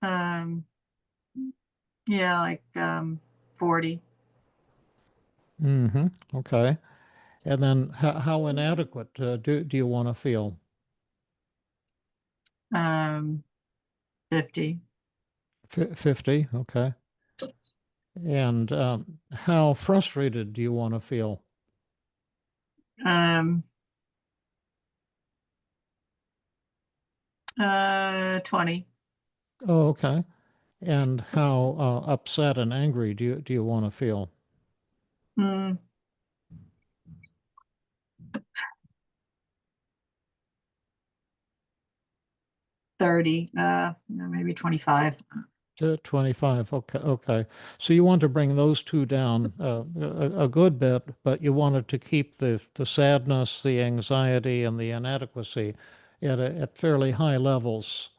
Speaker 3: um, yeah, like 40.
Speaker 1: Mm-hmm. Okay. And then how inadequate do you want to feel?
Speaker 3: 50.
Speaker 1: 50. Okay. And how frustrated do you want to feel?
Speaker 3: Um, 20.
Speaker 1: Oh, okay. And how upset and angry do you want to feel?
Speaker 3: Mm, 30. Maybe 25.
Speaker 1: 25. Okay, okay. So you want to bring those two down a good bit, but you wanted to keep the sadness, the anxiety, and the inadequacy at fairly high levels.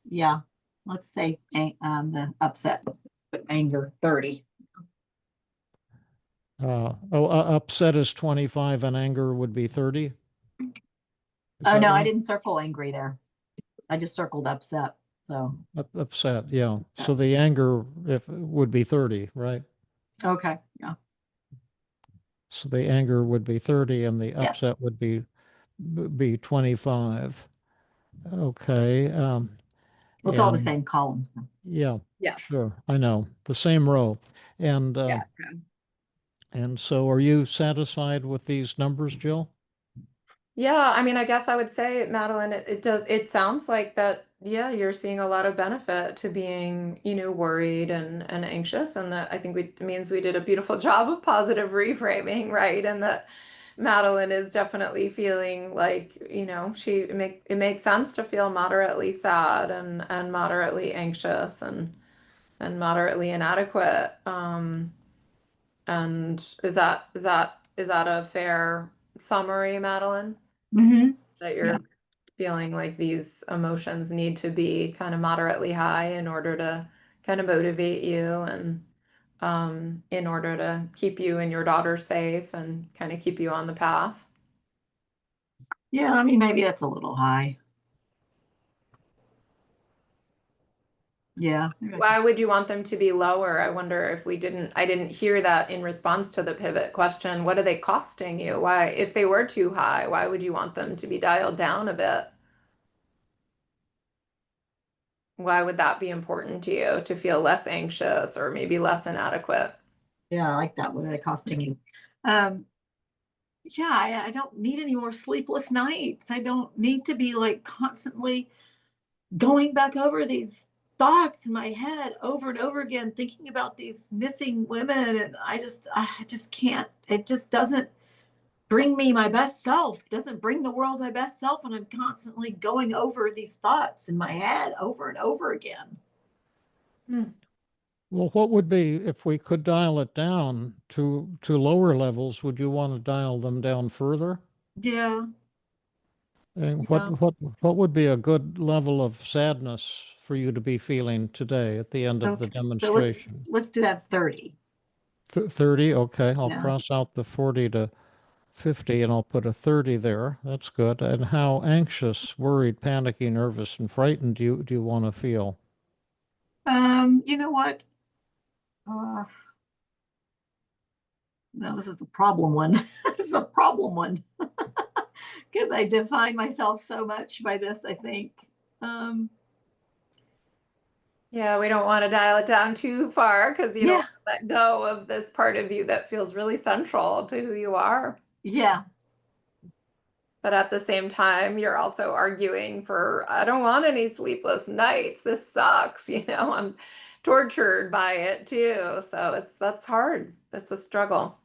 Speaker 3: Yeah. Let's say the upset, anger, 30.
Speaker 1: Upset is 25, and anger would be 30. Is
Speaker 3: Oh,
Speaker 1: that
Speaker 3: no, I
Speaker 1: right?
Speaker 3: didn't circle angry there. I just circled upset. So,
Speaker 1: Upset, yeah. So the anger if would be 30, right?
Speaker 3: okay. Yeah.
Speaker 1: So the anger would be 30, and the
Speaker 3: Yes.
Speaker 1: upset would be 25. Okay.
Speaker 3: Well, it's all the
Speaker 1: And
Speaker 3: same column. So.
Speaker 1: yeah,
Speaker 2: Yes.
Speaker 1: sure. I know. The same row. And
Speaker 2: Yeah.
Speaker 1: and so are you satisfied with these numbers, Jill?
Speaker 2: Yeah, I mean, I guess I would say, Madeline, it sounds like that, yeah, you're seeing a lot of benefit to being, worried and anxious. And that I think it means we did a beautiful job of positive reframing, right? And that Madeline is definitely feeling like, it makes sense to feel moderately sad and moderately anxious and moderately inadequate. And is that a fair summary, Madeline?
Speaker 3: Mm-hmm.
Speaker 2: That
Speaker 3: Yeah.
Speaker 2: you're feeling like these emotions need to be kind of moderately high in order to kind of motivate you and in order to keep you and your daughter safe and kind of keep you on the path.
Speaker 3: Yeah. I mean, maybe that's a little high. Yeah.
Speaker 2: Why would you want them to be lower? I wonder if I didn't hear that in response to the pivot question. What are they costing you? Why, if they were too high, why would you want them to be dialed down a bit? Why would that be important to you to feel less anxious or maybe less inadequate?
Speaker 3: Yeah, I like that. What are they costing you? Yeah, I don't need any more sleepless nights. I don't need to be like constantly going back over these thoughts in my head over and over again, thinking about these missing women. And I just can't, it just doesn't bring me my best self, doesn't bring the world my best self. And I'm constantly going over these thoughts in my head over and over again.
Speaker 2: Hmm.
Speaker 1: Well, what would be if we could dial it down to lower levels? Would you want to dial them down further?
Speaker 3: Yeah.
Speaker 1: And
Speaker 3: Yeah.
Speaker 1: what would be a good level of sadness for you to be feeling today at the end of the
Speaker 3: Okay. So let's
Speaker 1: demonstration?
Speaker 3: let's do that 30.
Speaker 1: 30, okay. I'll
Speaker 3: Yeah.
Speaker 1: cross out the 40 to 50 and I'll put a 30 there. That's good. And how anxious, worried, panicky, nervous, and frightened do you want to feel?
Speaker 3: You know what? Uh, no, this is the problem one. This is a problem one because I define myself so much by this, I think. Um,
Speaker 2: Yeah, we don't want to dial it down too far because you don't
Speaker 3: yeah,
Speaker 2: want to let go of this part of you that feels really central to who you are.
Speaker 3: yeah,
Speaker 2: But at the same time, you're also arguing for, I don't want any sleepless nights. This sucks, I'm tortured by it too. So that's hard. That's a struggle.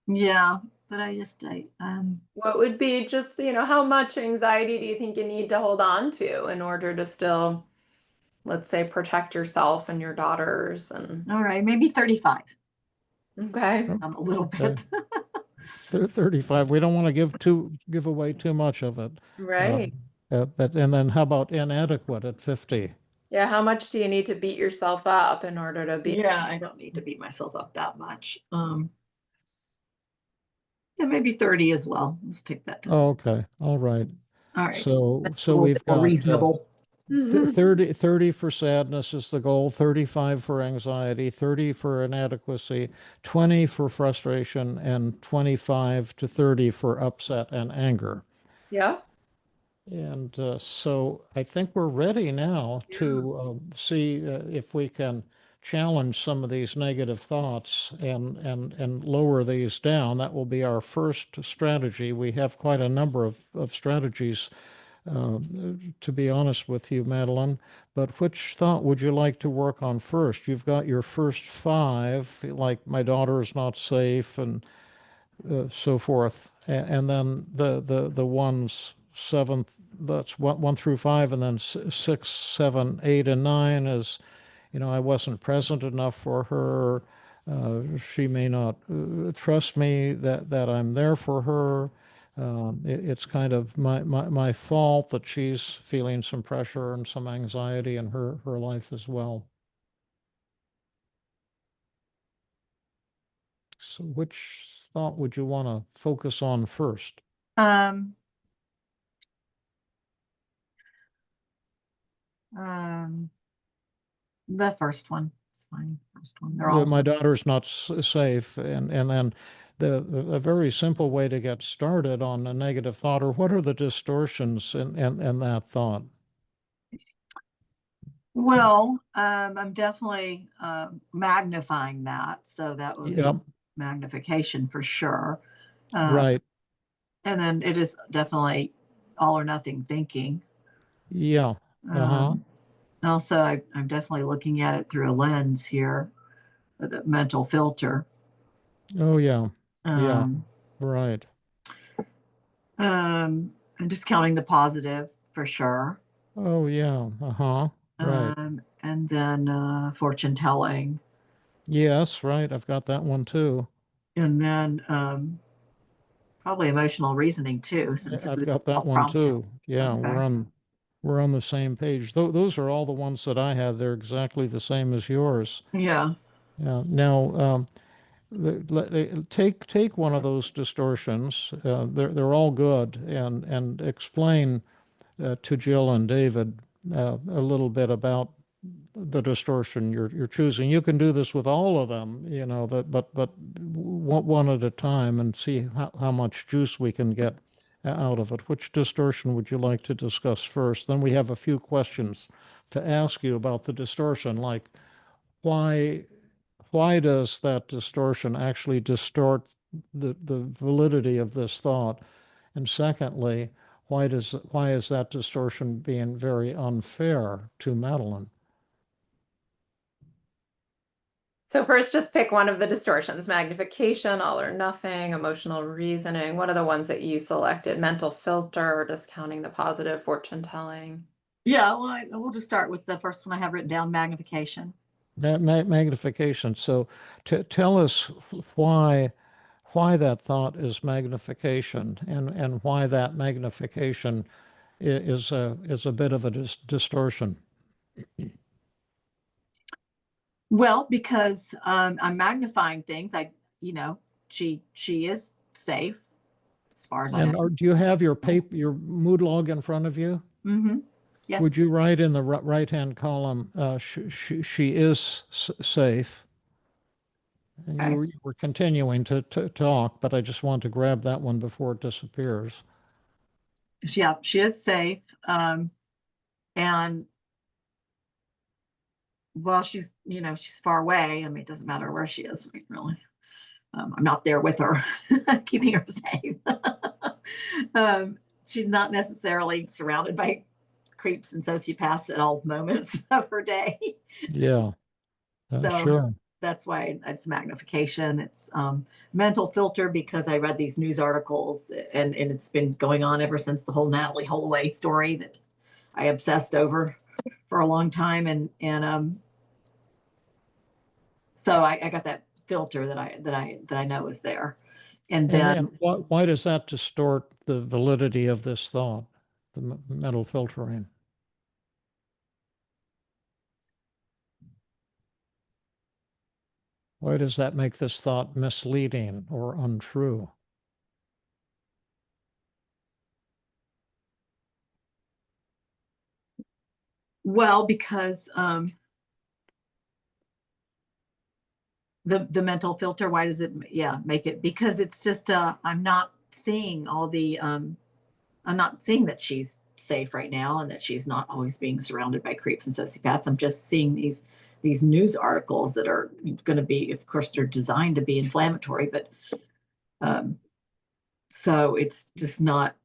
Speaker 3: yeah. But
Speaker 2: What would be just, how much anxiety do you think you need to hold on to in order to still, let's say, protect yourself and your daughters and
Speaker 3: all right, maybe 35.
Speaker 2: okay.
Speaker 3: A little
Speaker 1: Okay.
Speaker 3: bit.
Speaker 1: 35. We don't want to give away too much of it.
Speaker 2: Right.
Speaker 1: And then how about inadequate at 50?
Speaker 2: Yeah, how much do you need to beat yourself up in order to be
Speaker 3: Yeah, I don't need to beat myself up that much. Yeah, maybe 30 as well. Let's take that to.
Speaker 1: Oh, okay. All right.
Speaker 3: All right.
Speaker 1: So
Speaker 3: A little bit
Speaker 1: we've
Speaker 3: more
Speaker 1: got
Speaker 3: reasonable.
Speaker 1: 30 for sadness is the goal, 35 for anxiety, 30 for inadequacy, 20 for frustration, and 25 to 30 for upset and anger.
Speaker 2: Yeah.
Speaker 1: And so I think we're ready now to see if we can challenge some of these negative thoughts and lower these down. That will be our first strategy. We have quite a number of strategies, to be honest with you, Madeleine. But which thought would you like to work on first? You've got your first five, like my daughter is not safe and so forth. And then the ones seventh, that's one through five, and then six, seven, eight, and nine is, I wasn't present enough for her. She may not trust me that I'm there for her. It's kind of my fault that she's feeling some pressure and some anxiety in her life as well. So which thought would you want to focus on first?
Speaker 3: Um, um, the first one. It's fine. First one. They're all
Speaker 1: My daughter's not safe, and then a very simple way to get started on a negative thought, or what are the distortions in that thought?
Speaker 3: well, I'm definitely magnifying that. So that would be
Speaker 1: Yep,
Speaker 3: magnification for sure. Uh,
Speaker 1: right.
Speaker 3: and then it is definitely all or nothing thinking.
Speaker 1: Yeah. Uh-huh.
Speaker 3: Um, also, I'm definitely looking at it through a lens here, the mental filter.
Speaker 1: Oh yeah. Yeah.
Speaker 3: Um,
Speaker 1: Right.
Speaker 3: I'm discounting the positive for sure.
Speaker 1: Oh yeah. Uh-huh. Right.
Speaker 3: And then fortune telling,
Speaker 1: Yes, right. I've got that one too.
Speaker 3: and then probably emotional reasoning too, since it
Speaker 1: I've
Speaker 3: was
Speaker 1: got that
Speaker 3: all
Speaker 1: one
Speaker 3: prompted.
Speaker 1: too. Yeah,
Speaker 3: Okay.
Speaker 1: we're on the same page. Those are all the ones that I had. They're exactly the same as yours.
Speaker 3: Yeah.
Speaker 1: Yeah. Now, take one of those distortions. They're all good, and explain to Jill and David a little bit about the distortion you're choosing. You can do this with all of them, but one at a time and see how much juice we can get out of it. Which distortion would you like to discuss first? Then we have a few questions to ask you about the distortion, like why does that distortion actually distort the validity of this thought? And secondly, why is that distortion being very unfair to Madeleine?
Speaker 2: So first, just pick one of the distortions: magnification, all or nothing, emotional reasoning. What are the ones that you selected? Mental filter, or discounting the positive, fortune telling?
Speaker 3: Yeah, well, we'll just start with the first one I have written down, magnification.
Speaker 1: Magnification. So tell us why that thought is magnification, and why that magnification is a bit of a distortion.
Speaker 3: Well, because I'm magnifying things. She is safe as far as I know.
Speaker 1: And do you have your mood log in front of you?
Speaker 3: Mm-hmm. Yes.
Speaker 1: Would you write in the right-hand column, she is safe? And
Speaker 3: Okay.
Speaker 1: you were continuing to talk, but I just want to grab that one before it disappears.
Speaker 3: Yeah, she is safe. And well, she's far away. I mean, it doesn't matter where she is, really. I'm not there with her, keeping her safe. She's not necessarily surrounded by creeps and sociopaths at all moments of her day.
Speaker 1: Yeah,
Speaker 3: So
Speaker 1: sure.
Speaker 3: that's why it's magnification. It's mental filter, because I read these news articles, and it's been going on ever since the whole Natalie Holloway story that I obsessed over for a long time. And so I got that filter that I know is there. And then
Speaker 1: And why does that distort the validity of this thought, the mental filtering? Why does that make this thought misleading or untrue?
Speaker 3: well, because the mental filter, why does it make it? Because it's just I'm not seeing all the I'm not seeing that she's safe right now, and that she's not always being surrounded by creeps and sociopaths. I'm just seeing these news articles that are going to be, of course, they're designed to be inflammatory, but so it's just not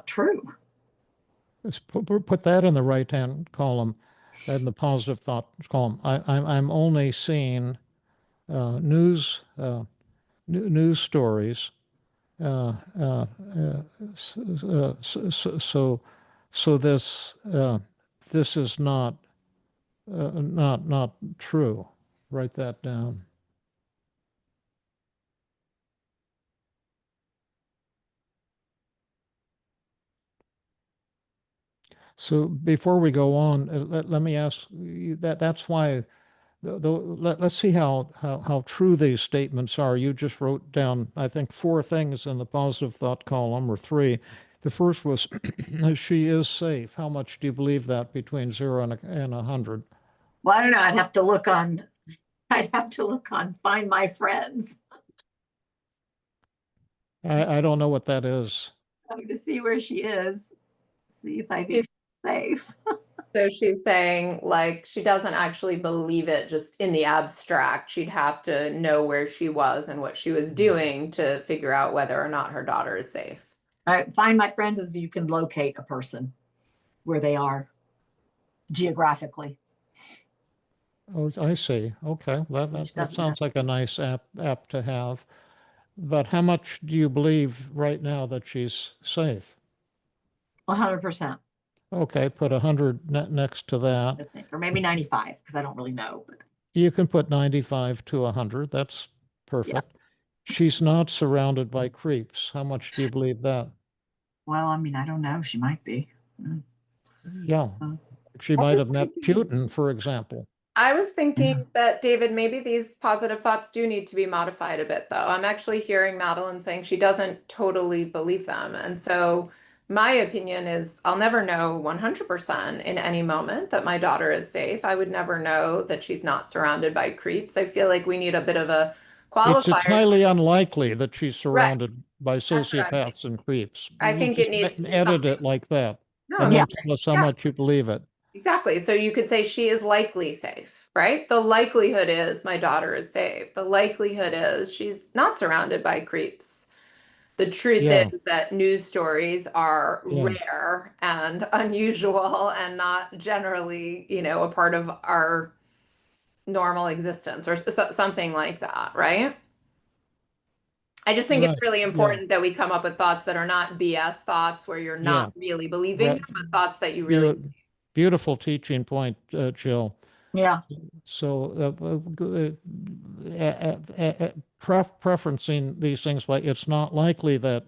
Speaker 3: true.
Speaker 1: Let's put that in the right-hand column, in the positive thought column. I'm only seeing news stories. So this is not true. Write that down. So before we go on, let me ask you that's why. Let's see how true these statements are. You just wrote down, I think, 4 things in the positive thought column, or 3. The first was, she is safe. How much do you believe that, between 0 and 100?
Speaker 3: Well, I don't know. I'd have to look on Find My Friends
Speaker 1: I don't know what that is.
Speaker 3: to see where she is, see if I think she's safe.
Speaker 2: So she's saying, like, she doesn't actually believe it just in the abstract. She'd have to know where she was and what she was doing to figure out whether or not her daughter is safe.
Speaker 3: Find My Friends is you can locate a person where they are geographically.
Speaker 1: Oh, I see. Okay, that sounds like a nice app to have. But how much do you believe right now that she's safe?
Speaker 3: 100%,
Speaker 1: Okay, put 100 next to that.
Speaker 3: I think, or maybe 95, because I don't really know. But
Speaker 1: You can put 95 to 100. That's perfect. She's not surrounded by creeps. How much do you believe that?
Speaker 3: well, I mean, I don't know. She might be.
Speaker 1: Yeah. She might have met Putin, for example.
Speaker 2: I was thinking that, David, maybe these positive thoughts do need to be modified a bit, though. I'm actually hearing Madeleine saying she doesn't totally believe them. And so my opinion is I'll never know 100% in any moment that my daughter is safe. I would never know that she's not surrounded by creeps. I feel like we need a bit of a
Speaker 1: It's
Speaker 2: qualifier.
Speaker 1: highly unlikely that she's
Speaker 2: Right.
Speaker 1: surrounded by
Speaker 2: That's what I'm thinking.
Speaker 1: sociopaths and creeps.
Speaker 2: I
Speaker 1: You
Speaker 2: think it
Speaker 1: just
Speaker 2: needs to be
Speaker 1: edit
Speaker 2: something.
Speaker 1: it like that.
Speaker 2: No,
Speaker 1: And
Speaker 2: yeah,
Speaker 1: then tell us how much you believe it.
Speaker 2: exactly. So you could say she is likely safe, right? The likelihood is my daughter is safe. The likelihood is she's not surrounded by creeps. The truth
Speaker 1: Yeah,
Speaker 2: is that news stories are
Speaker 1: yeah,
Speaker 2: rare and unusual and not generally, a part of our normal existence or something like that, right? I just think
Speaker 1: right.
Speaker 2: it's really
Speaker 1: Yeah,
Speaker 2: important that we come up with thoughts that are not BS thoughts where you're not
Speaker 1: yeah.
Speaker 2: really believing
Speaker 1: Right.
Speaker 2: them, but thoughts that you really.
Speaker 1: Beautiful teaching point, Jill.
Speaker 3: Yeah.
Speaker 1: So, preferencing these things by it's not likely that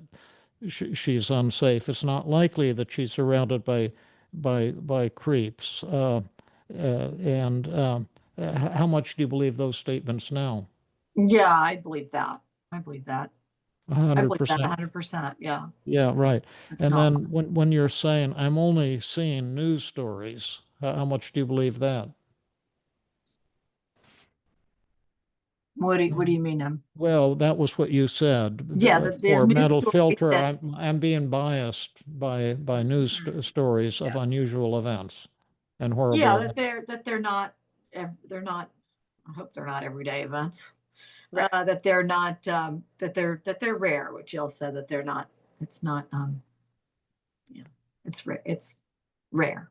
Speaker 1: she's unsafe. It's not likely that she's surrounded by creeps. And how much do you believe those statements now?
Speaker 3: Yeah, I believe that. I believe that. I believe that
Speaker 1: 100%.
Speaker 3: 100%. Yeah.
Speaker 1: Yeah, right.
Speaker 3: It's
Speaker 1: And
Speaker 3: not.
Speaker 1: then when you're saying I'm only seeing news stories, how much do you believe that?
Speaker 3: What do you mean?
Speaker 1: Well, that was what you said.
Speaker 3: Yeah, there's
Speaker 1: For
Speaker 3: news
Speaker 1: mental
Speaker 3: stories
Speaker 1: filter,
Speaker 3: that,
Speaker 1: I'm being biased by news stories of
Speaker 2: Yeah.
Speaker 1: unusual events and horrible
Speaker 3: yeah,
Speaker 1: events.
Speaker 3: they're not, they're not, I hope they're not everyday events.
Speaker 2: Right.
Speaker 3: That they're not, that they're rare, what Jill said, that they're not, it's not, yeah, it's rare. It's rare.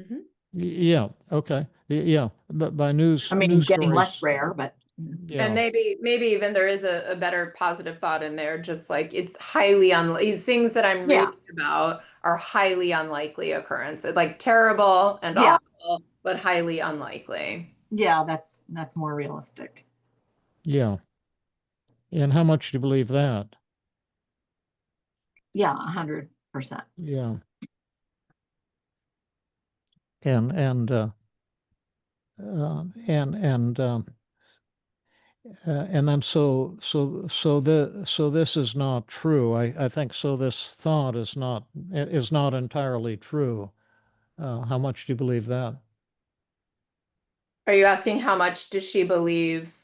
Speaker 2: Mhm.
Speaker 1: Yeah, okay. Yeah, but by
Speaker 3: I mean,
Speaker 1: news
Speaker 3: getting less
Speaker 1: stories,
Speaker 3: rare, but
Speaker 2: And
Speaker 1: yeah.
Speaker 2: maybe even there is a better positive thought in there, just like it's highly unlikely. Things that I'm
Speaker 3: yeah,
Speaker 2: reading about are highly unlikely occurrences, like terrible and
Speaker 3: yeah,
Speaker 2: awful, but highly unlikely.
Speaker 3: yeah, that's more realistic.
Speaker 1: Yeah. And how much do you believe that?
Speaker 3: Yeah, 100%.
Speaker 1: Yeah. And and and then so this is not true. I think so. This thought is not entirely true. How much do you believe that?
Speaker 2: Are you asking how much does she believe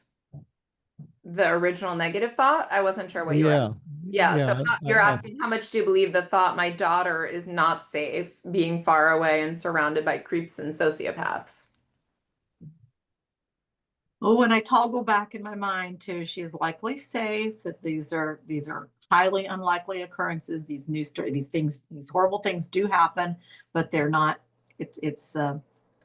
Speaker 2: the original negative thought? I wasn't sure what you were.
Speaker 1: Yeah,
Speaker 2: Yeah, so
Speaker 1: yeah.
Speaker 2: you're asking how much do you believe the thought my daughter is not safe being far away and surrounded by creeps and sociopaths?
Speaker 3: Well, when I toggle back in my mind to she's likely safe, that these are highly unlikely occurrences, these news story, these things, these horrible things do happen, but they're not, it's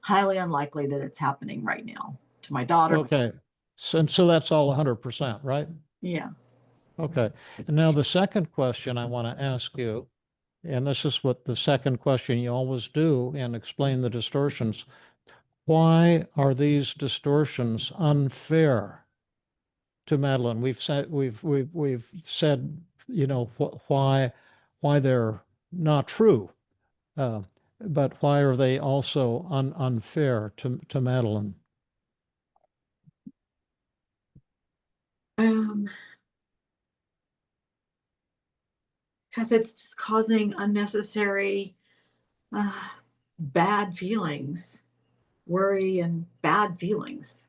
Speaker 3: highly unlikely that it's happening right now to my daughter.
Speaker 1: Okay. So that's all 100%, right?
Speaker 3: Yeah.
Speaker 1: Okay. And now the second question I want to ask you, and this is what the second question you always do and explain the distortions. Why are these distortions unfair to Madeleine? We've said, why they're not true, uh, but why are they also unfair to Madeleine?
Speaker 3: Um, because it's just causing unnecessary uh, bad feelings, worry and bad feelings.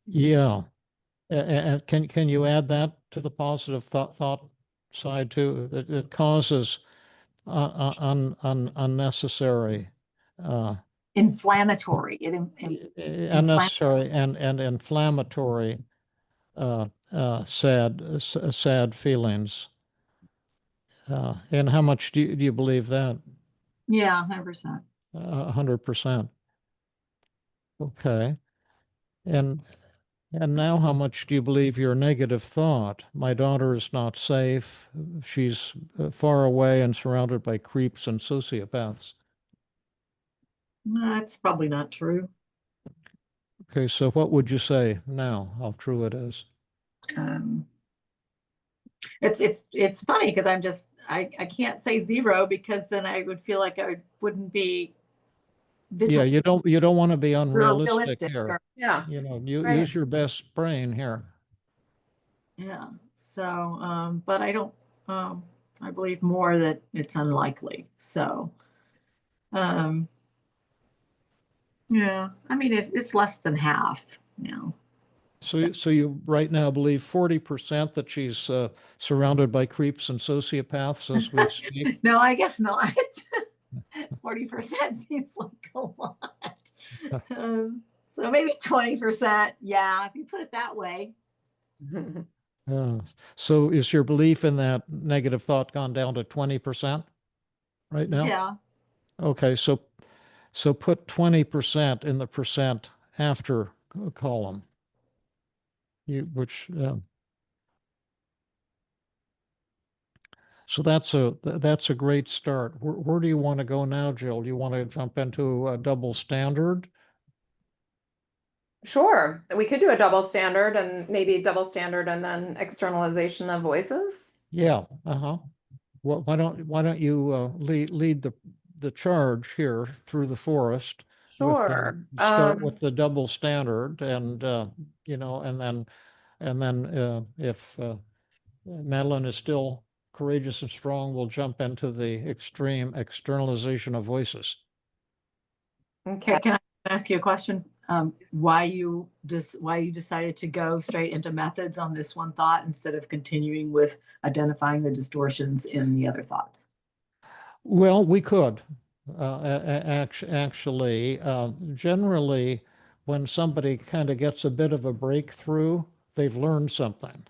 Speaker 1: Yeah. And can you add that to the positive thought side too? It causes unnecessary, uh,
Speaker 3: Inflammatory.
Speaker 1: unnecessary and inflammatory, sad feelings. And how much do you believe that?
Speaker 3: Yeah, 100%.
Speaker 1: 100%. Okay. And and now how much do you believe your negative thought? My daughter is not safe. She's far away and surrounded by creeps and sociopaths.
Speaker 3: That's probably not true.
Speaker 1: Okay, so what would you say now, how true it is?
Speaker 3: Um, it's funny because I can't say zero because then I would feel like I wouldn't be
Speaker 1: Yeah,
Speaker 3: vigilant
Speaker 1: you don't want to be
Speaker 3: or
Speaker 1: unrealistic
Speaker 3: realistic
Speaker 1: here.
Speaker 3: or
Speaker 2: Yeah,
Speaker 1: You
Speaker 2: right.
Speaker 1: use your best brain here.
Speaker 3: yeah. So but I don't I believe more that it's unlikely. So um yeah, I mean it's less than half, you know.
Speaker 1: So you right now believe 40% that she's surrounded by creeps and sociopaths as we speak?
Speaker 3: No, I guess not. 40% seems like a lot. So maybe 20%. Yeah, if you put it that way.
Speaker 1: So is your belief in that negative thought gone down to 20% right now?
Speaker 3: Yeah.
Speaker 1: Okay, so put 20% in the percent after column. So that's a great start. Where do you want to go now, Jill? Do you want to jump into a double standard?
Speaker 2: Sure, we could do a double standard and maybe double standard and then externalization of voices.
Speaker 1: Yeah, Well, why don't you lead the charge here through the forest with
Speaker 2: Sure.
Speaker 1: start with the double standard and and then if Madeleine is still courageous and strong, we'll jump into the extreme externalization of voices.
Speaker 2: Okay.
Speaker 3: Can I ask you a question? Why you decided to go straight into methods on this one thought instead of continuing with identifying the distortions in the other thoughts?
Speaker 1: Well, we could actually. Generally, when somebody kind of gets a bit of a breakthrough, they've learned something,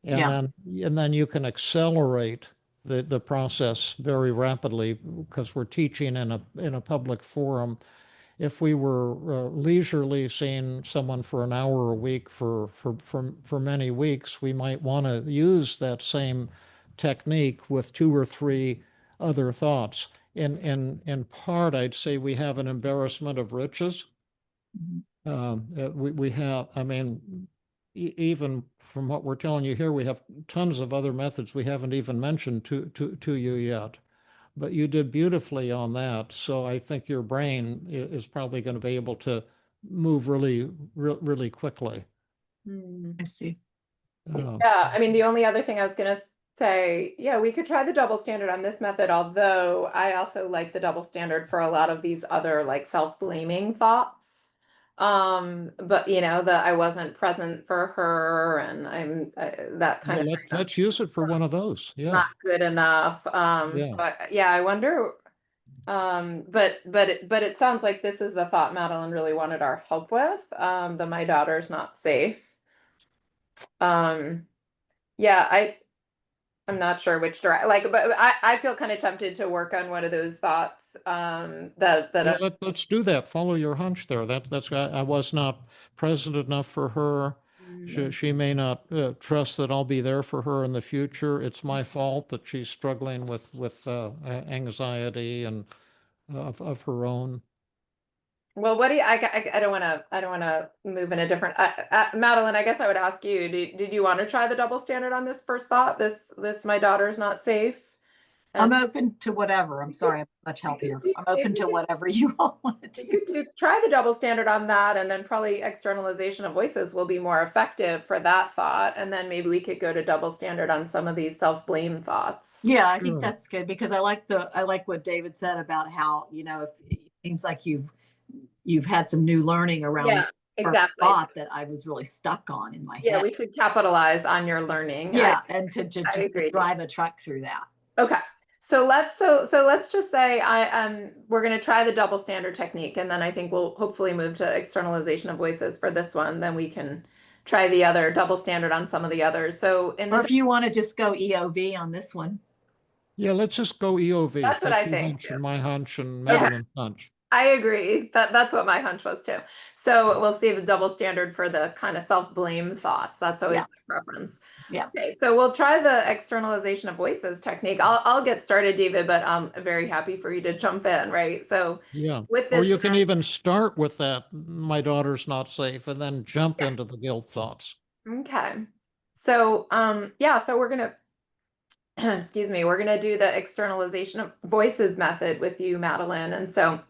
Speaker 1: and
Speaker 3: Yeah.
Speaker 1: then you can accelerate the process very rapidly because we're teaching in a public forum. If we were leisurely seeing someone for an hour a week for many weeks, we might want to use that same technique with two or three other thoughts. In part, I'd say we have an embarrassment of riches.
Speaker 3: Mhm.
Speaker 1: We have, I mean, even from what we're telling you here, we have tons of other methods we haven't even mentioned to you yet. But you did beautifully on that. So I think your brain is probably going to be able to move really quickly.
Speaker 3: I see.
Speaker 2: Yeah, I mean, the only other thing I was gonna say, yeah, we could try the double standard on this method, although I also like the double standard for a lot of these other like self-blaming thoughts. But that I wasn't present for her and that kind
Speaker 1: Well,
Speaker 2: of thing.
Speaker 1: let's use it for one of those. Yeah.
Speaker 2: Not good enough.
Speaker 1: Yeah.
Speaker 2: Yeah, I wonder. But it sounds like this is the thought Madeline really wanted our help with. The my daughter's not safe. Um, yeah, I'm not sure which direction. Like, but I feel kind of tempted to work on one of those thoughts.
Speaker 1: Yeah, let's do that. Follow your hunch there. I was not present enough for her. She may not trust that I'll be there for her in the future. It's my fault that she's struggling with anxiety and of her own.
Speaker 2: Well, what do you? I don't want to. I don't want to move in a different. Madeline, I guess I would ask you. Did you want to try the double standard on this first thought? This my daughter's not safe.
Speaker 3: I'm
Speaker 2: And
Speaker 3: open to whatever. I'm sorry, I'm much help here. I'm open to whatever you all want to do.
Speaker 2: you could try the double standard on that, and then probably externalization of voices will be more effective for that thought. And then maybe we could go to double standard on some of these self-blame thoughts.
Speaker 3: Yeah, I think
Speaker 1: Sure.
Speaker 3: that's good because I like what David said about how, if it seems like you've had some new learning around
Speaker 2: Yeah,
Speaker 3: the
Speaker 2: exactly.
Speaker 3: thought that I was really stuck on in my
Speaker 2: Yeah,
Speaker 3: head.
Speaker 2: we should capitalize on your learning.
Speaker 3: Yeah, and to just
Speaker 2: agree.
Speaker 3: drive a truck through that.
Speaker 2: Okay. So let's just say we're going to try the double standard technique, and then I think we'll hopefully move to externalization of voices for this one. Then we can try the other double standard on some of the others. So
Speaker 3: Or if you want to just go EOV on this one.
Speaker 1: Yeah, let's just go EOV.
Speaker 2: That's what I
Speaker 1: your
Speaker 2: think,
Speaker 1: hunch
Speaker 2: too.
Speaker 1: and my hunch and
Speaker 2: Okay.
Speaker 1: Madeleine's hunch.
Speaker 2: I agree. That's what my hunch was too. So we'll see the double standard for the kind of self-blame thoughts. That's always
Speaker 3: Yeah.
Speaker 2: my preference.
Speaker 3: Yeah.
Speaker 2: Okay, so we'll try the externalization of voices technique. I'll get started, David, but I'm very happy for you to jump in, right? So
Speaker 1: Yeah.
Speaker 2: with
Speaker 1: Or
Speaker 2: this,
Speaker 1: you can even start with that, my daughter's not safe, and then jump into the guilt thoughts.
Speaker 2: okay. So yeah, so we're gonna excuse me, we're gonna do the externalization of voices method with you, Madeline. And so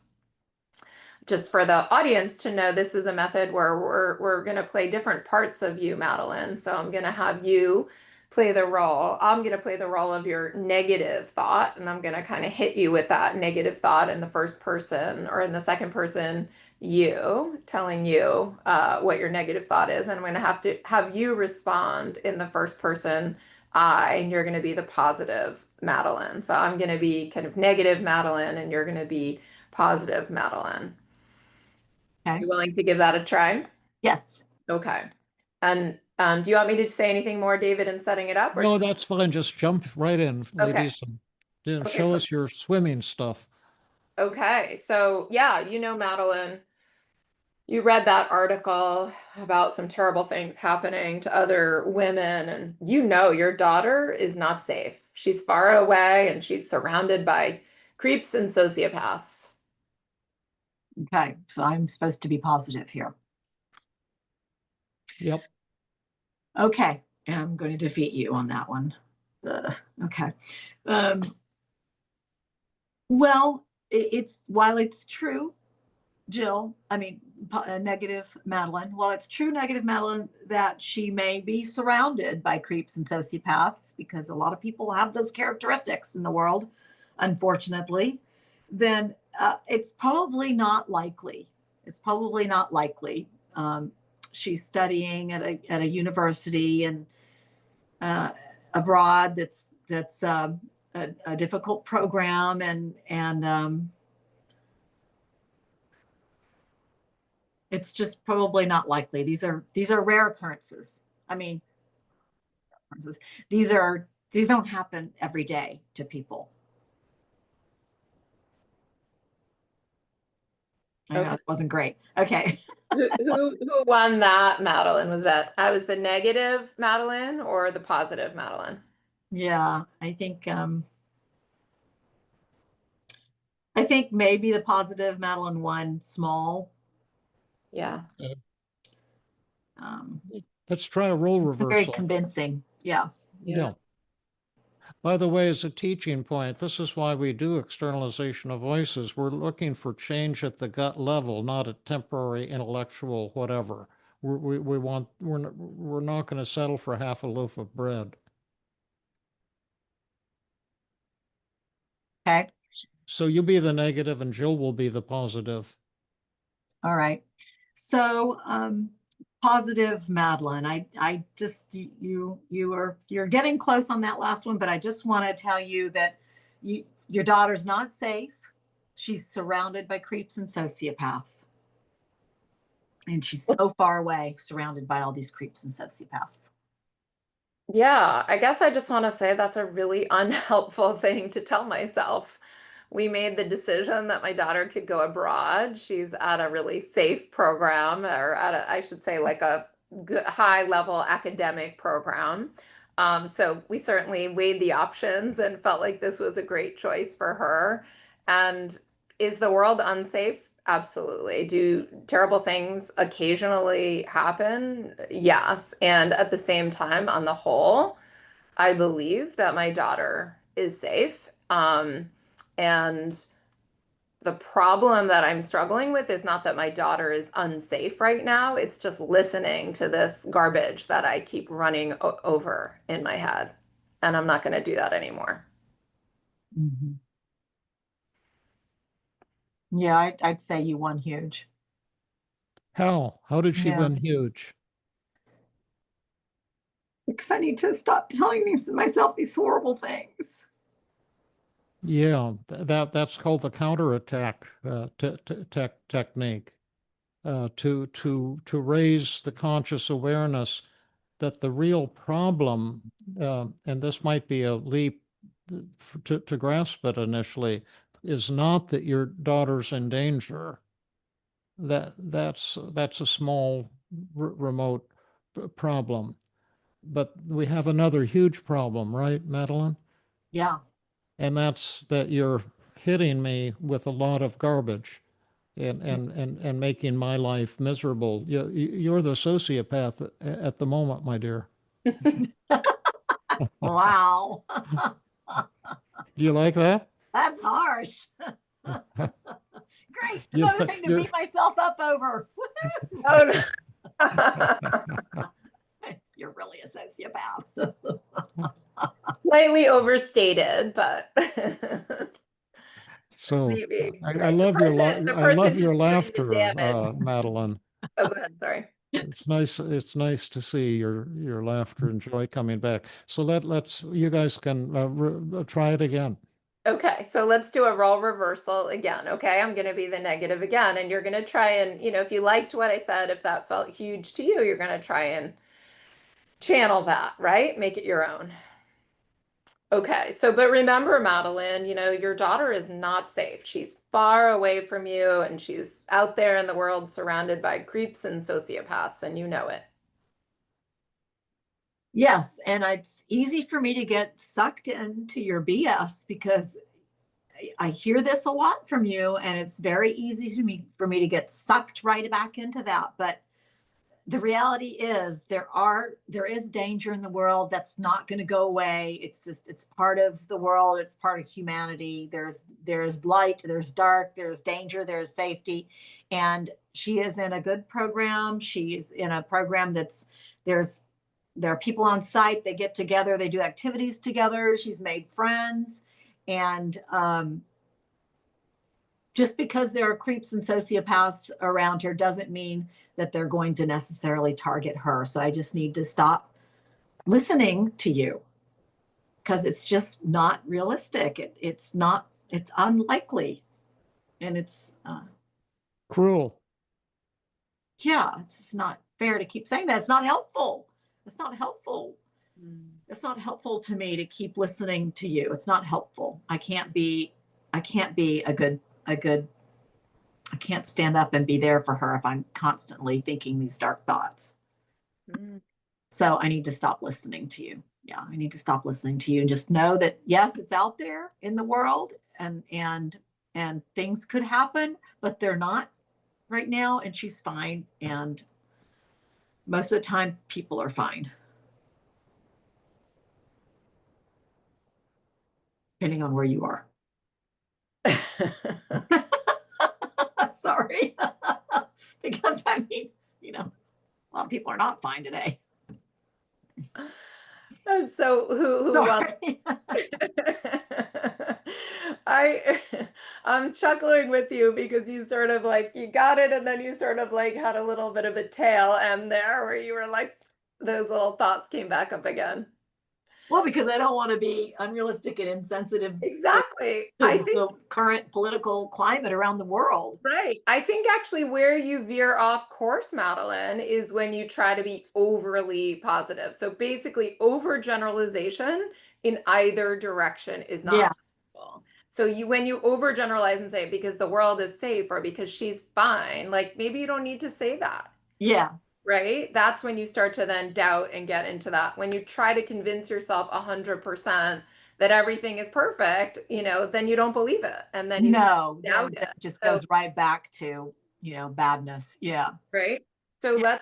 Speaker 2: just for the audience to know, this is a method where we're going to play different parts of you, Madeline. So I'm going to have you play the role. I'm going to play the role of your negative thought, and I'm going to kind of hit you with that negative thought in the first person, or in the second person, you telling you what your negative thought is. And I'm going to have you respond in the first person, I, and you're going to be the positive Madeleine. So I'm going to be kind of negative Madeleine and you're going to be positive Madeleine.
Speaker 3: Okay.
Speaker 2: You willing to give that a try?
Speaker 3: Yes.
Speaker 2: Okay. And do you want me to say anything more, David, in setting it up? Or
Speaker 1: No, that's fine. Just jump right in,
Speaker 2: okay.
Speaker 1: ladies, and
Speaker 2: Okay.
Speaker 1: show us your swimming stuff.
Speaker 2: Okay. So yeah, Madeleine, you read that article about some terrible things happening to other women, and your daughter is not safe. She's far away and she's surrounded by creeps and sociopaths.
Speaker 3: Okay. So I'm supposed to be positive here.
Speaker 1: Yep.
Speaker 3: Okay. And I'm going to defeat you on that one. Okay. Well, while it's true, Jill, I mean, negative Madeleine, while it's true, negative Madeleine, that she may be surrounded by creeps and sociopaths, because a lot of people have those characteristics in the world, unfortunately, then it's probably not likely. It's probably not likely. She's studying at a university and abroad. That's a difficult program, and it's just probably not likely. These are rare occurrences. I mean, these don't happen every day to people. I know
Speaker 2: Okay.
Speaker 3: it wasn't great. Okay.
Speaker 2: Who won that, Madeleine? Was that I was the negative Madeleine or the positive Madeleine?
Speaker 3: Yeah, I think maybe the positive Madeleine won small.
Speaker 2: Yeah.
Speaker 3: Um,
Speaker 1: Let's try a role
Speaker 3: very
Speaker 1: reversal.
Speaker 3: convincing. Yeah.
Speaker 1: Yeah. By the way, as a teaching point, this is why we do externalization of voices. We're looking for change at the gut level, not a temporary intellectual whatever. We're not going to settle for half a loaf of bread.
Speaker 3: Okay.
Speaker 1: So you be the negative and Jill will be the positive.
Speaker 3: All right. So, positive Madeleine. I just you're getting close on that last one, but I just want to tell you that your daughter's not safe. She's surrounded by creeps and sociopaths. And she's so far away, surrounded by all these creeps and sociopaths.
Speaker 2: Yeah, I guess I just want to say that's a really unhelpful thing to tell myself. We made the decision that my daughter could go abroad. She's at a really safe program, or I should say, like a good, high level academic program. So we certainly weighed the options and felt like this was a great choice for her. And is the world unsafe? Absolutely. Do terrible things occasionally happen? Yes. And at the same time, on the whole, I believe that my daughter is safe. And the problem that I'm struggling with is not that my daughter is unsafe right now. It's just listening to this garbage that I keep running over in my head. And I'm not going to do that anymore.
Speaker 3: Mm-hmm. Yeah, I'd say you won huge.
Speaker 1: How did she
Speaker 3: Yeah.
Speaker 1: win huge?
Speaker 3: Because I need to stop telling myself these horrible things.
Speaker 1: Yeah, that's called the counterattack technique. To raise the conscious awareness that the real problem, and this might be a leap to grasp it initially, is not that your daughter's in danger. That's a small remote problem, but we have another huge problem, right, Madeleine?
Speaker 3: Yeah.
Speaker 1: And that's that you're hitting me with a lot of garbage and making my life miserable. You're the sociopath at the moment, my dear.
Speaker 3: Wow.
Speaker 1: Do you like that?
Speaker 3: That's harsh. Great.
Speaker 1: You-
Speaker 3: Another thing to
Speaker 1: you're-
Speaker 3: beat myself up over.
Speaker 2: Oh, no.
Speaker 3: You're really a sociopath.
Speaker 2: Slightly overstated, but
Speaker 1: So
Speaker 2: maybe.
Speaker 1: I
Speaker 2: Right.
Speaker 1: love
Speaker 2: The person
Speaker 1: your
Speaker 2: who's doing the
Speaker 1: laughter,
Speaker 2: damage.
Speaker 1: Madeline.
Speaker 2: Oh, go ahead. Sorry.
Speaker 1: It's nice. It's nice to see your laughter and joy coming back. So let's you guys can try it again.
Speaker 2: Okay, so let's do a role reversal again. Okay, I'm going to be the negative again, and you're going to try and, if you liked what I said, if that felt huge to you, you're going to try and channel that, right? Make it your own. Okay, so but remember, Madeline, your daughter is not safe. She's far away from you, and she's out there in the world surrounded by creeps and sociopaths, and you know it.
Speaker 3: Yes, and it's easy for me to get sucked into your BS because I hear this a lot from you, and it's very easy for me to get sucked right back into that. But the reality is there is danger in the world that's not going to go away. It's part of the world, it's part of humanity. There's light, there's dark, there's danger, there's safety. And she is in a good program. She's in a program there are people on site, they get together, they do activities together. She's made friends. And just because there are creeps and sociopaths around her doesn't mean that they're going to necessarily target her. So I just need to stop listening to you because it's just not realistic. It's unlikely. And it's,
Speaker 1: Cruel.
Speaker 3: yeah, it's not fair to keep saying that. It's not helpful. It's not helpful. It's not helpful to me to keep listening to you. It's not helpful. I can't be a good, I can't stand up and be there for her if I'm constantly thinking these dark thoughts.
Speaker 2: Mm.
Speaker 3: So I need to stop listening to you. Yeah, I need to stop listening to you and just know that yes, it's out there in the world and things could happen, but they're not right now, and she's fine. And most of the time people are fine. Depending on where you are. Sorry. Because I mean, a lot of people are not fine today.
Speaker 2: And so who
Speaker 3: Sorry.
Speaker 2: I I'm chuckling with you because you sort of like you got it and then you sort of like had a little bit of a tail end there where you were like those little thoughts came back up again.
Speaker 3: Well, because I don't want to be unrealistic and insensitive
Speaker 2: Exactly.
Speaker 3: to
Speaker 2: I think
Speaker 3: the current political climate around the world.
Speaker 2: right. I think actually where you veer off course, Madeline, is when you try to be overly positive. So basically overgeneralization in either direction is
Speaker 3: Yeah,
Speaker 2: not helpful. So when you overgeneralize and say because the world is safe or because she's fine, like maybe you don't need to say that.
Speaker 3: yeah,
Speaker 2: Right? That's when you start to then doubt and get into that. When you try to convince yourself 100% that everything is perfect, then you don't believe it. And then you start
Speaker 3: no,
Speaker 2: to doubt
Speaker 3: then
Speaker 2: it.
Speaker 3: it just
Speaker 2: So,
Speaker 3: goes right back to, badness. Yeah,
Speaker 2: right? So
Speaker 3: yeah,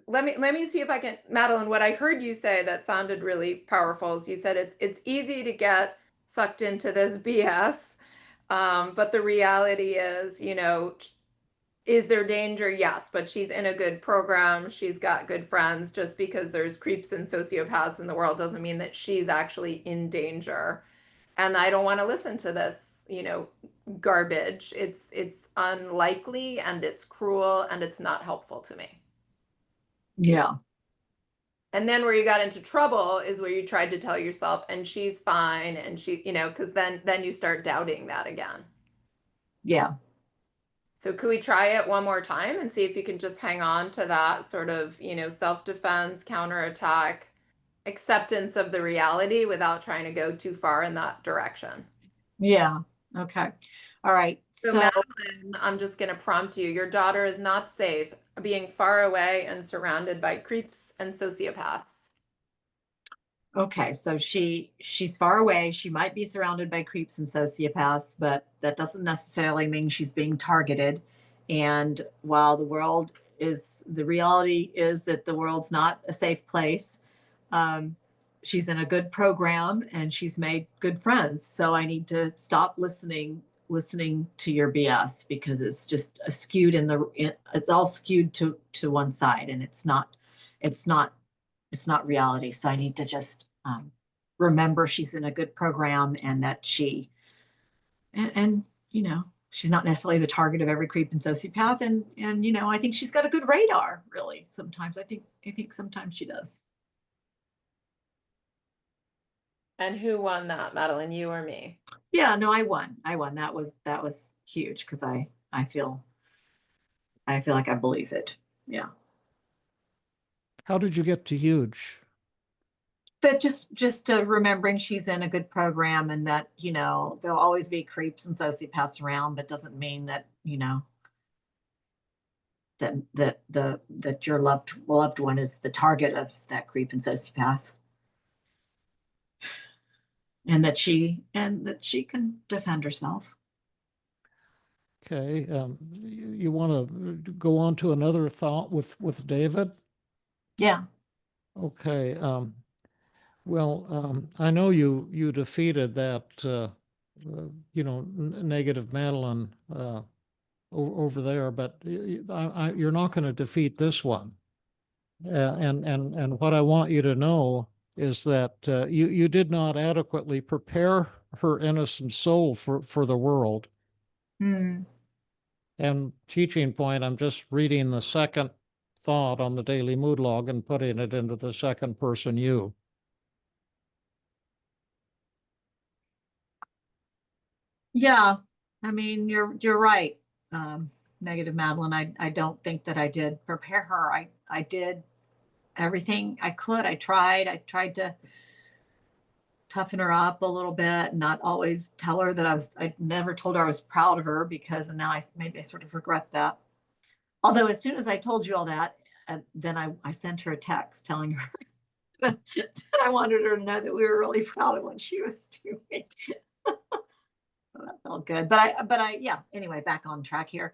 Speaker 2: let me see if I can, Madeline, what I heard you say that sounded really powerful is you said it's easy to get sucked into this BS. But the reality is, is there danger? Yes, but she's in a good program. She's got good friends. Just because there's creeps and sociopaths in the world doesn't mean that she's actually in danger. And I don't want to listen to this, garbage. It's unlikely and it's cruel and it's not helpful to me.
Speaker 3: yeah,
Speaker 2: And then where you got into trouble is where you tried to tell yourself, and she's fine, and she, because then you start doubting that again.
Speaker 3: yeah,
Speaker 2: So could we try it one more time and see if you can just hang on to that sort of, self-defense, counterattack, acceptance of the reality without trying to go too far in that direction?
Speaker 3: yeah. Okay. All right.
Speaker 2: So
Speaker 3: So,
Speaker 2: Madeline, I'm just going to prompt you. Your daughter is not safe being far away and surrounded by creeps and sociopaths.
Speaker 3: okay. So she's far away. She might be surrounded by creeps and sociopaths, but that doesn't necessarily mean she's being targeted. And while the reality is that the world's not a safe place, um, she's in a good program and she's made good friends. So I need to stop listening to your BS because it's just it's all skewed to one side, and it's not it's not reality. So I need to just remember she's in a good program and that and she's not necessarily the target of every creep and sociopath. And, you know, I think she's got a good radar, really. Sometimes I think sometimes she does.
Speaker 2: And who won that, Madeleine, you or me?
Speaker 3: Yeah, no, I won. That was huge because I feel like I believe it. Yeah.
Speaker 1: How did you get to huge?
Speaker 3: But just remembering she's in a good program, and that, you know, there'll always be creeps and sociopaths around, but doesn't mean that, you know, that your loved one is the target of that creep and sociopath, and that she can defend herself.
Speaker 1: Okay. You want to go on to another thought with David?
Speaker 3: Yeah.
Speaker 1: Okay. Well, I know you defeated that, negative Madeleine over there, but you're not going to defeat this one. And what I want you to know is that you did not adequately prepare her innocent soul for the world.
Speaker 3: Hmm.
Speaker 1: And teaching point, I'm just reading the second thought on the daily mood log and putting it into the second person you.
Speaker 3: Yeah. I mean, you're right. Negative Madeline. I don't think that I did prepare her. I did everything I could. I tried to toughen her up a little bit, and not always tell her that I never told her I was proud of her, because now maybe I sort of regret that. Although as soon as I told you all that, then I sent her a text telling her that I wanted her to know that we were really proud of what she was doing. So that felt good. But I, yeah, anyway, back on track here.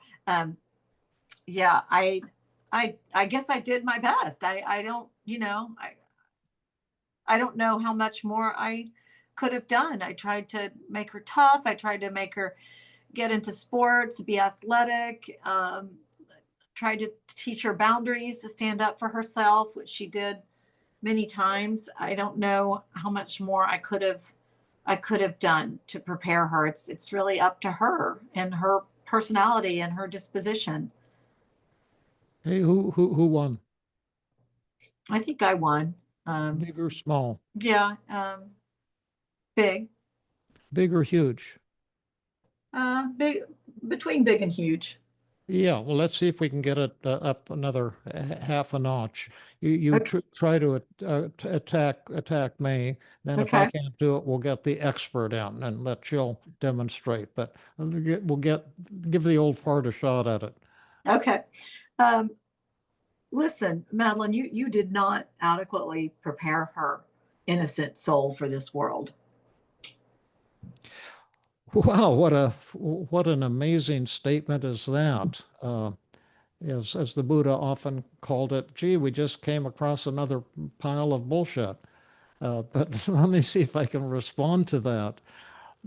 Speaker 3: Yeah, I guess I did my best. I don't, you know, I don't know how much more I could have done. I tried to make her tough. I tried to make her get into sports, be athletic, tried to teach her boundaries, to stand up for herself, which she did many times. I don't know how much more I could have done to prepare her. It's really up to her and her personality and her disposition.
Speaker 1: Hey, who won?
Speaker 3: I think I won.
Speaker 1: Big or small?
Speaker 3: Yeah, big,
Speaker 1: Big or huge?
Speaker 3: big, between big and huge.
Speaker 1: Yeah, well, let's see if we can get it up another half a notch. You
Speaker 3: Okay.
Speaker 1: try to attack me. Then if I
Speaker 3: Okay.
Speaker 1: can't do it, we'll get the expert in and let Jill demonstrate. But give the old fart a shot at it.
Speaker 3: Okay. Um, Listen, Madeline, you did not adequately prepare her innocent soul for this world.
Speaker 1: Wow, what an amazing statement is that? As the Buddha often called it, gee, we just came across another pile of bullshit. But let me see if I can respond to that.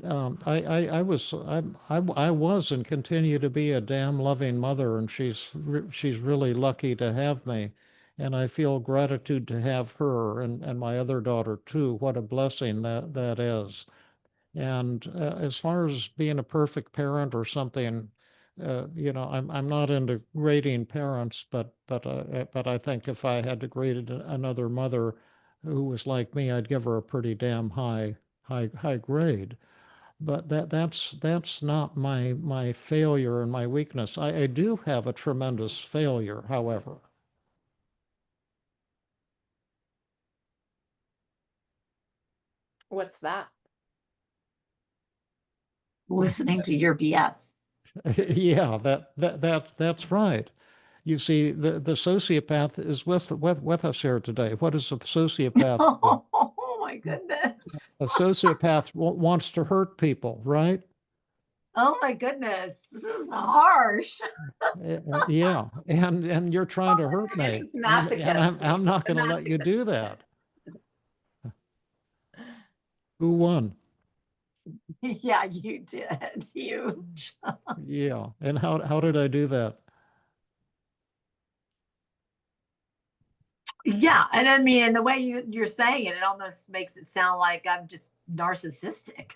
Speaker 1: I was and continue to be a damn loving mother, and she's really lucky to have me, and I feel gratitude to have her and my other daughter too. What a blessing that is. And as far as being a perfect parent or something, I'm not into grading parents, but I think if I had to grade another mother who was like me, I'd give her a pretty damn high grade. But that's not my failure and my weakness. I do have a tremendous failure, however.
Speaker 2: What's that?
Speaker 3: Listening to your BS.
Speaker 1: Yeah, that's right. You see, the sociopath is with us here today. What does a sociopath do?
Speaker 3: Oh my goodness.
Speaker 1: A sociopath wants to hurt people, right?
Speaker 3: Oh my goodness. This is harsh.
Speaker 1: Yeah, and you're trying to hurt me,
Speaker 2: It's
Speaker 1: and I'm
Speaker 2: masochistic.
Speaker 1: not
Speaker 2: The
Speaker 1: going to let you do
Speaker 2: masochist.
Speaker 1: that. Who won?
Speaker 3: Yeah, you did. Huge.
Speaker 1: Yeah, and how did I do that?
Speaker 3: Yeah, and I mean, and the way you're saying it, it almost makes it sound like I'm just narcissistic.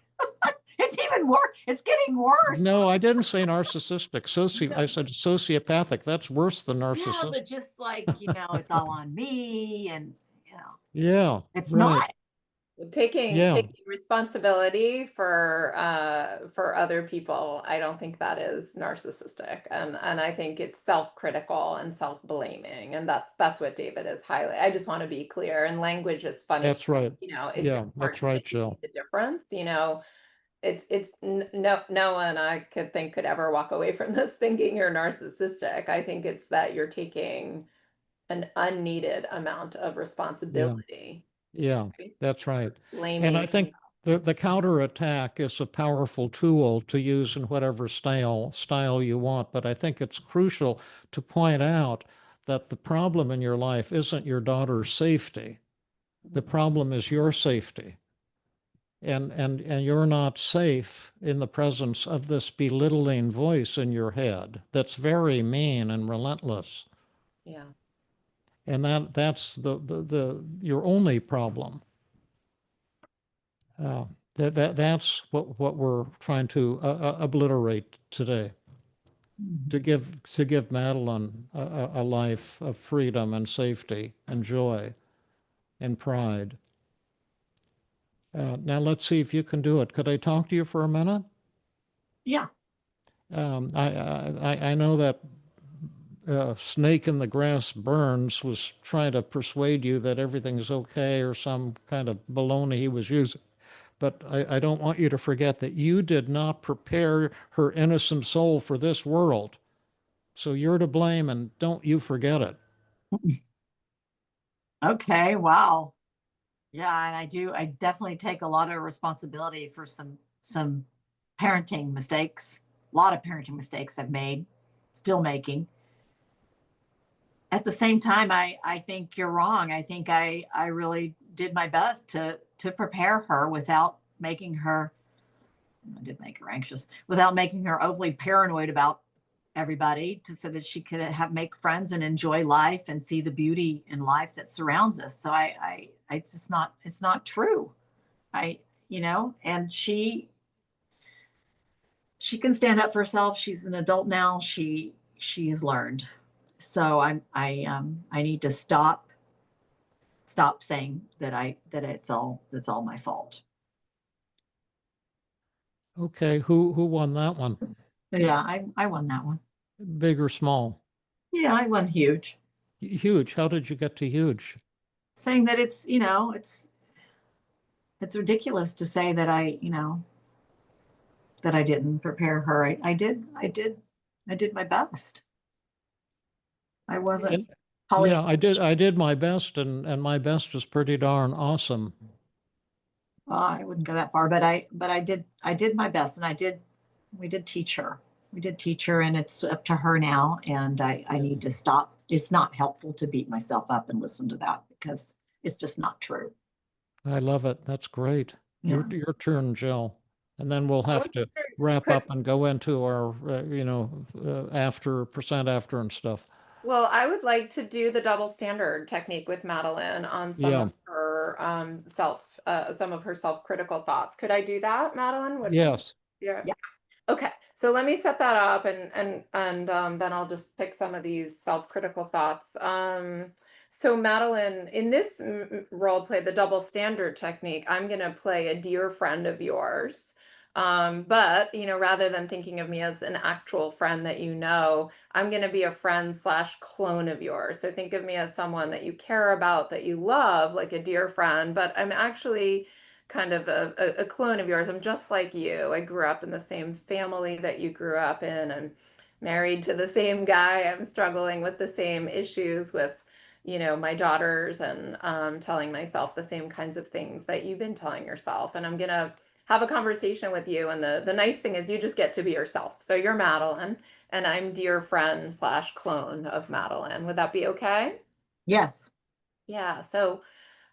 Speaker 3: It's even even worse. It's getting worse.
Speaker 1: No, I didn't say narcissistic. I said sociopathic. That's worse than
Speaker 3: Yeah,
Speaker 1: narcissistic.
Speaker 3: but just like, it's all on me, and
Speaker 1: Yeah,
Speaker 3: it's
Speaker 1: right.
Speaker 3: not.
Speaker 2: Taking responsibility for other people, I don't think that is narcissistic, and I think it's self-critical and self-blaming, and that's what David is highlighting. I just want to be clear, and language is funny.
Speaker 1: That's right.
Speaker 2: It's
Speaker 1: Yeah,
Speaker 2: important
Speaker 1: that's right,
Speaker 2: that you see
Speaker 1: Jill.
Speaker 2: the difference. No one I could ever walk away from this thinking you're narcissistic. I think it's that you're taking an unneeded amount of responsibility.
Speaker 1: Yeah,
Speaker 2: Right?
Speaker 1: that's right.
Speaker 2: Blaming.
Speaker 1: And I think the counterattack is a powerful tool to use in whatever style you want. But I think it's crucial to point out that the problem in your life isn't your daughter's safety. The problem is your safety. And you're not safe in the presence of this belittling voice in your head that's very mean and relentless.
Speaker 2: Yeah.
Speaker 1: And that's your only problem. That's what we're trying to obliterate today. To give Madeleine a life of freedom and safety and joy and pride. Now let's see if you can do it. Could I talk to you for a minute?
Speaker 3: Yeah.
Speaker 1: I know that snake in the grass Burns was trying to persuade you that everything's okay, or some kind of baloney he was using. But I don't want you to forget that you did not prepare her innocent soul for this world. So you're to blame, and don't you forget it.
Speaker 3: Okay. Wow. Yeah, and I definitely take a lot of responsibility for some parenting mistakes. A lot of parenting mistakes I've made, still making. At the same time, I think you're wrong. I think I really did my best to prepare her without making her, I did make her anxious, without making her overly paranoid about everybody, so that she could make friends and enjoy life and see the beauty in life that surrounds us. So it's just not, it's not true. And she can stand up for herself. She's an adult now. She's learned. So I need to stop saying that that's all my fault.
Speaker 1: Okay, who won that one?
Speaker 3: Yeah, I won that one.
Speaker 1: Big or small?
Speaker 3: Yeah, I won huge.
Speaker 1: Huge. How did you get to huge?
Speaker 3: Saying that it's ridiculous to say that that I didn't prepare her. I did my best. I wasn't
Speaker 1: Yeah, I did my best, and my best is pretty darn awesome.
Speaker 3: I wouldn't go that far, but I did my best, and we did teach her. We did teach her, and it's up to her now. And I need to stop. It's not helpful to beat myself up and listen to that, because it's just not true.
Speaker 1: I love it. That's great.
Speaker 3: Yeah.
Speaker 1: Your turn, Jill. And then we'll have to wrap up and go into our, after and stuff.
Speaker 2: Well, I would like to do the double standard technique with Madeleine on some of her some of her self-critical thoughts. Could I do that, Madeleine?
Speaker 1: Yes.
Speaker 2: Yeah. Okay, so let me set that up, and then I'll just pick some of these self-critical thoughts. So Madeleine, in this role play, the double standard technique, I'm going to play a dear friend of yours. But rather than thinking of me as an actual friend that I'm going to be a friend / clone of yours. So think of me as someone that you care about, that you love, like a dear friend, but I'm actually kind of a clone of yours. I'm just like you. I grew up in the same family that you grew up in. I'm married to the same guy. I'm struggling with the same issues with, my daughters, and telling myself the same kinds of things that you've been telling yourself. And I'm going to have a conversation with you. And the nice thing is you just get to be yourself. So you're Madeleine, and I'm dear friend / clone of Madeleine. Would that be okay?
Speaker 3: Yes.
Speaker 2: Yeah. So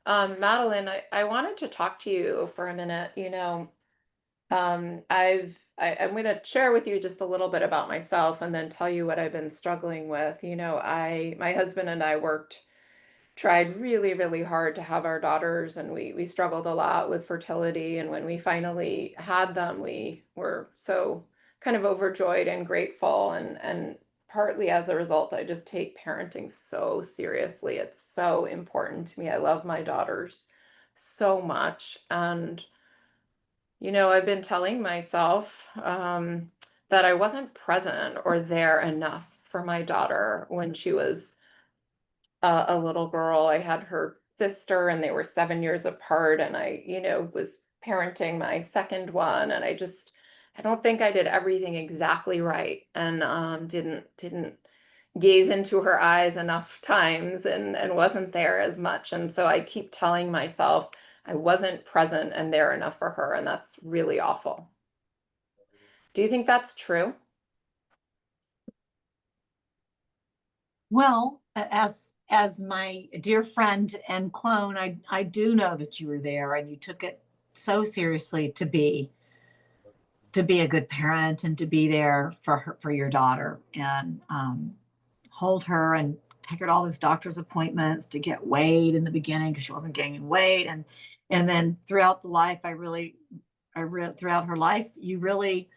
Speaker 2: Madeleine, I wanted to talk to you for a minute. I'm going to share with you just a little bit about myself, and then tell you what I've been struggling with. My husband and I worked tried really, really hard to have our daughters, and we struggled a lot with fertility. And when we finally had them, we were so kind of overjoyed and grateful. And partly as a result, I just take parenting so seriously. It's so important to me. I love my daughters so much. And, I've been telling myself that I wasn't present or there enough for my daughter when she was a little girl. I had her sister and they were 7 years apart, and I, was parenting my second one, and I don't think I did everything exactly right, and didn't gaze into her eyes enough times, and wasn't there as much. And so I keep telling myself I wasn't present and there enough for her, and that's really awful. Do you think that's true?
Speaker 3: Well, as my dear friend and clone, I do know that you were there and you took it so seriously to be a good parent and to be there for her, for your daughter, and hold her and take her to all those doctor's appointments to get weighed in the beginning because she wasn't gaining weight, and then throughout the life, throughout her life, you really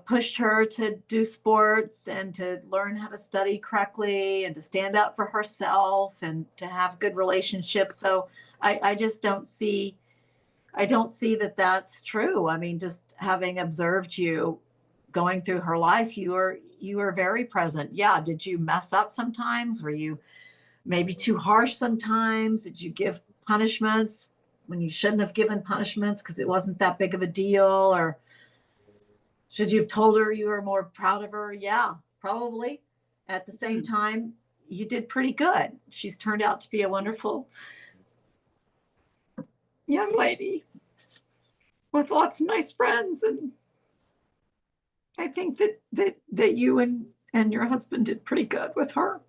Speaker 3: pushed her to do sports and to learn how to study correctly and to stand up for herself and to have good relationships. So I just don't see that that's true. I mean, just having observed you going through her life, you were very present. Yeah. Did you mess up sometimes? Were you maybe too harsh sometimes? Did you give punishments when you shouldn't have given punishments because it wasn't that big of a deal? Or should you have told her you were more proud of her? Yeah, probably. At the same time, you did pretty good. She's turned out to be a wonderful young lady with lots of nice friends, and I think that you and your husband did pretty good with her.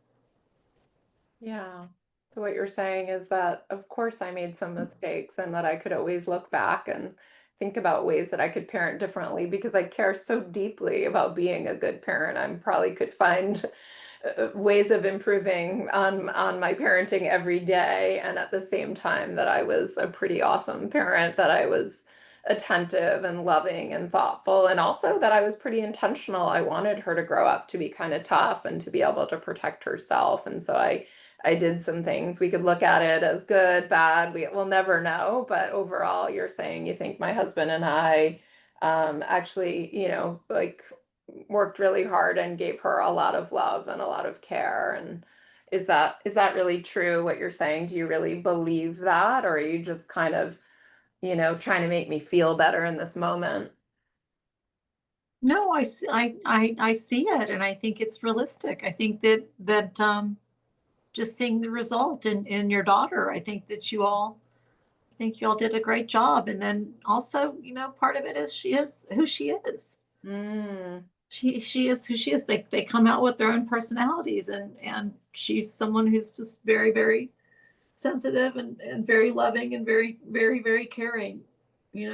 Speaker 2: Yeah. So what you're saying is that, of course, I made some mistakes, and that I could always look back and think about ways that I could parent differently, because I care so deeply about being a good parent. I probably could find ways of improving on my parenting every day, and at the same time that I was a pretty awesome parent, that I was attentive and loving and thoughtful, and also that I was pretty intentional. I wanted her to grow up to be kind of tough and to be able to protect herself. And so I did some things. We could look at it as good, bad. We'll never know. But overall, you're saying you think my husband and I actually, like, worked really hard and gave her a lot of love and a lot of care. And is that really true what you're saying? Do you really believe that, or are you just kind of, trying to make me feel better in this moment?
Speaker 3: No, I see it, and I think it's realistic. I think that just seeing the result in your daughter, I think you all did a great job. And then also, part of it is she is who she is.
Speaker 2: Mm.
Speaker 3: She is who she is. They come out with their own personalities, and she's someone who's just very, very sensitive and very loving and very, very, very caring.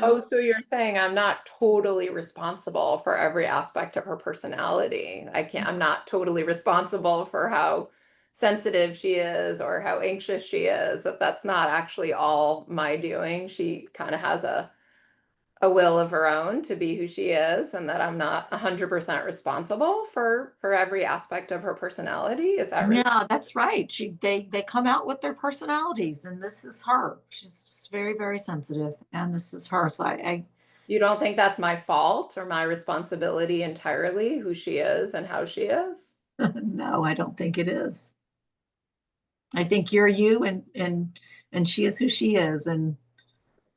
Speaker 2: Oh, so you're saying I'm not totally responsible for every aspect of her personality. I'm not totally responsible for how sensitive she is or how anxious she is, that's not actually all my doing. She kind of has a will of her own to be who she is, and that I'm not 100% responsible for every aspect of her personality. Is that really?
Speaker 3: Yeah, that's right. They come out with their personalities, and this is her. She's just very, very sensitive, and this is her. So
Speaker 2: You don't think that's my fault or my responsibility entirely, who she is and how she is?
Speaker 3: no, I don't think it is. I think you're you, and she is who she is, and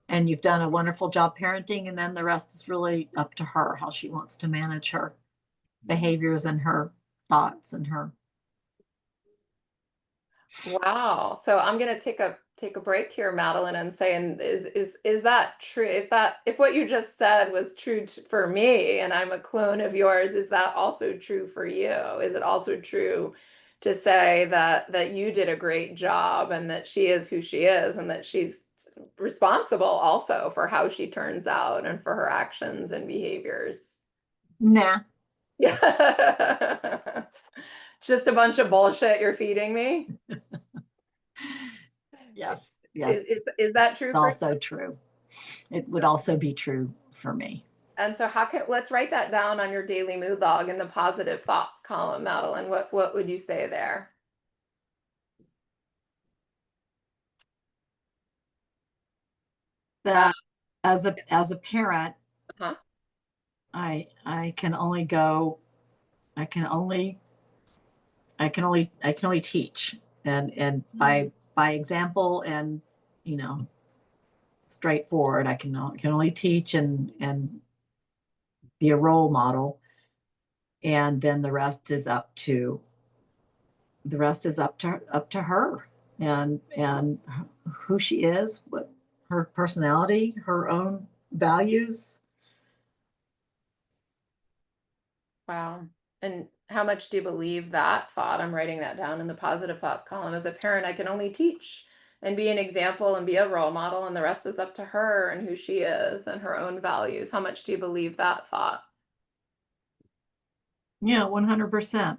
Speaker 3: you've done a wonderful job parenting, and then the rest is really up to her, how she wants to manage her behaviors and her thoughts and her.
Speaker 2: Wow. So I'm gonna take a break here, Madeline, and say, and is that true? If what you just said was true for me, and I'm a clone of yours, is that also true for you? Is it also true to say that you did a great job, and that she is who she is, and that she's responsible also for how she turns out and for her actions and behaviors?
Speaker 3: Nah.
Speaker 2: Yeah. It's just a bunch of bullshit you're feeding me.
Speaker 3: Yes, yes,
Speaker 2: Is that true
Speaker 3: it's
Speaker 2: for
Speaker 3: also true. It would also be true for me.
Speaker 2: And so let's write that down on your daily mood log in the positive thoughts column, Madeleine. What would you say there?
Speaker 3: That as a parent,
Speaker 2: Uh-huh.
Speaker 3: I can only go, I can only teach, and by example, and you know, straightforward. I can only teach and be a role model, and then the rest is up to her, and who she is, what her personality, her own values.
Speaker 2: Wow. And how much do you believe that thought? I'm writing that down in the positive thoughts column. As a parent, I can only teach and be an example and be a role model, and the rest is up to her and who she is and her own values. How much do you believe that thought?
Speaker 3: Yeah, 100%.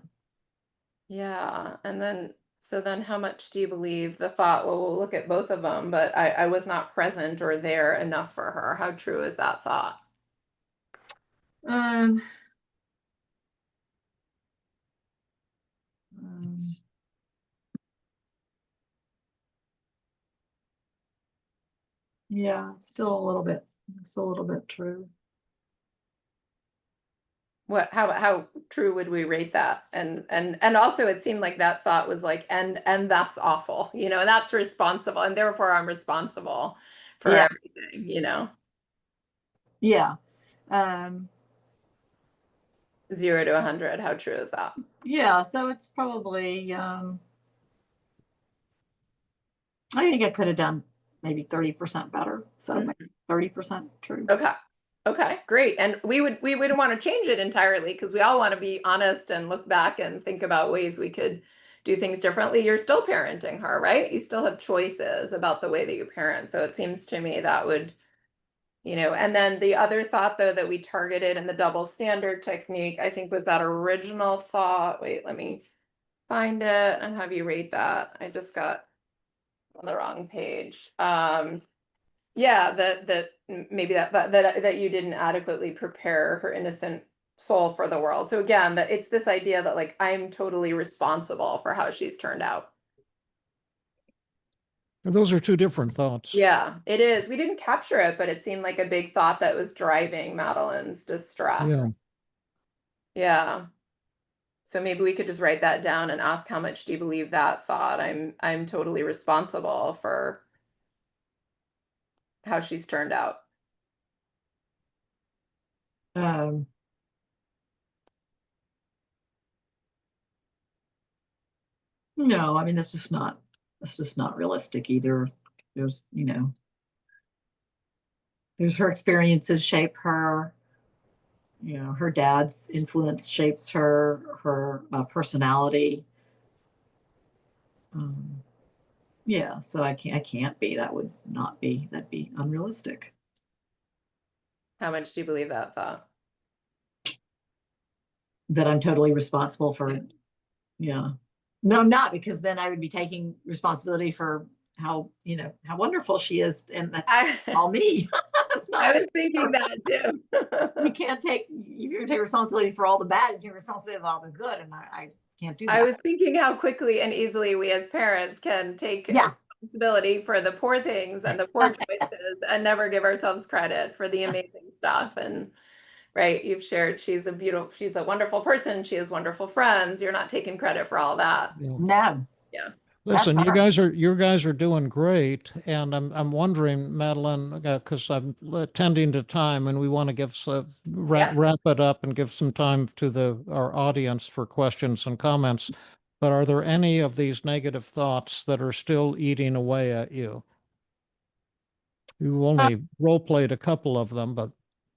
Speaker 2: Yeah. And then, so then how much do you believe the thought, well, we'll look at both of them, but I was not present or there enough for her? How true is that thought?
Speaker 3: Um, um, yeah, it's still a little bit true.
Speaker 2: How true would we rate that? And also it seemed like that thought was like, and that's awful, and that's responsible, and therefore I'm responsible for
Speaker 3: Yeah,
Speaker 2: everything.
Speaker 3: yeah. Um,
Speaker 2: 0 to 100, how true is that?
Speaker 3: yeah, so it's probably I think I could have done maybe 30% better. So maybe 30% true.
Speaker 2: Okay, great. And we wouldn't want to change it entirely, because we all want to be honest and look back and think about ways we could do things differently. You're still parenting her, right? You still have choices about the way that you parent. So it seems to me that would, and then the other thought, though, that we targeted in the double standard technique, I think, was that original thought. Wait, let me find it and have you rate that. I just got on the wrong page. Yeah, that maybe that you didn't adequately prepare her innocent soul for the world. So again, that it's this idea that, like, I'm totally responsible for how she's turned out.
Speaker 1: Those are two different thoughts.
Speaker 2: Yeah, it is. We didn't capture it, but it seemed like a big thought that was driving Madeleine's distress.
Speaker 1: Yeah.
Speaker 2: Yeah. So maybe we could just write that down and ask, how much do you believe that thought? I'm totally responsible for how she's turned out.
Speaker 3: Um, no, I mean that's just not realistic either. There's there's her experiences shape her. Her dad's influence shapes her personality. Yeah, so I can't be. That would not be. That'd be unrealistic.
Speaker 2: How much do you believe that thought?
Speaker 3: That I'm totally responsible for. Yeah. No, I'm not, because then I would be taking responsibility for how wonderful she is, and that's all me. That's not.
Speaker 2: I was thinking that too.
Speaker 3: You can't take responsibility for all the bad, you take responsibility for all the good, and I can't do that.
Speaker 2: I was thinking how quickly and easily we as parents can take responsibility for the poor things and the poor choices and never give ourselves credit for the amazing stuff. And right, you've shared she's a wonderful person, she has wonderful friends. You're not taking credit for all that.
Speaker 1: Yeah.
Speaker 3: No.
Speaker 2: Yeah.
Speaker 1: Listen, you guys are doing great, and I'm wondering, Madeleine, because I'm tending to time, and we want to give wrap it up and give some time to our audience for questions and comments. But are there any of these negative thoughts that are still eating away at you? You only role played a couple of them, but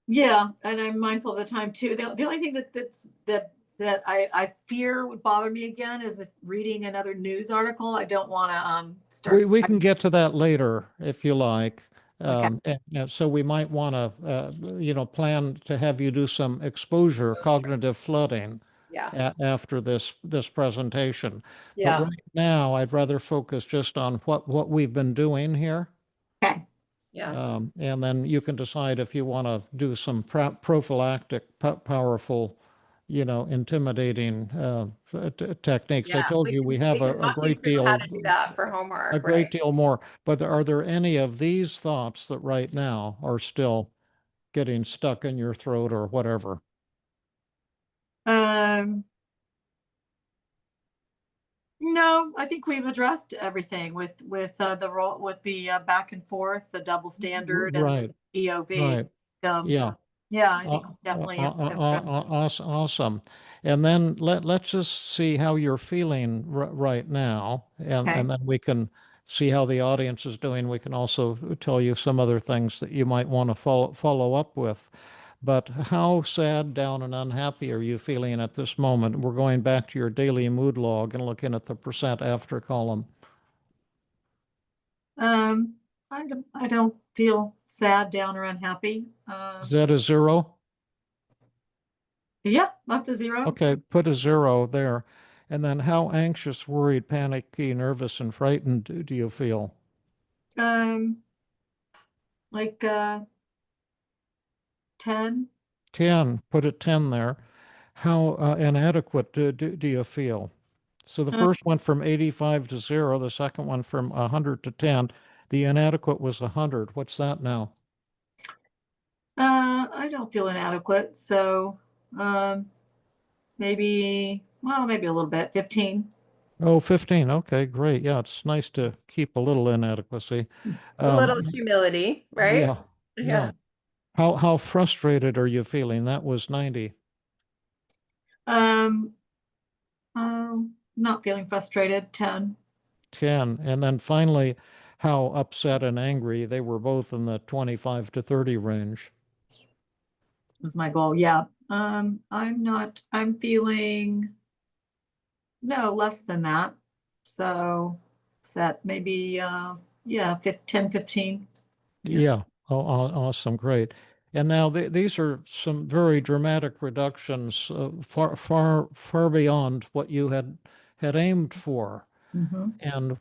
Speaker 3: yeah, and I'm mindful of the time too. The only thing that I fear would bother me again is if reading another news article. I don't want to start.
Speaker 1: we can get to that later if you like.
Speaker 3: Okay.
Speaker 1: And so we might want to, plan to have you do some exposure, cognitive flooding.
Speaker 2: Yeah.
Speaker 1: after this presentation. But
Speaker 2: Yeah.
Speaker 1: right now, I'd rather focus just on what we've been doing here.
Speaker 3: Okay.
Speaker 2: Yeah.
Speaker 1: And then you can decide if you want to do some prophylactic, powerful, intimidating techniques. I
Speaker 2: Yeah.
Speaker 1: told you we have
Speaker 2: We can walk you through how to do that for
Speaker 1: a
Speaker 2: homework,
Speaker 1: great
Speaker 2: right?
Speaker 1: deal more. But are there any of these thoughts that right now are still getting stuck in your throat or whatever?
Speaker 3: No, I think we've addressed everything with the role, with the back and forth, the double standard, and
Speaker 1: Right,
Speaker 3: the EOV.
Speaker 1: right.
Speaker 3: Um,
Speaker 1: Yeah.
Speaker 3: yeah, I think definitely have addressed.
Speaker 1: Awesome. And then let's just see how you're feeling right now,
Speaker 3: Okay.
Speaker 1: and then we can see how the audience is doing. We can also tell you some other things that you might want to follow up with. But how sad, down, and unhappy are you feeling at this moment? We're going back to your daily mood log and looking at the percent after column.
Speaker 3: Um, I don't feel sad, down, or unhappy.
Speaker 1: Is that a 0?
Speaker 3: Yeah, that's a 0.
Speaker 1: Okay, put a 0 there. And then how anxious, worried, panicky, nervous, and frightened do you feel?
Speaker 3: Um, like 10.
Speaker 1: 10, put a 10 there. How inadequate do you feel? So the first went from 85 to 0, the second one from 100 to 10. The inadequate was 100. What's that now?
Speaker 3: I don't feel inadequate, so maybe a little bit, 15.
Speaker 1: Oh, 15. Okay, great. Yeah, it's nice to keep a little inadequacy.
Speaker 2: A little
Speaker 1: Um,
Speaker 2: humility, right?
Speaker 1: yeah, yeah.
Speaker 2: Yeah.
Speaker 1: How frustrated are you feeling? That was 90.
Speaker 3: Um, not feeling frustrated, 10.
Speaker 1: 10. And then finally, how upset and angry. They were both in the 25 to 30 range.
Speaker 3: Was my goal. Yeah. I'm feeling, no, less than that. So set maybe, yeah, 10, 15.
Speaker 1: Yeah. Oh, awesome. Great. And now these are some very dramatic reductions, far beyond what you had aimed for.
Speaker 3: Mm-hmm.
Speaker 1: And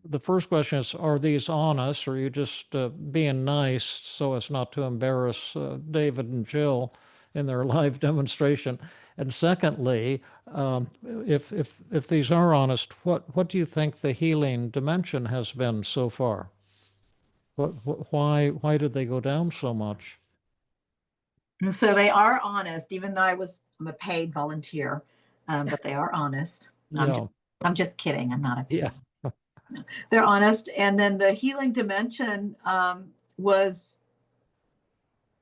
Speaker 1: the first question is, are these honest, or are you just being nice so as not to embarrass David and Jill in their live demonstration? And secondly, if these are honest, what do you think the healing dimension has been so far? Why did they go down so much?
Speaker 3: And so they are honest, even though I'm a paid volunteer, but they are honest.
Speaker 1: Yeah,
Speaker 3: I'm just kidding. I'm not a paid.
Speaker 1: yeah,
Speaker 3: They're honest. And then the healing dimension was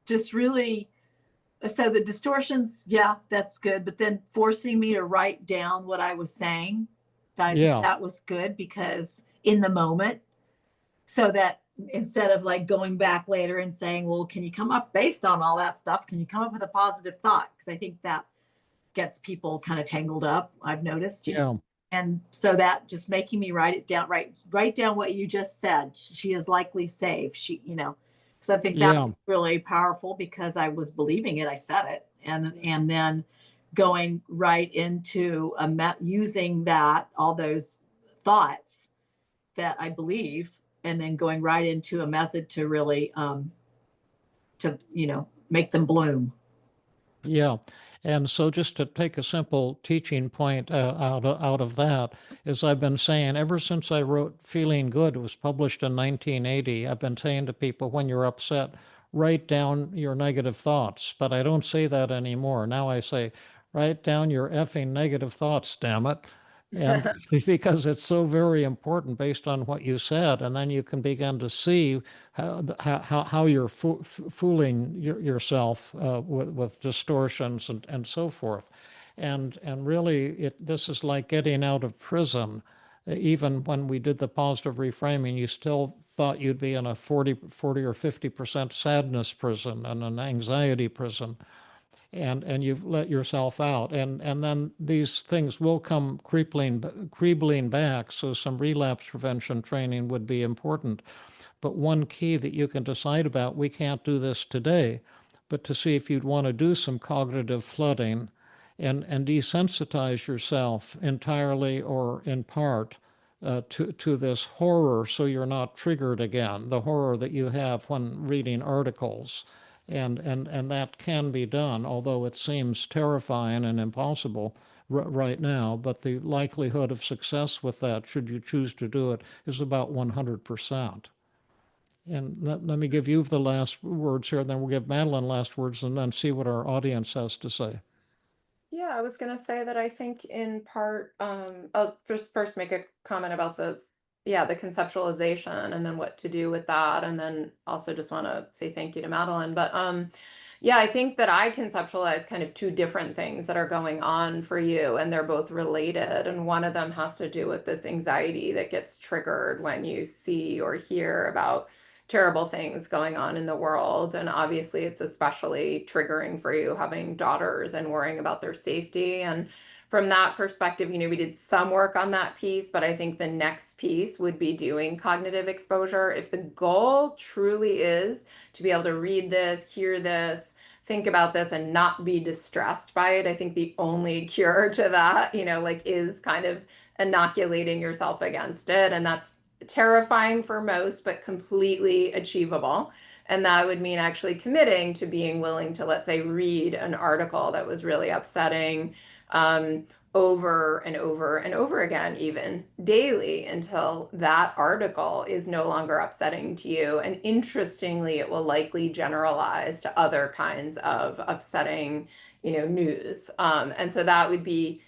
Speaker 3: just really, so the distortions, yeah, that's good. But then forcing me to write down what I was saying, I think
Speaker 1: yeah,
Speaker 3: that was good, because in the moment, so that instead of like going back later and saying, well, can you come up based on all that stuff? Can you come up with a positive thought? Because I think that gets people kind of tangled up, I've noticed.
Speaker 1: yeah,
Speaker 3: And so that just making me write it down, write down what you just said. She is likely safe. So I think that
Speaker 1: yeah,
Speaker 3: was really powerful, because I was believing it. I said it. And then going right into using that, all those thoughts that I believe, and then going right into a method to really, to, make them bloom.
Speaker 1: yeah. And so just to take a simple teaching point out of that, as I've been saying, ever since I wrote Feeling Good, it was published in 1980, I've been saying to people, when you're upset, write down your negative thoughts. But I don't say that anymore. Now I say, write down your effing negative thoughts, damn it. And because it's so very important based on what you said, and then you can begin to see how you're fooling yourself with distortions and so forth. And really, this is like getting out of prison. Even when we did the positive reframing, you still thought you'd be in a 40 or 50% sadness prison and an anxiety prison, and you've let yourself out, and then these things will come creeping back. So some relapse prevention training would be important. But one key that you can decide about, we can't do this today, but to see if you'd want to do some cognitive flooding and desensitize yourself entirely or in part to this horror, so you're not triggered again, the horror that you have when reading articles. And that can be done, although it seems terrifying and impossible right now. But the likelihood of success with that, should you choose to do it, is about 100%. And let me give you the last words here, and then we'll give Madeleine last words, and then see what our audience has to say.
Speaker 2: Yeah, I was going to say that I think in part, I'll just first make a comment about the conceptualization and then what to do with that. And then also just want to say thank you to Madeleine. But yeah, I think that I conceptualize kind of two different things that are going on for you, and they're both related. And one of them has to do with this anxiety that gets triggered when you see or hear about terrible things going on in the world. And obviously, it's especially triggering for you having daughters and worrying about their safety. And from that perspective, we did some work on that piece, but I think the next piece would be doing cognitive exposure. If the goal truly is to be able to read this, hear this, think about this, and not be distressed by it, I think the only cure to that, is kind of inoculating yourself against it. And that's terrifying for most, but completely achievable. And that would mean actually committing to being willing to, let's say, read an article that was really upsetting over and over and over again, even daily, until that article is no longer upsetting to you. And interestingly, it will likely generalize to other kinds of upsetting, news. And so that would be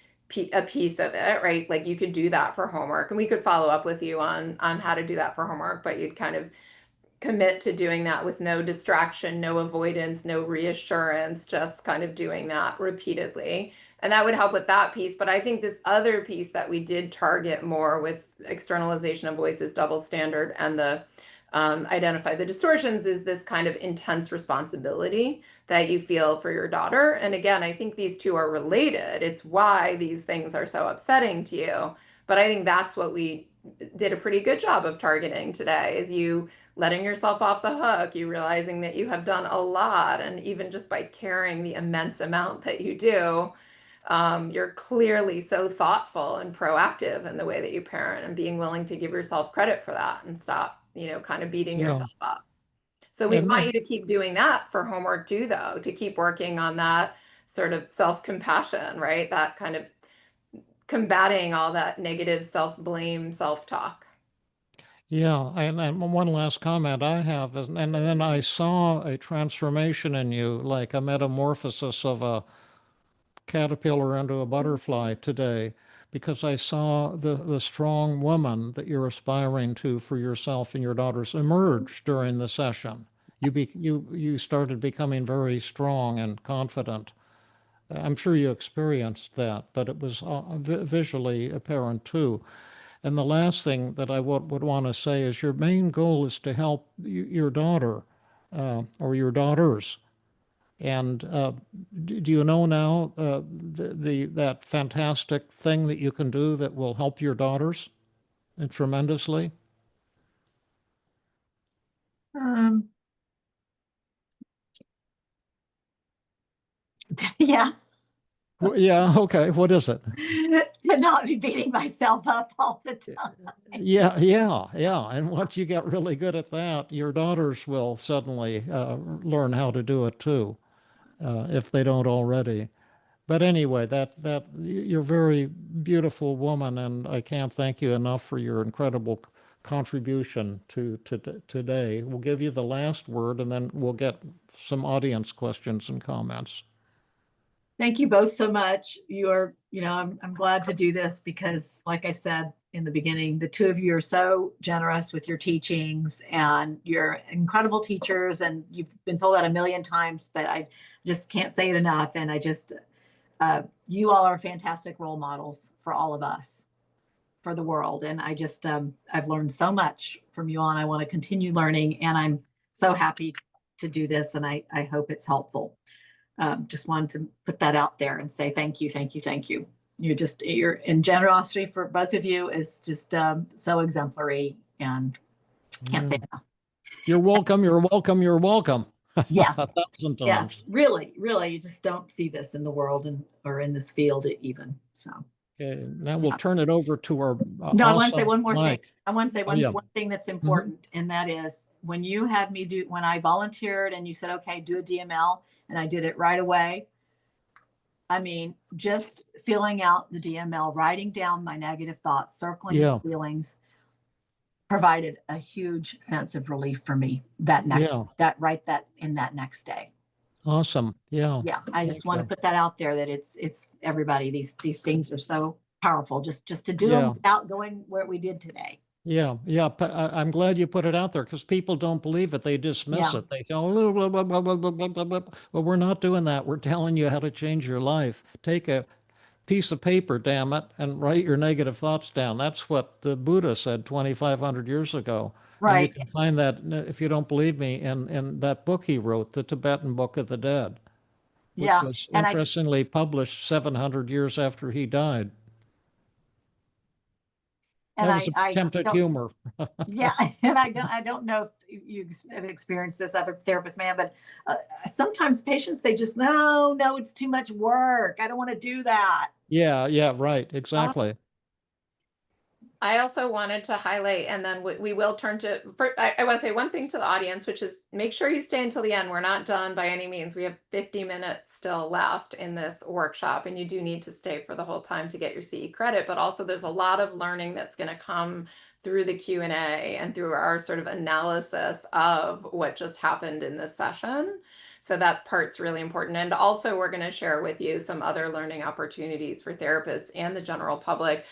Speaker 2: a piece of it, right? Like you could do that for homework, and we could follow up with you on how to do that for homework, but you'd kind of commit to doing that with no distraction, no avoidance, no reassurance, just kind of doing that repeatedly. And that would help with that piece. But I think this other piece that we did target more with externalization of voices, double standard, and the identify the distortions is this kind of intense responsibility that you feel for your daughter. And again, I think these two are related. It's why these things are so upsetting to you. But I think that's what we did a pretty good job of targeting today, is you letting yourself off the hook, you realizing that you have done a lot. And even just by caring the immense amount that you do, you're clearly so thoughtful and proactive in the way that you parent, and being willing to give yourself credit for that and stop, kind of beating yourself up. So we want you to keep doing that for homework too, though, to keep working on that sort of self-compassion, right? That kind of combating all that negative self-blame, self-talk.
Speaker 1: Yeah, and one last comment I have is, and then I saw a transformation in you, like a metamorphosis of a caterpillar into a butterfly today, because I saw the strong woman that you're aspiring to for yourself and your daughters emerge during the session. You started becoming very strong and confident. I'm sure you experienced that, but it was visually apparent too. And the last thing that I would want to say is your main goal is to help your daughter or your daughters. And do you know now that fantastic thing that you can do that will help your daughters tremendously?
Speaker 3: Yeah.
Speaker 1: Well, yeah, okay. What is it?
Speaker 3: To not be beating myself up all the time.
Speaker 1: Yeah. And once you get really good at that, your daughters will suddenly learn how to do it too, if they don't already. But anyway, that you're a very beautiful woman, and I can't thank you enough for your incredible contribution to today. We'll give you the last word, and then we'll get some audience questions and comments.
Speaker 3: Thank you both so much. I'm glad to do this because, like I said in the beginning, the two of you are so generous with your teachings, and you're incredible teachers, and you've been told that a million times, but I just can't say it enough. And you all are fantastic role models for all of us, for the world. And I've learned so much from you all, and I want to continue learning, and I'm so happy to do this, and I hope it's helpful. Just wanted to put that out there and say thank you, thank you, thank you. Your generosity for both of you is just so exemplary, and can't say enough.
Speaker 1: You're welcome. You're welcome. You're welcome.
Speaker 3: Yes.
Speaker 1: 1,000
Speaker 3: Yes,
Speaker 1: times.
Speaker 3: really, really, you just don't see this in the world and or in this field even. So
Speaker 1: Okay, now we'll
Speaker 3: yeah.
Speaker 1: turn it over to our
Speaker 3: No, I want to say
Speaker 1: awesome
Speaker 3: one more thing.
Speaker 1: Mike.
Speaker 3: I want to say
Speaker 1: Oh, yeah.
Speaker 3: one thing that's
Speaker 1: Mhm.
Speaker 3: important, and that is when you had me do when I volunteered and you said, okay, do a DML, and I did it right away. I mean, just filling out the DML, writing down my negative thoughts, circling
Speaker 1: Yeah,
Speaker 3: feelings, provided a huge sense of relief for me that
Speaker 1: yeah,
Speaker 3: that in that next day.
Speaker 1: awesome. Yeah,
Speaker 3: Yeah, I
Speaker 1: thank
Speaker 3: just want to
Speaker 1: you.
Speaker 3: put that out there that it's everybody. These things are so powerful. Just to do them
Speaker 1: Yeah,
Speaker 3: without going where we did today.
Speaker 1: yeah, yeah. I'm glad you put it out there because people don't believe it. They dismiss
Speaker 3: Yeah,
Speaker 1: it. They go, "Oh, blah, blah, blah, blah, blah, blah, blah, blah." Well, we're not doing that. We're telling you how to change your life. Take a piece of paper, damn it, and write your negative thoughts down. That's what the Buddha said 2,500 years ago. And you
Speaker 3: right.
Speaker 1: can find that, if you don't believe me, in that book he wrote, The Tibetan Book of the Dead, which
Speaker 3: Yeah,
Speaker 1: was
Speaker 3: and I
Speaker 1: interestingly published 700 years after he died.
Speaker 3: and
Speaker 1: That was an
Speaker 3: I
Speaker 1: attempt at
Speaker 3: don't.
Speaker 1: humor.
Speaker 3: Yeah, and I don't know if you have experienced this other therapist man, but sometimes patients they just no, it's too much work. I don't want to do that.
Speaker 1: Yeah, yeah, right,
Speaker 2: Uh,
Speaker 1: exactly.
Speaker 2: I also wanted to highlight, and then we will turn to, I want to say one thing to the audience, which is make sure you stay until the end. We're not done by any means. We have 50 minutes still left in this workshop, and you do need to stay for the whole time to get your CE credit, but also there's a lot of learning that's going to come through the Q&A and through our sort of analysis of what just happened in this session. So that part's really important. And also we're going to share with you some other learning opportunities for therapists and the general public.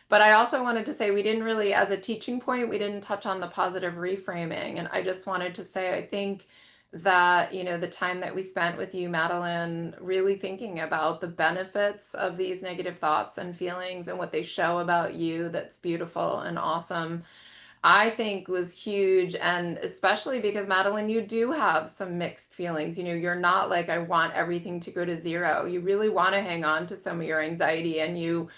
Speaker 2: But I also wanted to say we didn't really, as a teaching point, we didn't touch on the positive reframing. And I just wanted to say, I think that, you know, the time that we spent with you, Madeleine, really thinking about the benefits of these negative thoughts and feelings and what they show about you that's beautiful and awesome, I think was huge. And especially because Madeleine, you do have some mixed feelings. You know, you're not like, I want everything to go to zero. You really want to hang on to some of your anxiety, and you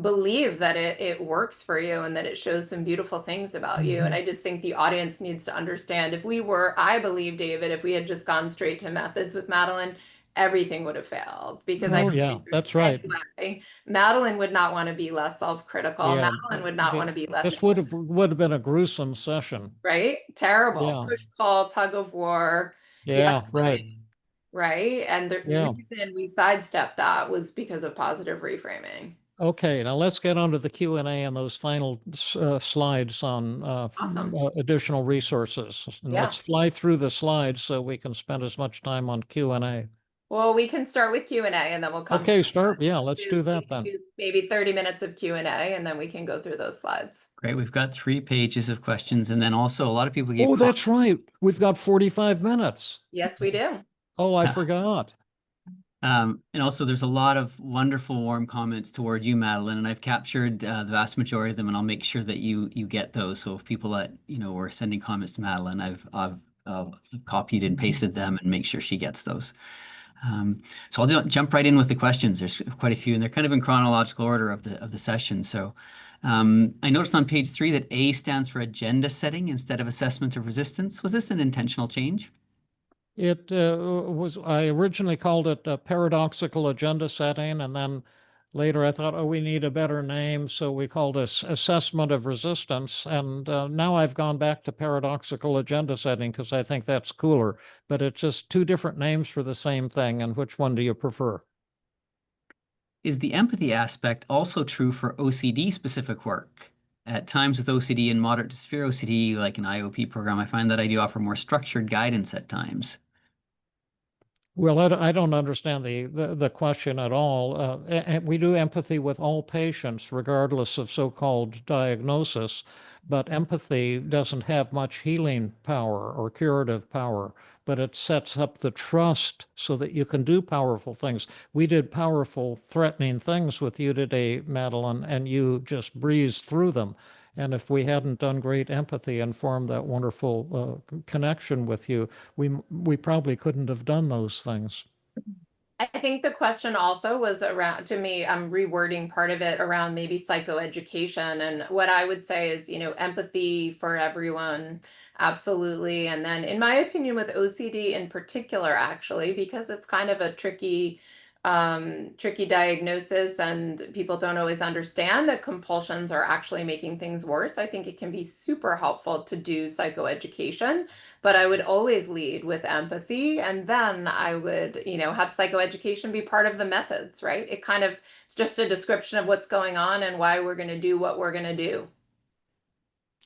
Speaker 2: believe that it works for you and that it shows some beautiful things about you. And I just think the audience needs to understand, if we were, I believe, David, if we had just gone straight to methods with Madeleine, everything would have failed, because I
Speaker 1: Oh,
Speaker 2: don't
Speaker 1: yeah,
Speaker 2: think there's
Speaker 1: that's right.
Speaker 2: any way. Madeleine would not want to be less self-critical.
Speaker 1: Yeah,
Speaker 2: Madeleine would not want to be less,
Speaker 1: this would have been a gruesome session.
Speaker 2: right? Terrible.
Speaker 1: Yeah,
Speaker 2: Push pull, tug of war,
Speaker 1: yeah, right.
Speaker 2: de-escalate, right? And the
Speaker 1: Yeah.
Speaker 2: reason we sidestepped that was because of positive reframing.
Speaker 1: Okay, now let's get on to the Q&A and those final slides on
Speaker 2: Awesome.
Speaker 1: additional resources. And
Speaker 2: Yeah.
Speaker 1: let's fly through the slides so we can spend as much time on Q&A.
Speaker 2: Well, we can start with Q&A and then we'll come
Speaker 1: Okay,
Speaker 2: to
Speaker 1: yeah, let's do that then.
Speaker 2: maybe 30 minutes of Q&A, and then we can go through those slides.
Speaker 4: Great. We've got 3 pages of questions. And then also a lot of people gave
Speaker 1: Oh, that's
Speaker 4: comments.
Speaker 1: right. We've got 45 minutes.
Speaker 2: Yes, we do.
Speaker 1: Oh, I
Speaker 4: Yeah.
Speaker 1: forgot.
Speaker 4: And also there's a lot of wonderful, warm comments toward you, Madeleine, and I've captured the vast majority of them, and I'll make sure that you get those. So if people that, were sending comments to Madeleine, I've copied and pasted them and make sure she gets those. So I'll jump right in with the questions. There's quite a few, and they're kind of in chronological order of the session. So I noticed on page 3 that A stands for agenda setting instead of assessment of resistance. Was this an intentional change?
Speaker 1: It I originally called it paradoxical agenda setting, and then later I thought, oh, we need a better name, so we called it assessment of resistance. And now I've gone back to paradoxical agenda setting because I think that's cooler. But it's just 2 different names for the same thing. And which one do you prefer?
Speaker 4: Is the empathy aspect also true for OCD specific work? At times with OCD and moderate to severe OCD, like an IOP program, I find that I do offer more structured guidance at times.
Speaker 1: Well, I don't understand the question at all. We do empathy with all patients, regardless of so-called diagnosis, but empathy doesn't have much healing power or curative power, but it sets up the trust so that you can do powerful things. We did powerful, threatening things with you today, Madeleine, and you just breezed through them. And if we hadn't done great empathy and formed that wonderful connection with you, we probably couldn't have done those things.
Speaker 2: I think the question also was around, to me, I'm rewording part of it around maybe psychoeducation. And what I would say is, empathy for everyone. Absolutely. And then in my opinion, with OCD in particular, actually, because it's kind of a tricky diagnosis and people don't always understand that compulsions are actually making things worse, I think it can be super helpful to do psychoeducation. But I would always lead with empathy, and then I would, have psychoeducation be part of the methods, right? It's just a description of what's going on and why we're going to do what we're going to do.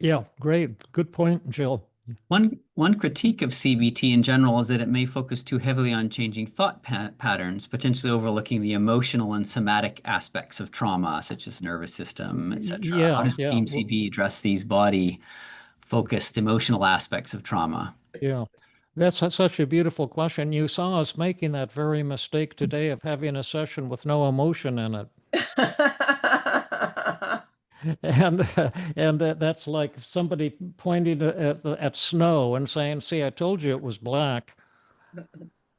Speaker 1: Yeah, great. Good point, Jill.
Speaker 4: One critique of CBT in general is that it may focus too heavily on changing thought patterns, potentially overlooking the emotional and somatic aspects of trauma, such as nervous system, etc. How
Speaker 1: Yeah,
Speaker 4: does
Speaker 1: yeah.
Speaker 4: TEAM CBT address these body-focused emotional aspects of trauma?
Speaker 1: Yeah, that's such a beautiful question. You saw us making that very mistake today of having a session with no emotion in it. And that's like somebody pointing at snow and saying, "See, I told you it was black."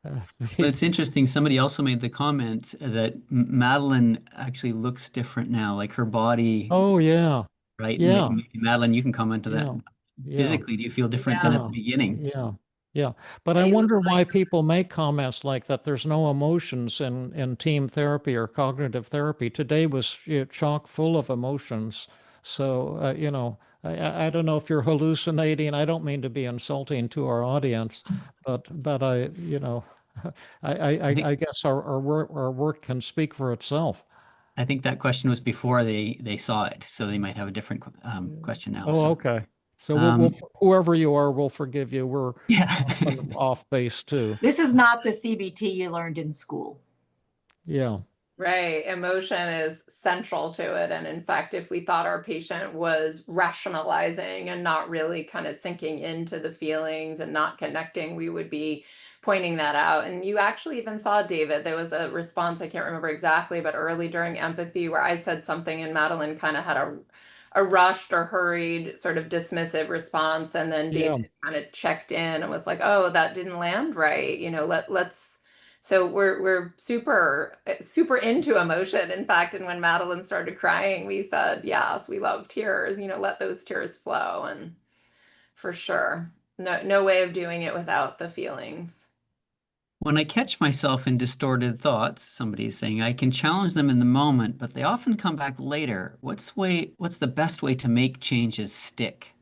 Speaker 4: But it's interesting, somebody also made the comment that Madeleine actually looks different now, like her body,
Speaker 1: Oh yeah,
Speaker 4: right?
Speaker 1: yeah,
Speaker 4: Madeleine, you can comment on that.
Speaker 1: yeah, yeah.
Speaker 4: Physically, do you feel different than at
Speaker 2: Yeah.
Speaker 4: the beginning?
Speaker 1: Yeah, yeah. But I
Speaker 2: You look
Speaker 1: wonder
Speaker 2: like
Speaker 1: why people make comments like that. There's no emotions in team therapy or cognitive therapy. Today was chock full of emotions. So, I don't know if you're hallucinating. I don't mean to be insulting to our audience, but
Speaker 4: I think
Speaker 1: I guess our work can speak for itself.
Speaker 4: I think that question was before they saw it, so they might have a different question now.
Speaker 1: Oh,
Speaker 4: So,
Speaker 1: okay. So
Speaker 4: um,
Speaker 1: whoever you are, we'll forgive you. We're
Speaker 4: yeah.
Speaker 1: often off base too.
Speaker 3: This is not the CBT you learned in school.
Speaker 1: Yeah.
Speaker 2: Right. Emotion is central to it. And in fact, if we thought our patient was rationalizing and not really kind of sinking into the feelings and not connecting, we would be pointing that out. And you actually even saw, David, there was a response, I can't remember exactly, but early during empathy where I said something and Madeleine kind of had a rushed or hurried sort of dismissive response. And then
Speaker 1: Yeah.
Speaker 2: David kind of checked in and was like, oh, that didn't land right. Let's so we're super into emotion. In fact, and when Madeleine started crying, we said, yes, we love tears, let those tears flow. And for sure, no way of doing it without the feelings.
Speaker 4: When I catch myself in distorted thoughts, somebody is saying I can challenge them in the moment, but they often come back later. What's the best way to make changes stick?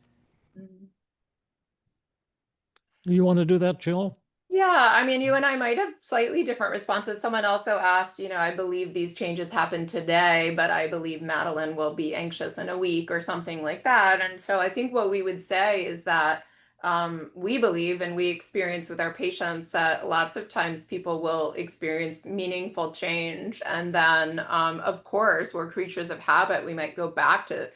Speaker 1: You want to do that, Jill?
Speaker 2: Yeah, I mean, you and I might have slightly different responses. Someone also asked, I believe these changes happen today, but I believe Madeleine will be anxious in a week or something like that. And so I think what we would say is that we believe and we experience with our patients that lots of times people will experience meaningful change. And then, of course, we're creatures of habit. We might go back to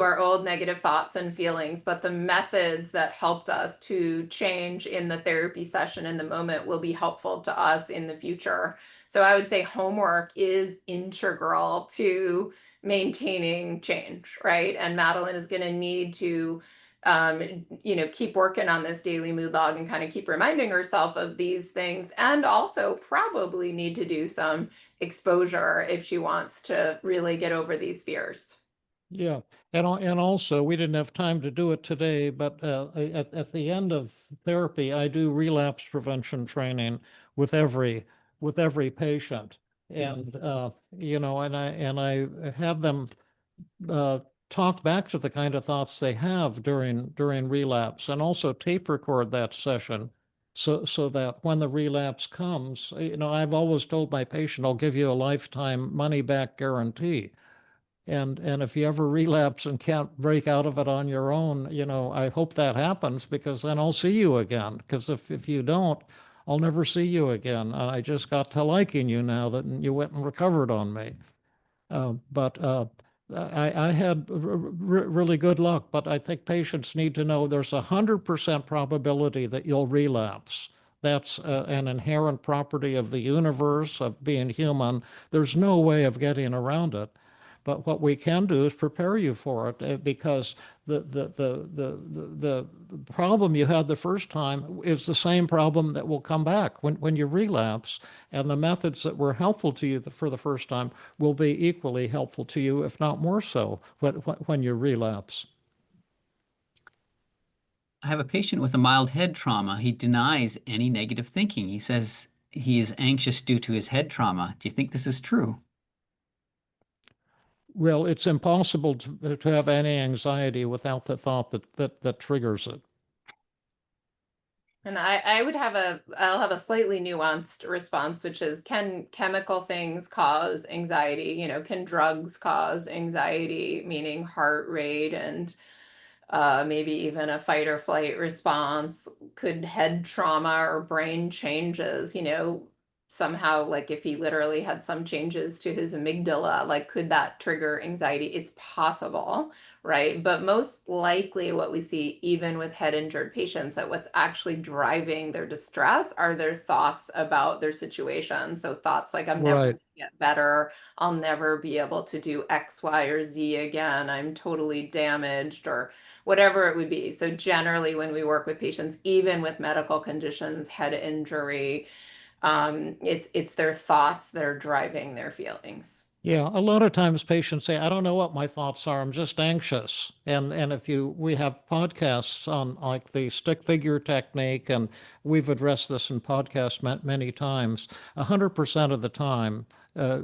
Speaker 2: our old negative thoughts and feelings, but the methods that helped us to change in the therapy session in the moment will be helpful to us in the future. So I would say homework is integral to maintaining change, right? And Madeleine is going to need to keep working on this daily mood log and kind of keep reminding herself of these things, and also probably need to do some exposure if she wants to really get over these fears.
Speaker 1: Yeah, and also we didn't have time to do it today, but at the end of therapy, I do relapse prevention training with every patient, and I have them talk back to the kind of thoughts they have during relapse, and also tape record that session. So that when the relapse comes, I've always told my patient, I'll give you a lifetime money back guarantee. And if you ever relapse and can't break out of it on your own, I hope that happens, because then I'll see you again. Because if you don't, I'll never see you again. I just got to liking you now that you went and recovered on me. But I had really good luck. But I think patients need to know there's 100% probability that you'll relapse. That's an inherent property of the universe, of being human. There's no way of getting around it. But what we can do is prepare you for it, because the problem you had the first time is the same problem that will come back when you relapse. And the methods that were helpful to you for the first time will be equally helpful to you, if not more so, when you relapse.
Speaker 4: I have a patient with a mild head trauma. He denies any negative thinking. He says he is anxious due to his head trauma. Do you think this is true?
Speaker 1: Well, it's impossible to have any anxiety without the thought that triggers it.
Speaker 2: And I'll have a slightly nuanced response, which is, can chemical things cause anxiety? You know, can drugs cause anxiety, meaning heart rate and maybe even a fight or flight response? Could head trauma or brain changes, you know, somehow, like if he literally had some changes to his amygdala, like could that trigger anxiety? It's possible, right? But most likely what we see even with head injured patients, that what's actually driving their distress are their thoughts about their situation. So thoughts like, I'm never
Speaker 1: Right.
Speaker 2: gonna get better, I'll never be able to do X, Y, or Z again, I'm totally damaged, or whatever it would be. So generally when we work with patients, even with medical conditions, head injury, it's their thoughts that are driving their feelings.
Speaker 1: Yeah, a lot of times patients say, I don't know what my thoughts are, I'm just anxious. And if we have podcasts on like the stick figure technique, and we've addressed this in podcasts many times, 100% of the time,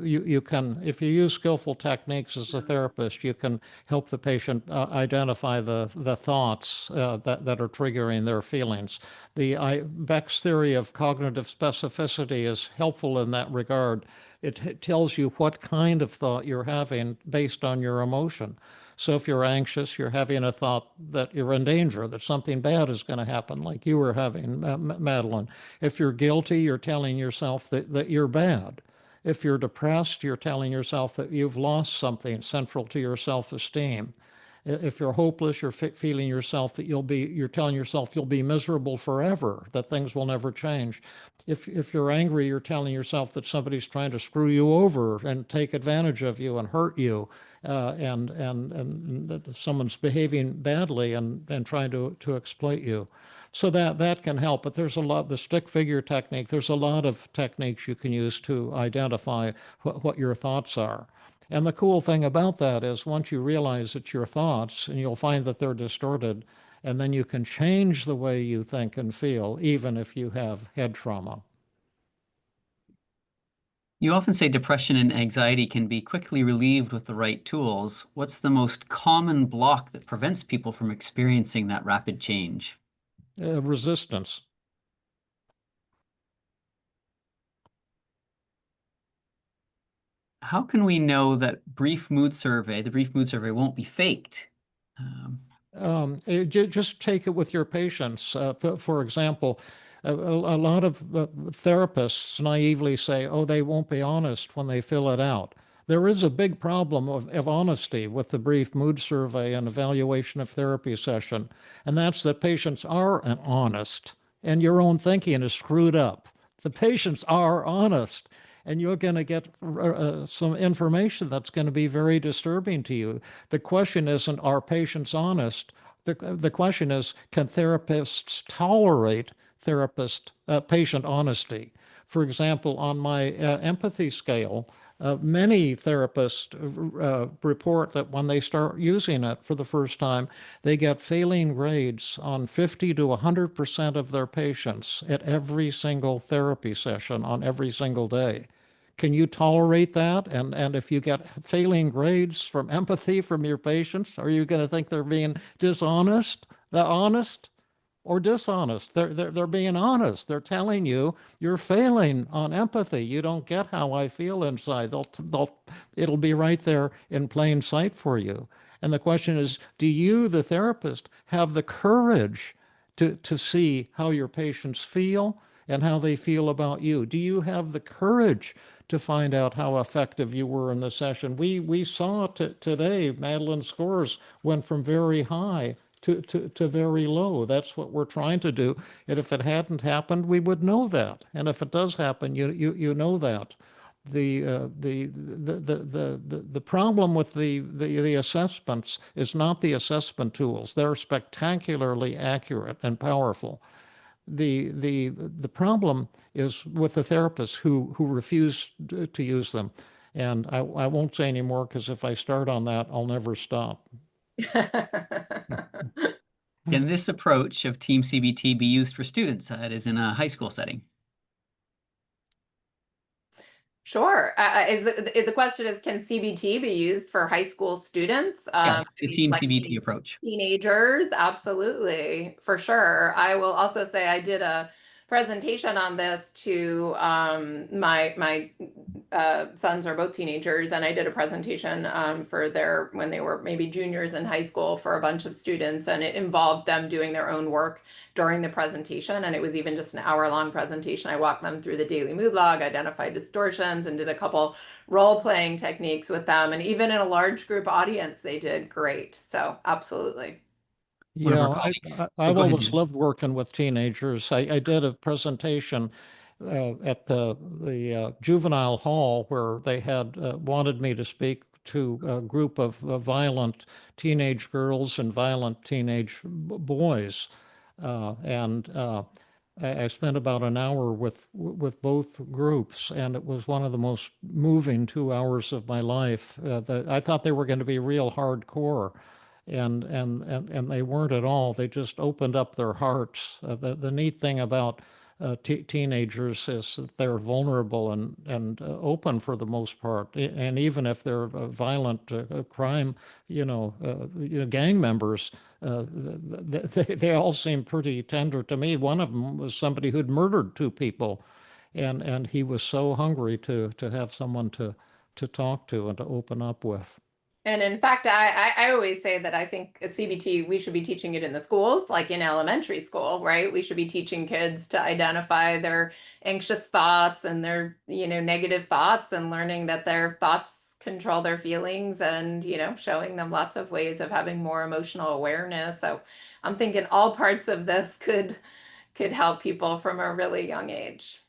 Speaker 1: you can, if you use skillful techniques as a therapist, you can help the patient identify the thoughts that are triggering their feelings. Beck's theory of cognitive specificity is helpful in that regard. It tells you what kind of thought you're having based on your emotion. So if you're anxious, you're having a thought that you're in danger, that something bad is going to happen, like you were having, Madeleine. If you're guilty, you're telling yourself that you're bad. If you're depressed, you're telling yourself that you've lost something central to your self-esteem. If you're hopeless, you're feeling yourself that you're telling yourself you'll be miserable forever, that things will never change. If you're angry, you're telling yourself that somebody's trying to screw you over and take advantage of you and hurt you, and that someone's behaving badly and trying to exploit you. So that can help. But there's a lot, the stick figure technique, there's a lot of techniques you can use to identify what your thoughts are. And the cool thing about that is once you realize it's your thoughts, and you'll find that they're distorted, and then you can change the way you think and feel, even if you have head trauma.
Speaker 4: You often say depression and anxiety can be quickly relieved with the right tools. What's the most common block that prevents people from experiencing that rapid change?
Speaker 1: Resistance.
Speaker 4: How can we know that the brief mood survey won't be faked?
Speaker 1: Just take it with your patients. For example, a lot of therapists naively say, oh, they won't be honest when they fill it out. There is a big problem of honesty with the brief mood survey and evaluation of therapy session, and that's that patients are honest, and your own thinking is screwed up. The patients are honest, and you're going to get some information that's going to be very disturbing to you. The question isn't, are patients honest? The question is, can therapists tolerate patient honesty? For example, on my empathy scale, many therapists report that when they start using it for the first time, they get failing grades on 50 to 100% of their patients at every single therapy session on every single day. Can you tolerate that? And if you get failing grades from empathy from your patients, are you going to think they're being dishonest? They're honest or dishonest? They're being honest. They're telling you you're failing on empathy. You don't get how I feel inside. It'll be right there in plain sight for you. And the question is, do you, the therapist, have the courage to see how your patients feel and how they feel about you? Do you have the courage to find out how effective you were in the session? We saw today, Madeleine's scores went from very high to very low. That's what we're trying to do. And if it hadn't happened, we would know that. And if it does happen, you know that. The problem with the assessments is not the assessment tools. They're spectacularly accurate and powerful. The problem is with the therapists who refuse to use them. And I won't say any more, because if I start on that, I'll never stop.
Speaker 4: Can this approach of Team CBT be used for students? It is in a high school setting.
Speaker 2: Sure. The question is, can CBT be used for high school students?
Speaker 4: Yeah, the Team
Speaker 2: Like
Speaker 4: CBT approach.
Speaker 2: teenagers? Absolutely, for sure. I will also say I did a presentation on this to my sons are both teenagers, and I did a presentation for their when they were maybe juniors in high school for a bunch of students, and it involved them doing their own work during the presentation. And it was even just an hour-long presentation. I walked them through the daily mood log, identified distortions, and did a couple role-playing techniques with them. And even in a large group audience, they did great. So absolutely.
Speaker 4: One of our
Speaker 1: Yeah,
Speaker 4: colleagues.
Speaker 1: I've
Speaker 4: Go ahead,
Speaker 1: always
Speaker 4: David.
Speaker 1: loved working with teenagers. I did a presentation at the juvenile hall where they had wanted me to speak to a group of violent teenage girls and violent teenage boys, and I spent about an hour with both groups, and it was one of the most moving 2 hours of my life. I thought they were going to be real hardcore, and they weren't at all. They just opened up their hearts. The neat thing about teenagers is that they're vulnerable and open for the most part. And even if they're violent crime, gang members, they all seem pretty tender to me. One of them was somebody who'd murdered two people, and he was so hungry to have someone to talk to and to open up with.
Speaker 2: And in fact, I always say that I think a CBT, we should be teaching it in the schools, like in elementary school, right? We should be teaching kids to identify their anxious thoughts and their, negative thoughts, and learning that their thoughts control their feelings, and, showing them lots of ways of having more emotional awareness. So I'm thinking all parts of this could help people from a really young age.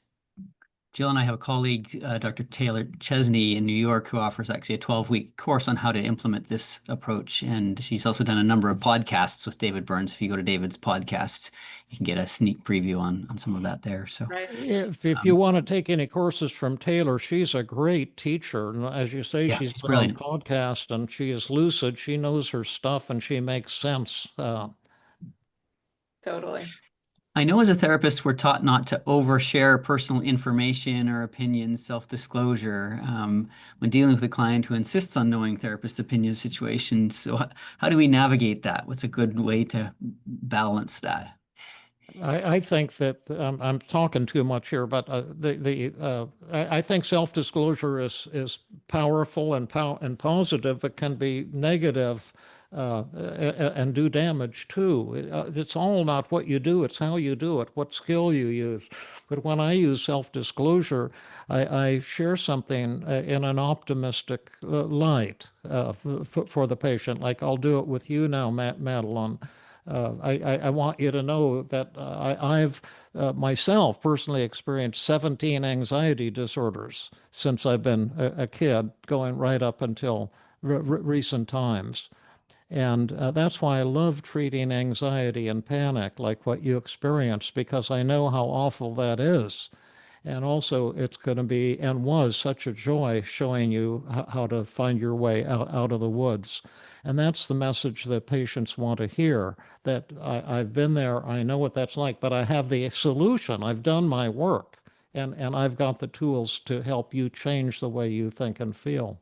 Speaker 4: Jill and I have a colleague, Dr. Taylor Chesney in New York, who offers actually a 12-week course on how to implement this approach. And she's also done a number of podcasts with David Burns. If you go to David's podcast, you can get a sneak preview on some of that there. So
Speaker 2: Right.
Speaker 1: If you want to take any courses from Taylor, she's a great teacher. And as you say,
Speaker 4: yeah,
Speaker 1: she's
Speaker 4: she's
Speaker 1: been on
Speaker 4: brilliant.
Speaker 1: podcast and she is lucid. She knows her stuff and she makes sense.
Speaker 2: Totally.
Speaker 4: I know as a therapist, we're taught not to overshare personal information or opinions, self-disclosure, when dealing with a client who insists on knowing therapist opinions situations. So how do we navigate that? What's a good way to balance that?
Speaker 1: I think that I'm talking too much here, but I think self-disclosure is powerful and positive. It can be negative and do damage too. It's all not what you do; it's how you do it, what skill you use. But when I use self-disclosure, I share something in an optimistic light for the patient. Like I'll do it with you now, Madeleine. I want you to know that I've myself personally experienced 17 anxiety disorders since I've been a kid, going right up until recent times. And that's why I love treating anxiety and panic like what you experienced, because I know how awful that is. And also, it's going to be and was such a joy showing you how to find your way out of the woods. And that's the message that patients want to hear, that I've been there, I know what that's like, but I have the solution. I've done my work, and I've got the tools to help you change the way you think and feel.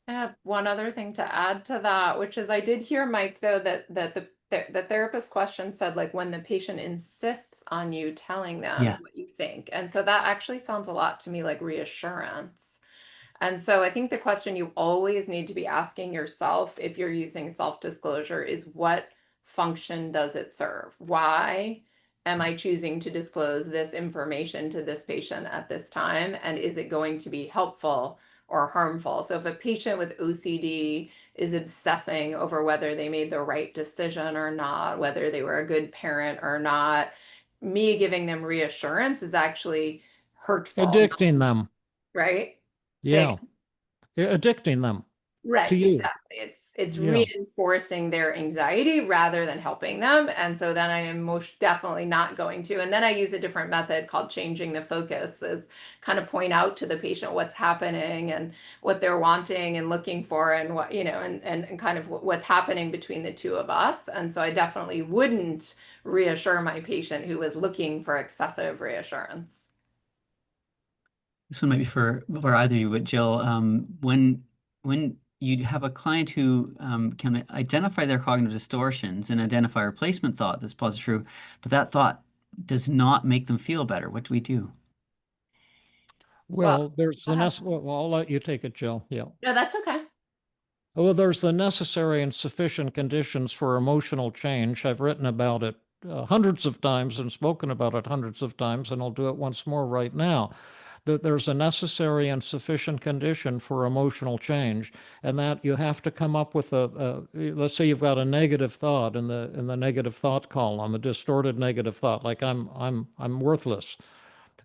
Speaker 2: I have one other thing to add to that, which is I did hear, Mike, though, that the therapist question said, like, when the patient insists on you telling them
Speaker 4: Yeah.
Speaker 2: what you think. And so that actually sounds a lot to me like reassurance. And so I think the question you always need to be asking yourself if you're using self-disclosure is, what function does it serve? Why am I choosing to disclose this information to this patient at this time? And is it going to be helpful or harmful? So if a patient with OCD is obsessing over whether they made the right decision or not, whether they were a good parent or not, me giving them reassurance is actually hurtful,
Speaker 1: Addicting them.
Speaker 2: right? Say
Speaker 1: Yeah. Addicting them to
Speaker 2: right,
Speaker 1: you.
Speaker 2: exactly. it's
Speaker 1: Yeah.
Speaker 2: reinforcing their anxiety rather than helping them. And so then I am most definitely not going to. And then I use a different method called changing the focus, is kind of point out to the patient what's happening and what they're wanting and looking for, and what, you know, and kind of what's happening between the two of us. And so I definitely wouldn't reassure my patient who was looking for excessive reassurance.
Speaker 4: This one might be for either of you, but Jill, when you have a client who can identify their cognitive distortions and identify a replacement thought that's positive true, but that thought does not make them feel better, what do we do?
Speaker 1: Well, there's
Speaker 2: go
Speaker 1: the
Speaker 2: ahead.
Speaker 1: well, I'll let you take it, Jill. Yeah.
Speaker 2: No, that's okay.
Speaker 1: Well, there's the necessary and sufficient conditions for emotional change. I've written about it hundreds of times and spoken about it hundreds of times, and I'll do it once more right now. That there's a necessary and sufficient condition for emotional change, and that you have to come up with let's say you've got a negative thought in the negative thought column, a distorted negative thought, like I'm worthless.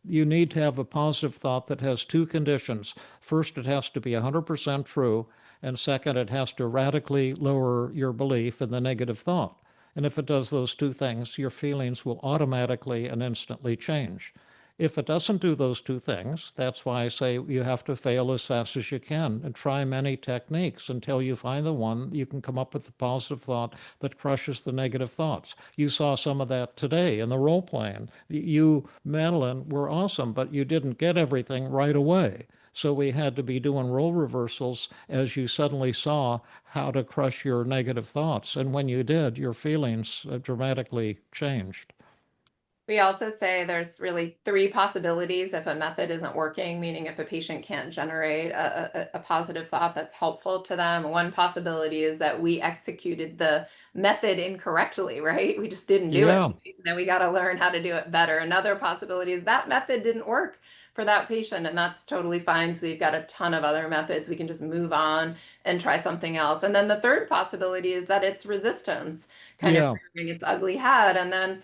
Speaker 1: You need to have a positive thought that has two conditions. First, it has to be 100% true. And second, it has to radically lower your belief in the negative thought. And if it does those two things, your feelings will automatically and instantly change. If it doesn't do those two things, that's why I say you have to fail as fast as you can and try many techniques until you find the one you can come up with a positive thought that crushes the negative thoughts. You saw some of that today in the role playing. You, Madeleine, were awesome, but you didn't get everything right away. So we had to be doing role reversals as you suddenly saw how to crush your negative thoughts. And when you did, your feelings dramatically changed.
Speaker 2: We also say there's really three possibilities if a method isn't working, meaning if a patient can't generate a positive thought that's helpful to them. One possibility is that we executed the method incorrectly, right? We just didn't do it.
Speaker 1: Yeah,
Speaker 2: Then we got to learn how to do it better. Another possibility is that method didn't work for that patient, and that's totally fine because we've got a ton of other methods. We can just move on and try something else. And then the third possibility is that it's resistance kind of
Speaker 1: yeah,
Speaker 2: rearing its ugly head. And then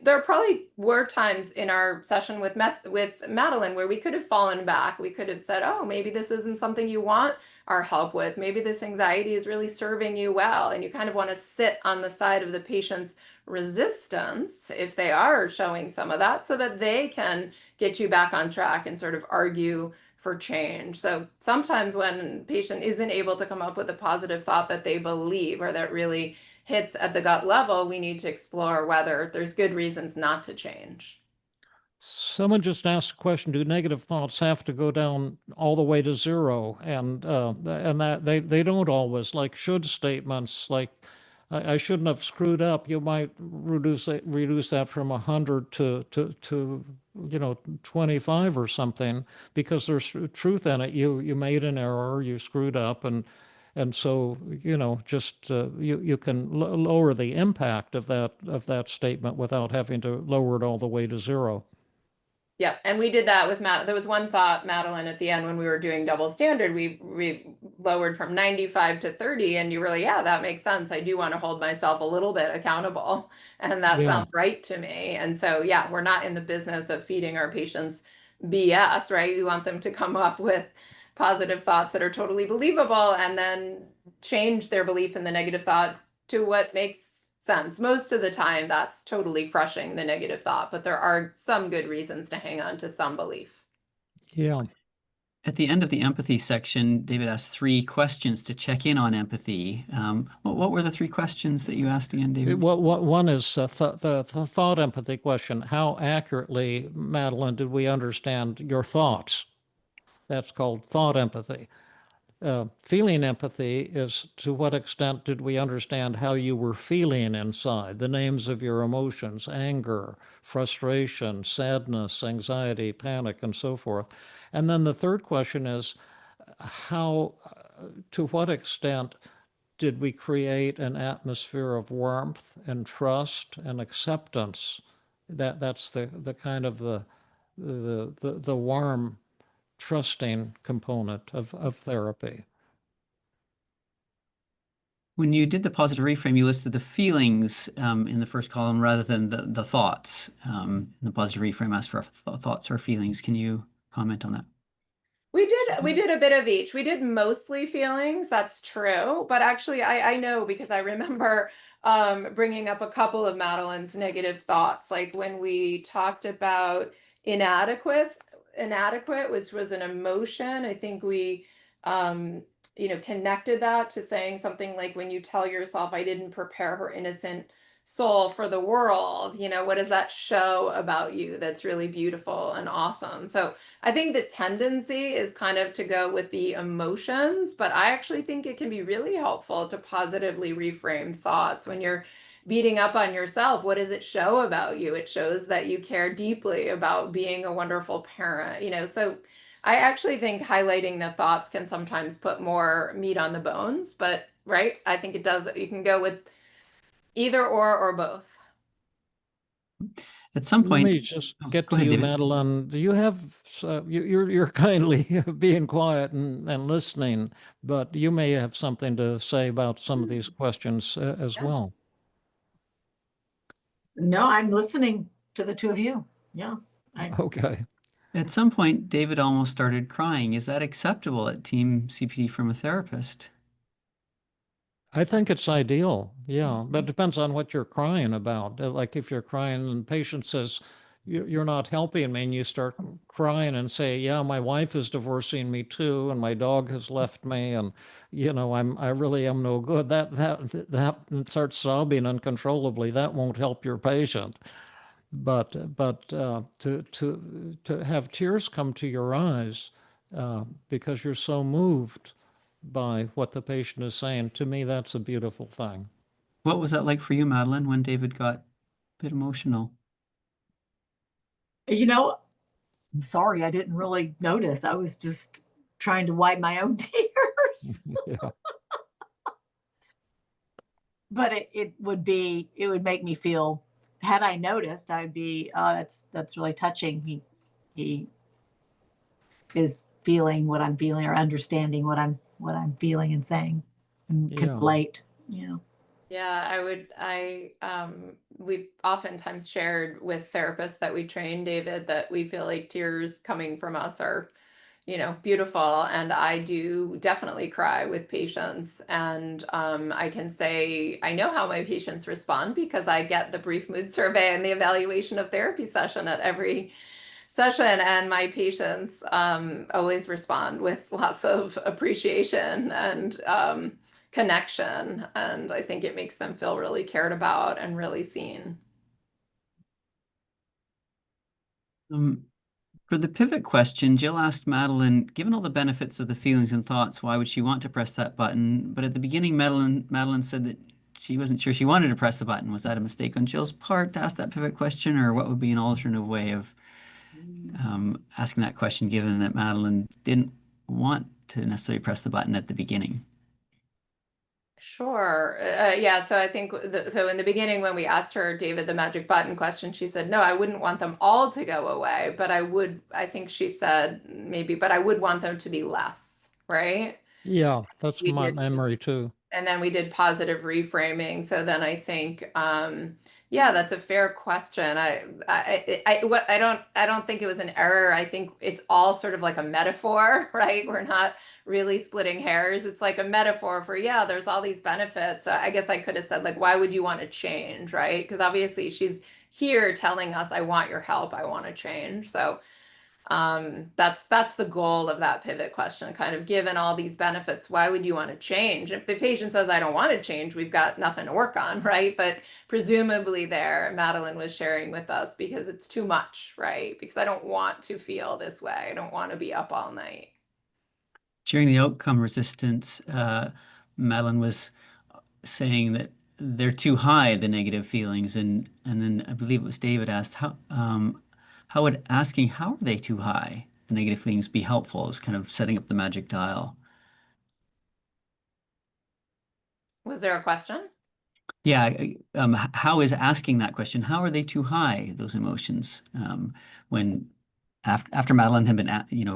Speaker 2: there probably were times in our session with Madeleine where we could have fallen back. We could have said, oh, maybe this isn't something you want our help with. Maybe this anxiety is really serving you well. And you kind of want to sit on the side of the patient's resistance if they are showing some of that, so that they can get you back on track and sort of argue for change. So sometimes when patient isn't able to come up with a positive thought that they believe or that really hits at the gut level, we need to explore whether there's good reasons not to change.
Speaker 1: Someone just asked a question: do negative thoughts have to go down all the way to zero? And that they don't always. Like should statements, like I shouldn't have screwed up. You might reduce that from 100 to 25 or something, because there's truth in it. You made an error. You screwed up, and so just you can lower the impact of that statement without having to lower it all the way to zero.
Speaker 2: Yeah, and we did that with Matt. There was one thought, Madeleine, at the end when we were doing double standard, we lowered from 95 to 30, and you were like, yeah, that makes sense. I do want to hold myself a little bit accountable, and that
Speaker 1: Yeah.
Speaker 2: sounds right to me. And so, yeah, we're not in the business of feeding our patients BS, right? We want them to come up with positive thoughts that are totally believable and then change their belief in the negative thought to what makes sense. Most of the time, that's totally crushing the negative thought, but there are some good reasons to hang on to some belief.
Speaker 1: Yeah.
Speaker 4: At the end of the empathy section, David asked 3 questions to check in on empathy. What were the 3 questions that you asked again, David?
Speaker 1: One is the thought empathy question. How accurately, Madeleine, did we understand your thoughts? That's called thought empathy. Feeling empathy is to what extent did we understand how you were feeling inside, the names of your emotions, anger, frustration, sadness, anxiety, panic, and so forth. And then the third question is how, to what extent did we create an atmosphere of warmth and trust and acceptance? That's the kind of the warm, trusting component of therapy.
Speaker 4: When you did the positive reframe, you listed the feelings in the first column rather than the thoughts. The positive reframe asked for thoughts or feelings. Can you comment on that?
Speaker 2: We did a bit of each. We did mostly feelings, that's true. But actually, I know because I remember bringing up a couple of Madeleine's negative thoughts, like when we talked about inadequate, which was an emotion. I think we, connected that to saying something like when you tell yourself, I didn't prepare her innocent soul for the world, what does that show about you that's really beautiful and awesome? So I think the tendency is kind of to go with the emotions, but I actually think it can be really helpful to positively reframe thoughts when you're beating up on yourself. What does it show about you? It shows that you care deeply about being a wonderful parent, So I actually think highlighting the thoughts can sometimes put more meat on the bones, but right, I think it does. You can go with either or both.
Speaker 4: At some
Speaker 1: Let
Speaker 4: point,
Speaker 1: me just get
Speaker 4: go
Speaker 1: to
Speaker 4: ahead,
Speaker 1: you,
Speaker 4: David.
Speaker 1: Madeleine. Do you have, you're kindly being quiet and listening, but you may have something to say about some of these questions as
Speaker 2: Yeah.
Speaker 1: well.
Speaker 3: No, I'm listening to the two of you. Yeah.
Speaker 1: Okay.
Speaker 4: At some point, David almost started crying. Is that acceptable at Team CPT from a therapist?
Speaker 1: I think it's ideal. Yeah. But it depends on what you're crying about. Like if you're crying and the patient says, You're not helping me," and you start crying and say, "Yeah, my wife is divorcing me too, and my dog has left me, and I really am no good." That starts sobbing uncontrollably. That won't help your patient. But to have tears come to your eyes because you're so moved by what the patient is saying, to me, that's a beautiful thing.
Speaker 4: What was that like for you, Madeleine, when David got a bit emotional?
Speaker 3: I'm sorry, I didn't really notice. I was just trying to wipe my own tears.
Speaker 1: Yeah.
Speaker 3: But it would make me feel, had I noticed, I'd be, that's really touching. He is feeling what I'm feeling or understanding what I'm feeling and saying and can
Speaker 1: Yeah.
Speaker 3: relate. Yeah.
Speaker 2: Yeah, we've oftentimes shared with therapists that we train, David, that we feel like tears coming from us are, beautiful. And I do definitely cry with patients. And I can say I know how my patients respond because I get the brief mood survey and the evaluation of therapy session at every session, and my patients always respond with lots of appreciation and connection, and I think it makes them feel really cared about and really seen.
Speaker 4: Um, for the pivot question, Jill asked Madeleine, given all the benefits of the feelings and thoughts, why would she want to press that button? But at the beginning, Madeleine said that she wasn't sure she wanted to press the button. Was that a mistake on Jill's part to ask that pivot question, or what would be an alternative way of asking that question, given that Madeleine didn't want to necessarily press the button at the beginning?
Speaker 2: Sure. Yeah. So I think so in the beginning, when we asked her, David, the magic button question, she said, no, I wouldn't want them all to go away, but I think she said maybe, but I would want them to be less, right?
Speaker 1: Yeah, that's
Speaker 2: We
Speaker 1: my
Speaker 2: did.
Speaker 1: memory too.
Speaker 2: And then we did positive reframing. So then I think, yeah, that's a fair question. I don't think it was an error. I think it's all sort of like a metaphor, right? We're not really splitting hairs. It's like a metaphor for, yeah, there's all these benefits. So I guess I could have said, like, why would you want to change, right? Because obviously she's here telling us, I want your help, I want to change. So that's the goal of that pivot question, kind of given all these benefits, why would you want to change? If the patient says, I don't want to change, we've got nothing to work on, right? But presumably there, Madeleine was sharing with us because it's too much, right? Because I don't want to feel this way. I don't want to be up all night.
Speaker 4: During the outcome resistance, Madeleine was saying that they're too high, the negative feelings, and then I believe it was David asked how would asking how are they too high, the negative feelings, be helpful? It was kind of setting up the magic dial.
Speaker 2: Was there a question?
Speaker 4: Yeah, how is asking that question? How are they too high? Those emotions, when after Madeleine had been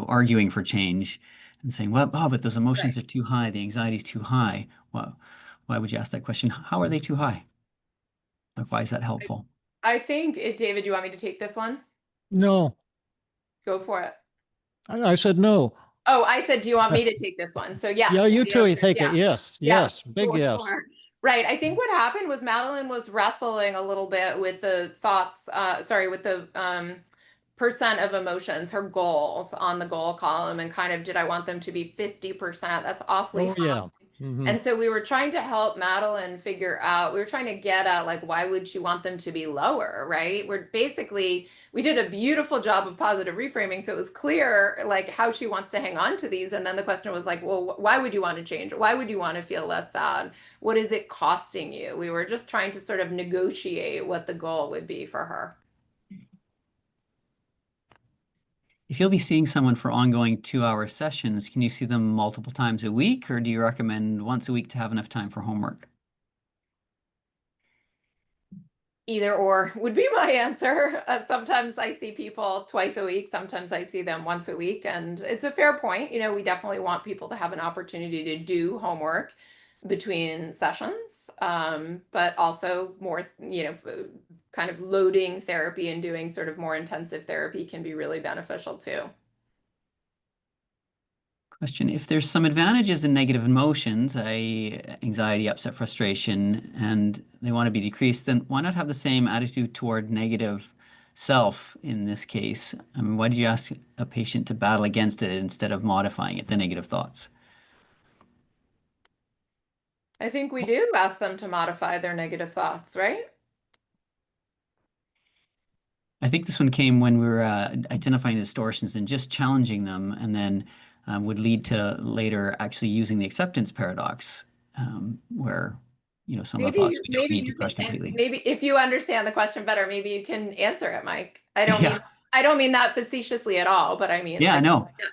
Speaker 4: arguing for change and saying, well, oh, but those emotions
Speaker 2: Right.
Speaker 4: are too high, the anxiety is too high. Well, why would you ask that question? How are they too high? Like, why is that helpful?
Speaker 2: I think David, you want me to take this one?
Speaker 1: No,
Speaker 2: Go for it.
Speaker 1: I said no.
Speaker 2: Oh, I said, do you want me to take this one? So yes,
Speaker 1: Yeah, you
Speaker 2: the
Speaker 1: two, you
Speaker 2: answer is
Speaker 1: take it.
Speaker 2: yes.
Speaker 1: Yes,
Speaker 2: Yeah,
Speaker 1: yes, big yes.
Speaker 2: sure. Right. I think what happened was Madeline was wrestling a little bit with the thoughts, with the percent of emotions, her goals on the goal column, and kind of, did I want them to be 50%? That's awfully
Speaker 1: Oh,
Speaker 2: high.
Speaker 1: yeah. Hmm.
Speaker 2: And so we were trying to help Madeline figure out, we were trying to get at, like, why would she want them to be lower, right? We did a beautiful job of positive reframing. So it was clear, like, how she wants to hang on to these. And then the question was like, well, why would you want to change? Why would you want to feel less sad? What is it costing you? We were just trying to sort of negotiate what the goal would be for her.
Speaker 4: If you'll be seeing someone for ongoing 2-hour sessions, can you see them multiple times a week, or do you recommend once a week to have enough time for homework?
Speaker 2: Either or would be my answer. Sometimes I see people twice a week. Sometimes I see them once a week. And it's a fair point. We definitely want people to have an opportunity to do homework between sessions, but also more, kind of loading therapy and doing sort of more intensive therapy can be really beneficial too.
Speaker 4: Question: if there's some advantages in negative emotions, anxiety, upset, frustration, and they want to be decreased, then why not have the same attitude toward negative self in this case? I mean, why do you ask a patient to battle against it instead of modifying it, the negative thoughts?
Speaker 2: I think we do ask them to modify their negative thoughts, right?
Speaker 4: I think this one came when we were identifying distortions and just challenging them, and then would lead to later actually using the acceptance paradox, where some of the thoughts we don't
Speaker 2: Maybe
Speaker 4: need to
Speaker 2: you
Speaker 4: crush
Speaker 2: can,
Speaker 4: completely.
Speaker 2: maybe if you understand the question better, maybe you can answer it, Mike.
Speaker 4: Yeah.
Speaker 2: I don't mean that facetiously at all, but I mean,
Speaker 4: Yeah,
Speaker 2: like,
Speaker 4: no.
Speaker 2: yeah.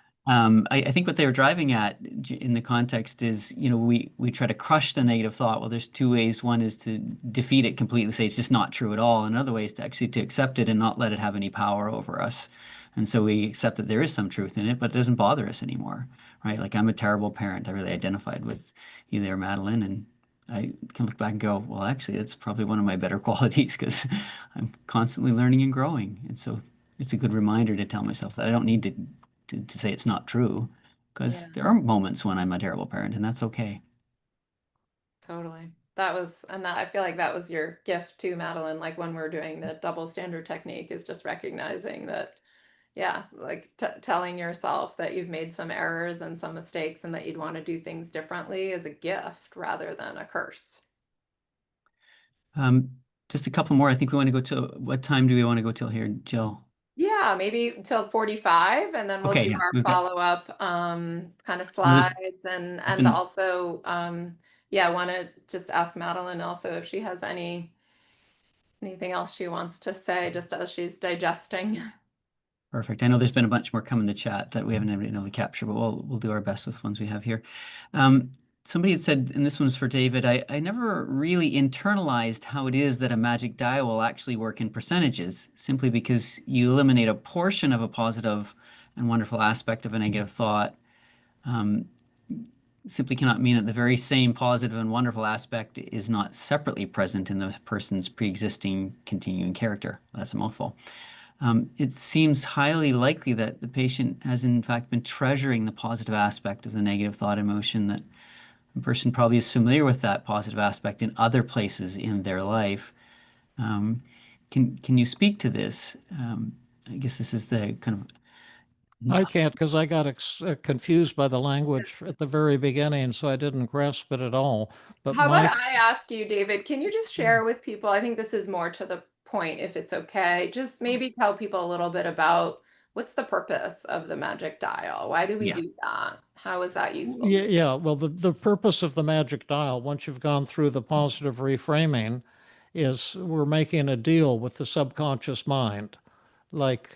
Speaker 4: I think what they were driving at in the context is, we try to crush the negative thought. Well, there's two ways. One is to defeat it completely, say it's just not true at all. Another way is to actually to accept it and not let it have any power over us. And so we accept that there is some truth in it, but it doesn't bother us anymore, right? Like, I'm a terrible parent. I really identified with either Madeline, and I can look back and go, well, actually, it's probably one of my better qualities because I'm constantly learning and growing. And so it's a good reminder to tell myself that I don't need to say it's not true, because
Speaker 2: Yeah,
Speaker 4: there are moments when I'm a terrible parent, and that's okay.
Speaker 2: totally. I feel like that was your gift too, Madeline. Like when we're doing the double standard technique, is just recognizing that, yeah, like telling yourself that you've made some errors and some mistakes and that you'd want to do things differently is a gift rather than a curse.
Speaker 4: Um, just a couple more. I think we want to go to, what time do we want to go till here, Jill?
Speaker 2: Yeah, maybe until 45, and then we'll
Speaker 4: Okay,
Speaker 2: do
Speaker 4: yeah,
Speaker 2: our
Speaker 4: we've got.
Speaker 2: follow-up kind of
Speaker 4: I know
Speaker 2: slides,
Speaker 4: there's
Speaker 2: and
Speaker 4: been
Speaker 2: also yeah, I want to just ask Madeline also if she has anything else she wants to say just as she's digesting.
Speaker 4: perfect. I know there's been a bunch more come in the chat that we haven't been able to capture, but we'll do our best with ones we have here. Somebody had said, and this one's for David, I never really internalized how it is that a magic dial will actually work in percentages, simply because you eliminate a portion of a positive and wonderful aspect of a negative thought. Simply cannot mean that the very same positive and wonderful aspect is not separately present in the person's pre-existing continuing character. That's a mouthful. It seems highly likely that the patient has in fact been treasuring the positive aspect of the negative thought emotion, that the person probably is familiar with that positive aspect in other places in their life. Can you speak to this? I guess this is the kind of.
Speaker 1: I can't because I got confused by the language at the very beginning, so I didn't grasp it at all. But
Speaker 2: How about
Speaker 1: Mike,
Speaker 2: I ask you, David, can you just share with people, I think this is more to the point if it's okay, just maybe tell people a little bit about what's the purpose of the magic dial? Why do we
Speaker 4: Yeah.
Speaker 2: do that? How is that useful?
Speaker 1: yeah, yeah. Well, the purpose of the magic dial, once you've gone through the positive reframing, is we're making a deal with the subconscious mind. Like,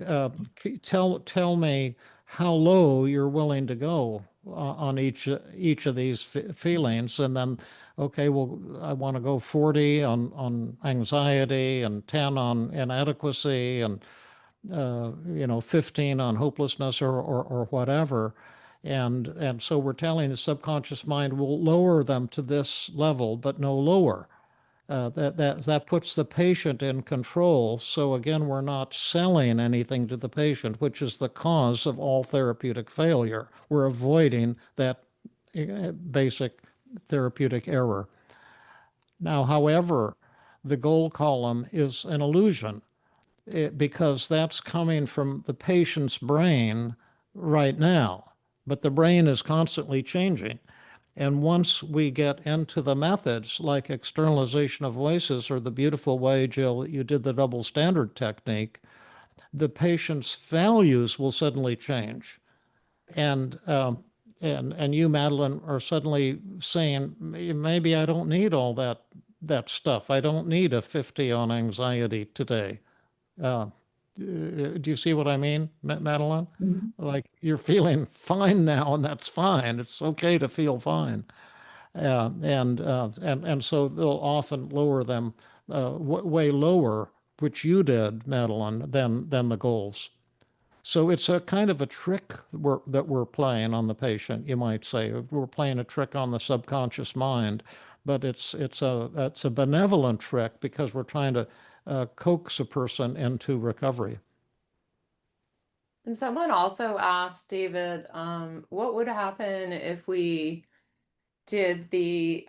Speaker 1: tell me how low you're willing to go on each of these feelings, and then, okay, well, I want to go 40 on anxiety, and 10 on inadequacy, and 15 on hopelessness, or whatever. And so we're telling the subconscious mind we'll lower them to this level, but no lower. That puts the patient in control. So again, we're not selling anything to the patient, which is the cause of all therapeutic failure. We're avoiding that basic therapeutic error. Now, however, the goal column is an illusion because that's coming from the patient's brain right now. But the brain is constantly changing. And once we get into the methods like externalization of voices or the beautiful way, Jill, that you did the double standard technique, the patient's values will suddenly change. And you, Madeleine, are suddenly saying, maybe I don't need all that stuff. I don't need a 50 on anxiety today. Do you see what I mean, Madeleine?
Speaker 3: Mhm.
Speaker 1: Like you're feeling fine now, and that's fine. It's okay to feel fine. And so they'll often lower them way lower, which you did, Madeleine, than the goals. So it's a kind of a trick that we're playing on the patient, you might say. We're playing a trick on the subconscious mind, but it's a benevolent trick because we're trying to coax a person into recovery.
Speaker 2: And someone also asked David, what would happen if we did the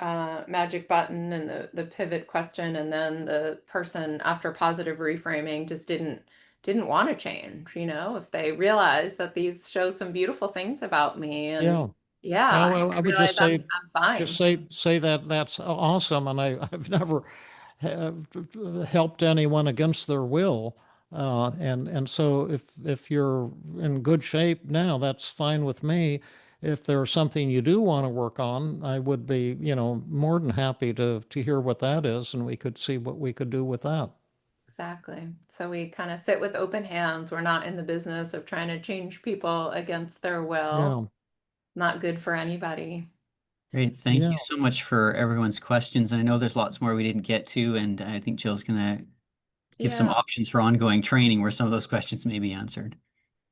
Speaker 2: magic button and the pivot question, and then the person after positive reframing just didn't want to change, if they realize that these show some beautiful things about me, and
Speaker 1: Yeah.
Speaker 2: yeah,
Speaker 1: Well,
Speaker 2: I
Speaker 1: I would
Speaker 2: realize
Speaker 1: just say,
Speaker 2: I'm fine.
Speaker 1: say that that's awesome, and I've never helped anyone against their will, and so if you're in good shape now, that's fine with me. If there's something you do want to work on, I would be, more than happy to hear what that is, and we could see what we could do with that.
Speaker 2: Exactly. So we kind of sit with open hands. We're not in the business of trying to change people against their will.
Speaker 1: Yeah,
Speaker 2: Not good for anybody.
Speaker 4: Great. Thank you
Speaker 1: yeah,
Speaker 4: so much for everyone's questions. And I know there's lots more we didn't get to, and I think Jill's going to give some
Speaker 2: Yeah.
Speaker 4: options for ongoing training where some of those questions may be answered.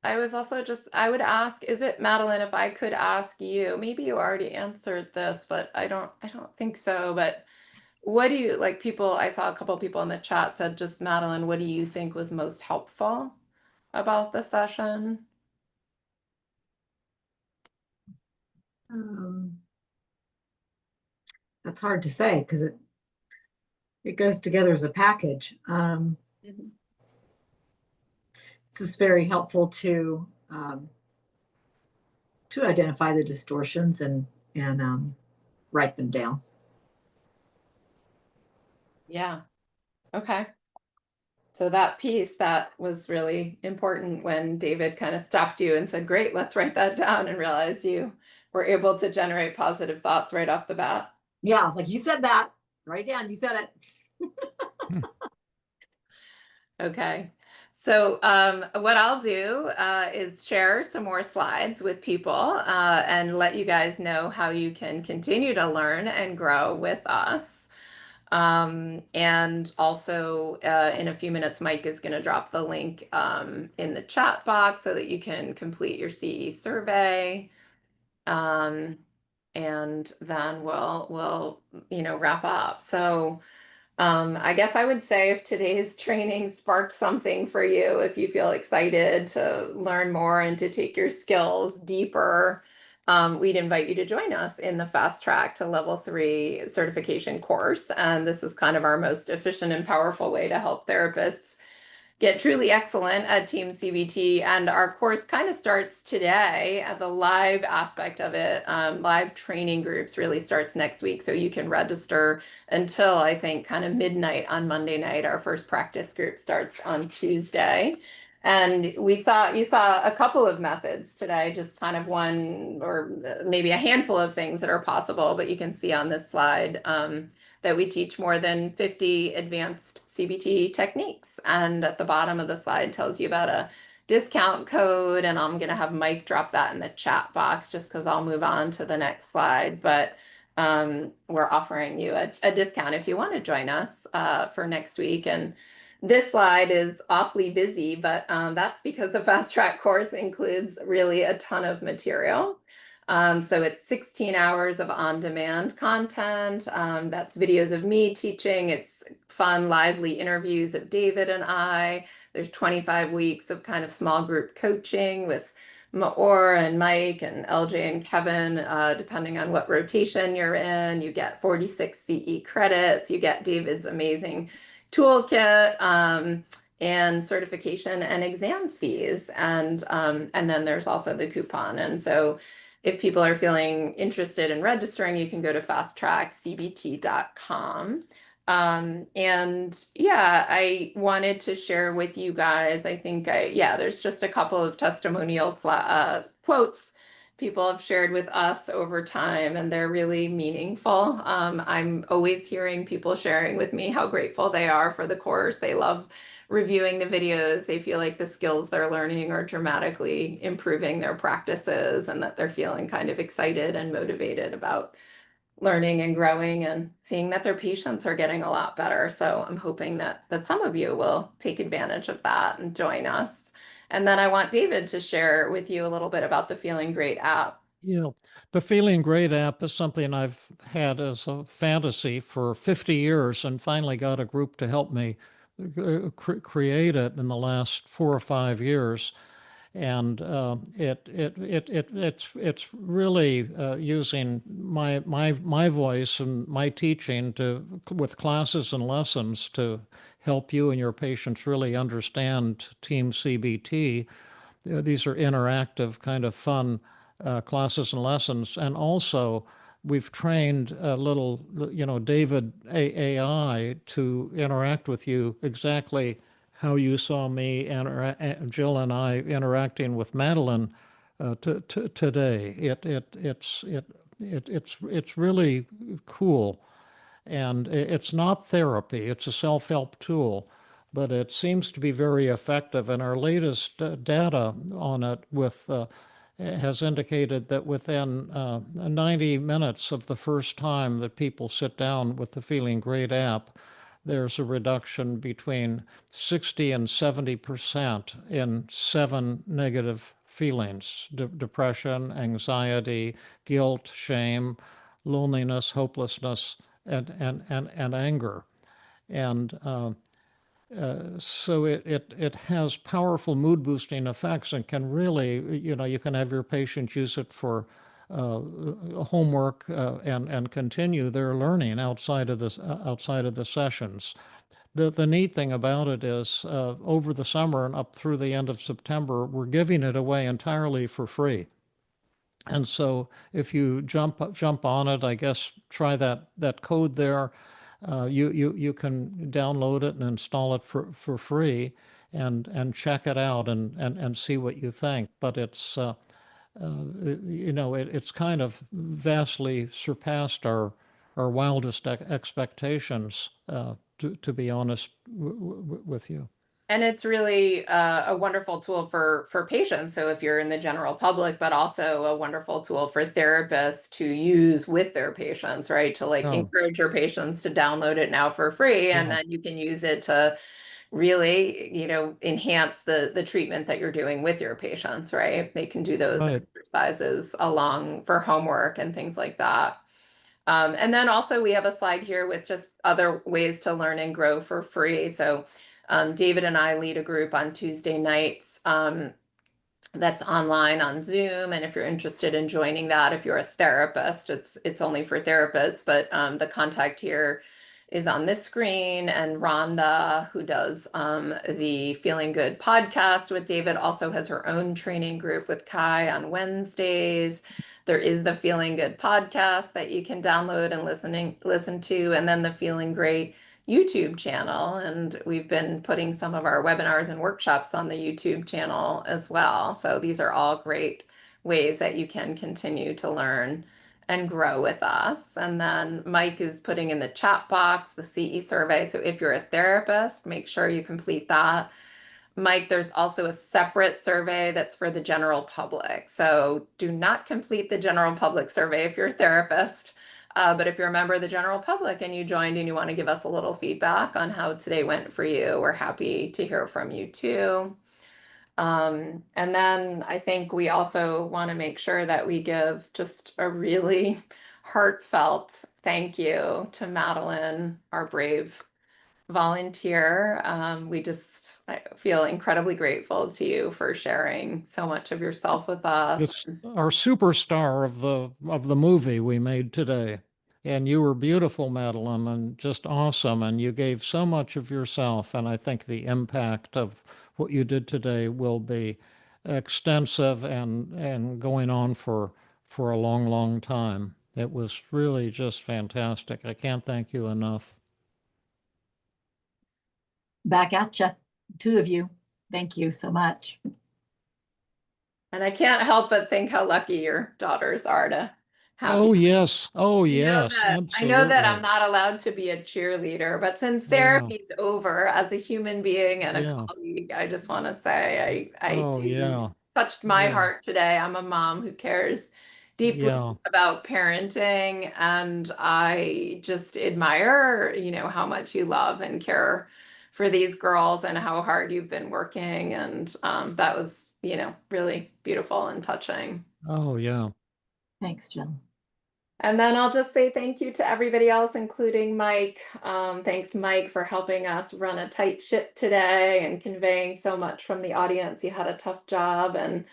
Speaker 2: I was also I would ask, is it Madeleine, if I could ask you, maybe you already answered this, but I don't think so, but what do you like people, I saw a couple of people in the chat said just Madeleine, what do you think was most helpful about the session?
Speaker 3: Um, that's hard to say because it goes together as a package. This is very helpful to identify the distortions and write them down.
Speaker 2: Yeah. Okay. So that piece, that was really important when David kind of stopped you and said, great, let's write that down, and realize you were able to generate positive thoughts right off the bat.
Speaker 3: Yeah, I was like, you said that. Write it down. You said it.
Speaker 2: Okay. So what I'll do is share some more slides with people and let you guys know how you can continue to learn and grow with us. And also in a few minutes, Mike is going to drop the link in the chat box so that you can complete your CE survey. And then we'll wrap up. So I guess I would say if today's training sparked something for you, if you feel excited to learn more and to take your skills deeper, we'd invite you to join us in the Fast Track to Level 3 certification course. And this is kind of our most efficient and powerful way to help therapists get truly excellent at TEAM CBT. And our course kind of starts today. The live aspect of it, live training groups, really starts next week. So you can register until I think kind of midnight on Monday night. Our first practice group starts on Tuesday. And you saw a couple of methods today, just kind of one or maybe a handful of things that are possible, but you can see on this slide that we teach more than 50 advanced CBT techniques. And at the bottom of the slide tells you about a discount code, and I'm going to have Mike drop that in the chat box just because I'll move on to the next slide. But we're offering you a discount if you want to join us for next week. And this slide is awfully busy, but that's because the Fast Track course includes really a ton of material. So it's 16 hours of on-demand content. That's videos of me teaching. It's fun, lively interviews of David and I. There's 25 weeks of kind of small group coaching with Maor and Mike and LJ and Kevin, depending on what rotation you're in. You get 46 CE credits. You get David's amazing toolkit. And certification and exam fees, and then there's also the coupon. And so if people are feeling interested in registering, you can go to fasttrackcbt.com. And yeah, I wanted to share with you guys, I think there's just a couple of testimonial quotes people have shared with us over time, and they're really meaningful. I'm always hearing people sharing with me how grateful they are for the course. They love reviewing the videos. They feel like the skills they're learning are dramatically improving their practices, and that they're feeling kind of excited and motivated about learning and growing and seeing that their patients are getting a lot better. So I'm hoping that some of you will take advantage of that and join us. And then I want David to share with you a little bit about the Feeling Great app.
Speaker 1: Yeah, the Feeling Great app is something I've had as a fantasy for 50 years, and finally got a group to help me create it in the last 4 or 5 years. And it's really using my voice and my teaching with classes and lessons to help you and your patients really understand TEAM CBT. These are interactive, kind of fun classes and lessons. And also, we've trained a little, David AI to interact with you exactly how you saw me and Jill and I interacting with Madeleine today. It's really cool. And it's not therapy, it's a self-help tool, but it seems to be very effective. And our latest data on it has indicated that within 90 minutes of the first time that people sit down with the Feeling Great app, there's a reduction between 60 and 70% in 7 negative feelings: depression, anxiety, guilt, shame, loneliness, hopelessness, and anger. And so it has powerful mood boosting effects, and can really, you can have your patient use it for homework and continue their learning outside of the sessions. The neat thing about it is, over the summer and up through the end of September, we're giving it away entirely for free. And so if you jump on it, I guess try that code there. You can download it and install it for free, and check it out and see what you think. But it's kind of vastly surpassed our wildest expectations, to be honest with you.
Speaker 2: And it's really a wonderful tool for patients. So if you're in the general public, but also a wonderful tool for therapists to use with their patients, right? To like
Speaker 1: Oh,
Speaker 2: encourage your patients to download it now for free, and
Speaker 1: yeah,
Speaker 2: then you can use it to really, enhance the treatment that you're doing with your patients, right? They can do those
Speaker 1: right.
Speaker 2: exercises along for homework and things like that. And then also we have a slide here with just other ways to learn and grow for free. So David and I lead a group on Tuesday nights that's online on Zoom. And if you're interested in joining that, if you're a therapist, it's only for therapists, but the contact here is on this screen. And Rhonda, who does the Feeling Good podcast with David, also has her own training group with Kai on Wednesdays. There is the Feeling Good podcast that you can download and listen to, and then the Feeling Great YouTube channel. And we've been putting some of our webinars and workshops on the YouTube channel as well. So these are all great ways that you can continue to learn and grow with us. And then Mike is putting in the chat box the CE survey. So if you're a therapist, make sure you complete that. Mike, there's also a separate survey that's for the general public. So do not complete the general public survey if you're a therapist. But if you're a member of the general public and you joined and you want to give us a little feedback on how today went for you, we're happy to hear from you too. And then I think we also want to make sure that we give just a really heartfelt thank you to Madeleine, our brave volunteer. I feel incredibly grateful to you for sharing so much of yourself with us.
Speaker 1: It's our superstar of the movie we made today. And you were beautiful, Madeleine, and just awesome. And you gave so much of yourself. And I think the impact of what you did today will be extensive and going on for a long, long time. It was really just fantastic. I can't thank you enough.
Speaker 3: Back at you, two of you. Thank you so much.
Speaker 2: And I can't help but think how lucky your daughters are to have
Speaker 1: Oh,
Speaker 2: you.
Speaker 1: yes. Oh, yes.
Speaker 2: I know that I'm
Speaker 1: Absolutely.
Speaker 2: not allowed to be a cheerleader, but since
Speaker 1: Yeah.
Speaker 2: therapy's over, as a human being and a
Speaker 1: Yeah.
Speaker 2: colleague, I just want to say I
Speaker 1: Oh,
Speaker 2: do
Speaker 1: yeah.
Speaker 2: touched my
Speaker 1: Yeah.
Speaker 2: heart today. I'm a mom who cares deeply
Speaker 1: Yeah.
Speaker 2: about parenting, and I just admire, how much you love and care for these girls and how hard you've been working. And that was, really beautiful and touching.
Speaker 1: Oh, yeah.
Speaker 3: Thanks, Jill.
Speaker 2: And then I'll just say thank you to everybody else, including Mike. Thanks, Mike, for helping us run a tight ship today and conveying so much from the audience. You had a tough job. And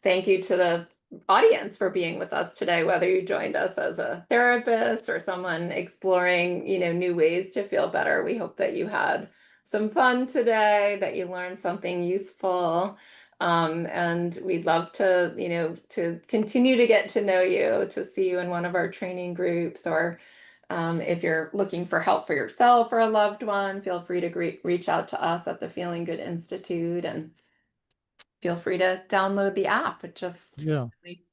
Speaker 2: thank you to the audience for being with us today, whether you joined us as a therapist or someone exploring, new ways to feel better. We hope that you had some fun today, that you learned something useful. And we'd love to, to continue to get to know you, to see you in one of our training groups, or if you're looking for help for yourself or a loved one, feel free to reach out to us at the Feeling Good Institute, and feel free to download the app. It just
Speaker 1: Yeah.
Speaker 2: really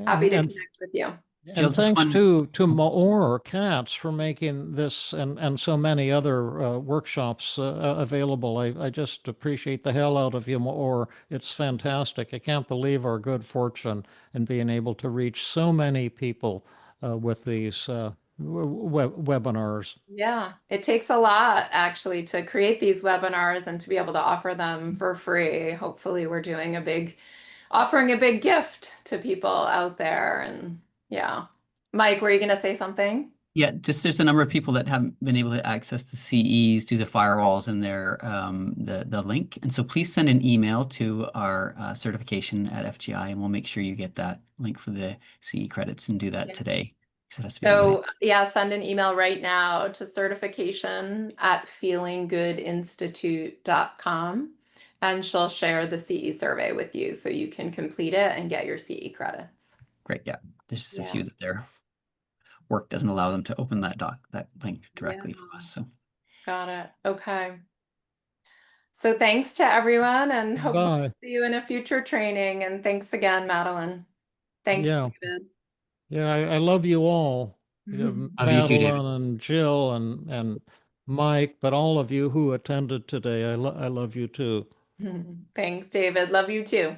Speaker 2: happy
Speaker 1: And
Speaker 2: to
Speaker 1: and
Speaker 2: connect with you.
Speaker 4: Jill,
Speaker 1: and
Speaker 4: just
Speaker 1: thanks
Speaker 4: one.
Speaker 1: to Maor Katz for making this and so many other workshops available. I just appreciate the hell out of you, Maor. It's fantastic. I can't believe our good fortune in being able to reach so many people with these webinars.
Speaker 2: Yeah, it takes a lot actually to create these webinars and to be able to offer them for free. Hopefully, we're offering a big gift to people out there. And yeah. Mike, were you going to say something?
Speaker 4: Yeah, just there's a number of people that haven't been able to access the CEs due to firewalls in their the link. And so please send an email to our certification at FGI, and we'll make sure you get that link for the CE credits and do that
Speaker 2: Yeah.
Speaker 4: today. So it has to be done
Speaker 2: So yeah, send an email right now to certification@feelinggoodinstitute.com, and she'll share the CE survey with you so you can complete it and get your CE credits.
Speaker 4: Great, yeah. There's just a
Speaker 2: Yeah.
Speaker 4: few that their work doesn't allow them to open that link directly
Speaker 2: Yeah.
Speaker 4: from us. So
Speaker 2: Got it. Okay. So thanks to everyone, and hopefully
Speaker 1: Bye.
Speaker 2: see you in a future training. And thanks again, Madeleine. Thanks,
Speaker 1: Yeah.
Speaker 2: David.
Speaker 1: Yeah. I love you all.
Speaker 4: love you too, David.
Speaker 1: Madeline and Jill and Mike, but all of you who attended today. I love you too.
Speaker 2: Thanks, David. Love you too.